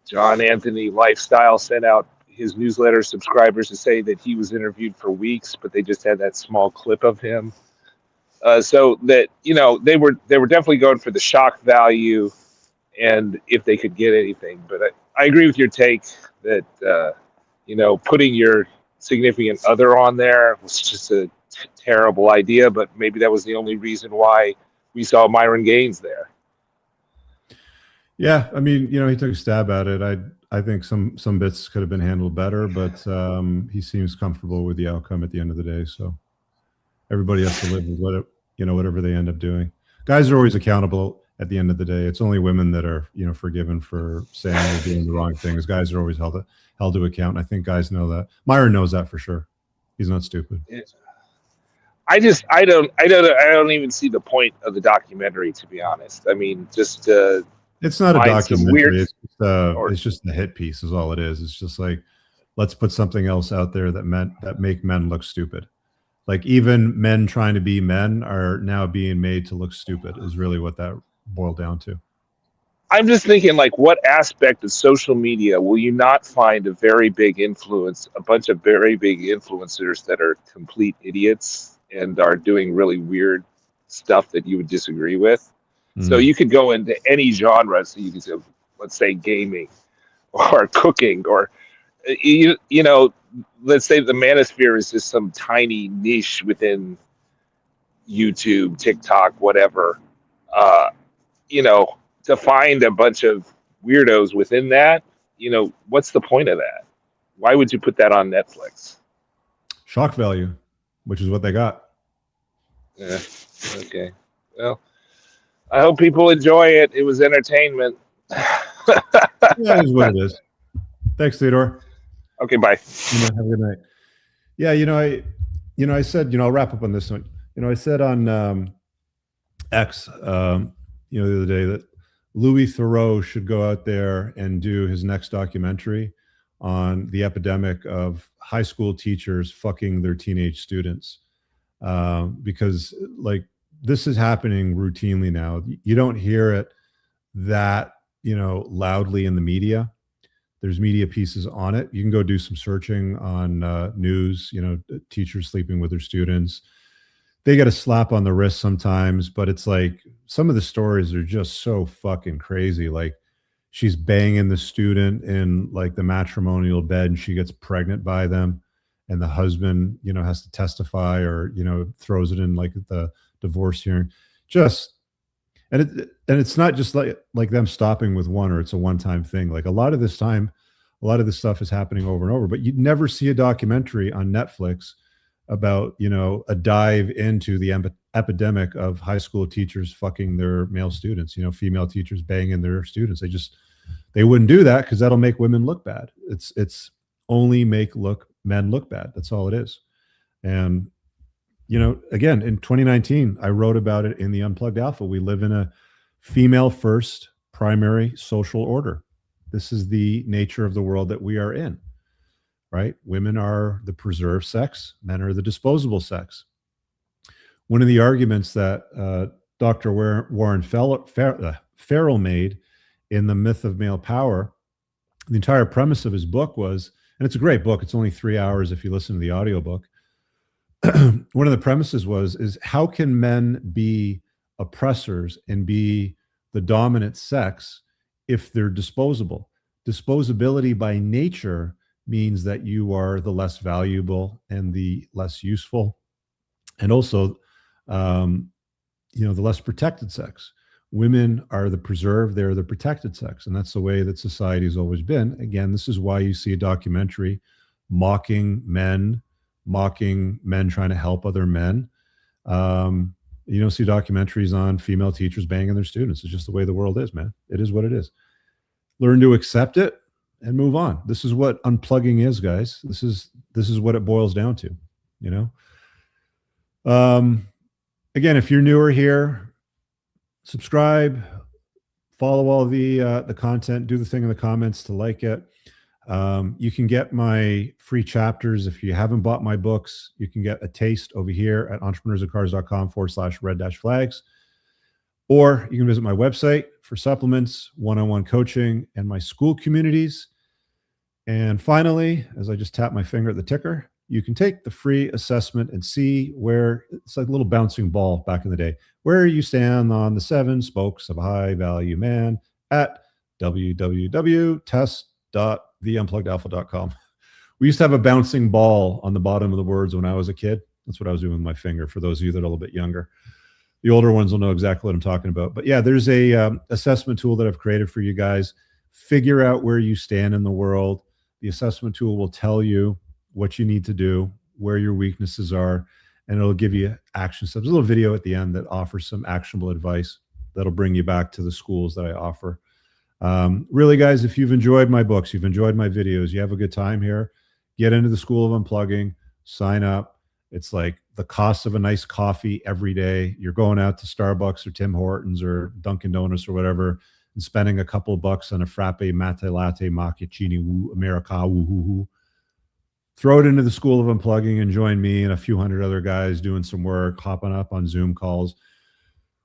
John Anthony Lifestyle sent out his newsletter subscribers to say that he was interviewed for weeks, but they just had that small clip of him. So that, they were definitely going for the shock value and if they could get anything. But I agree with your take that, putting your significant other on there was just a terrible idea, but maybe that was the only reason why we saw Myron Gaines there. Yeah, I mean, he took a stab at it. I think some bits could have been handled better, but he seems comfortable with the outcome at the end of the day. So everybody has to live with whatever they end up doing. Guys are always accountable. at the end of the day. It's only women that are, you know, forgiven for saying or doing the wrong things. Guys are always held to account. And I think guys know that. Myron knows that for sure. He's not stupid. I don't even see the point of the documentary, to be honest. I mean, just it's not a find some documentary. weird. It's just a hit piece is all it is. It's just like, let's put something else out there that make men look stupid. Like even men trying to be men are now being made to look stupid is really what that boiled down to. I'm just thinking, like, what aspect of social media will you not find a very big influence, a bunch of very big influencers that are complete idiots and are doing really weird stuff that you would disagree with? So you could go into any genre. So you could say, let's say gaming or cooking, or you know, let's say the Manosphere is just some tiny niche within YouTube, TikTok, whatever. You know, to find a bunch of weirdos within that, you know, what's the point of that? Why would you put that on Netflix? Shock value, which is what they got. Yeah. Okay. Well, I hope people enjoy it. It was entertainment. That is what it is. Thanks, Theodore. Okay, bye. Have a good night. Yeah, I said, I'll wrap up on this one. I said on X, the other day that Louis Theroux should go out there and do his next documentary on the epidemic of high school teachers fucking their teenage students, because like this is happening routinely now. You don't hear it that loudly in the media. There's media pieces on it. You can go do some searching on news, teachers sleeping with their students. They get a slap on the wrist sometimes, but it's like some of the stories are just so fucking crazy. Like she's banging the student in like the matrimonial bed and she gets pregnant by them, and the husband, has to testify or, throws it in like the divorce hearing. And it's not just like them stopping with one, or it's a one-time thing. Like a lot of this stuff is happening over and over, but you'd never see a documentary on Netflix about, a dive into the epidemic of high school teachers fucking their male students, female teachers banging their students. They wouldn't do that because that'll make women look bad. It's only make men look bad. That's all it is. And, again, in 2019, I wrote about it in the Unplugged Alpha. We live in a female first primary social order. This is the nature of the world that we are in, right? Women are the preserved sex. Men are the disposable sex. One of the arguments that Dr. Warren Farrell made in The Myth of Male Power, the entire premise of his book was, and it's a great book, it's only 3 hours if you listen to the audiobook. One of the premises is how can men be oppressors and be the dominant sex if they're disposable? Disposability by nature means that you are the less valuable and the less useful, and also, the less protected sex. Women are the preserved, they're the protected sex. And that's the way that society has always been. Again, this is why you see a documentary mocking men trying to help other men. You don't see documentaries on female teachers banging their students. It's just the way the world is, man. It is what it is. Learn to accept it and move on. This is what unplugging is, guys. This is what it boils down to, Again, if you're newer here, subscribe, follow all the content, do the thing in the comments to like it. You can get my free chapters. If you haven't bought my books, you can get a taste over here at entrepreneursofcars.com/red-flags. Or you can visit my website for supplements, one-on-one coaching, and my school communities. And finally, as I just tap my finger at the ticker, you can take the free assessment and see where it's like a little bouncing ball back in the day, where you stand on the 7 spokes of a high value man at www.test.theunpluggedalpha.com. We used to have a bouncing ball on the bottom of the words when I was a kid. That's what I was doing with my finger, for those of you that are a little bit younger. The older ones will know exactly what I'm talking about. But yeah, there's a assessment tool that I've created for you guys. Figure out where you stand in the world. The assessment tool will tell you what you need to do, where your weaknesses are, and it'll give you action steps. There's a little video at the end that offers some actionable advice. that'll bring you back to the schools that I offer. Really, guys, if you've enjoyed my books, you've enjoyed my videos, you have a good time here, get into the School of Unplugging, sign up. It's like the cost of a nice coffee every day. You're going out to Starbucks or Tim Hortons or Dunkin' Donuts or whatever and spending a couple of bucks on a frappe, mate latte, macchiato, woo, America, woo, woo, woo. Throw it into the School of Unplugging and join me and a few hundred other guys doing some work, hopping up on Zoom calls.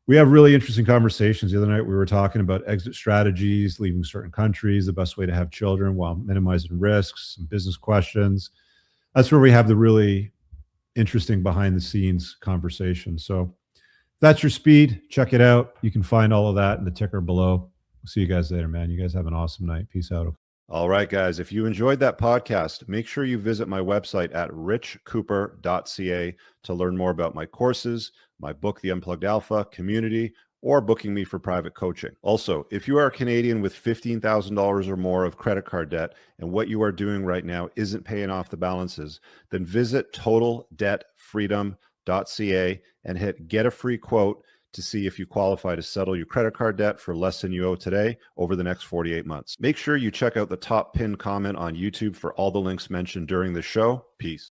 We have really interesting conversations. The other night we were talking about exit strategies, leaving certain countries, the best way to have children while minimizing risks, some business questions. That's where we have the really interesting behind the scenes conversation. So if that's your speed, check it out. You can find all of that in the ticker below. We'll see you guys later, man. You guys have an awesome night. Peace out. All right, guys. If you enjoyed that podcast, make sure you visit my website at richcooper.ca to learn more about my courses, my book, The Unplugged Alpha, community, or booking me for private coaching. Also, if you are a Canadian with $15,000 or more of credit card debt and what you are doing right now isn't paying off the balances, then visit totaldebtfreedom.ca and hit get a free quote to see if you qualify to settle your credit card debt for less than you owe today over the next 48 months. Make sure you check out the top pinned comment on YouTube for all the links mentioned during the show. Peace.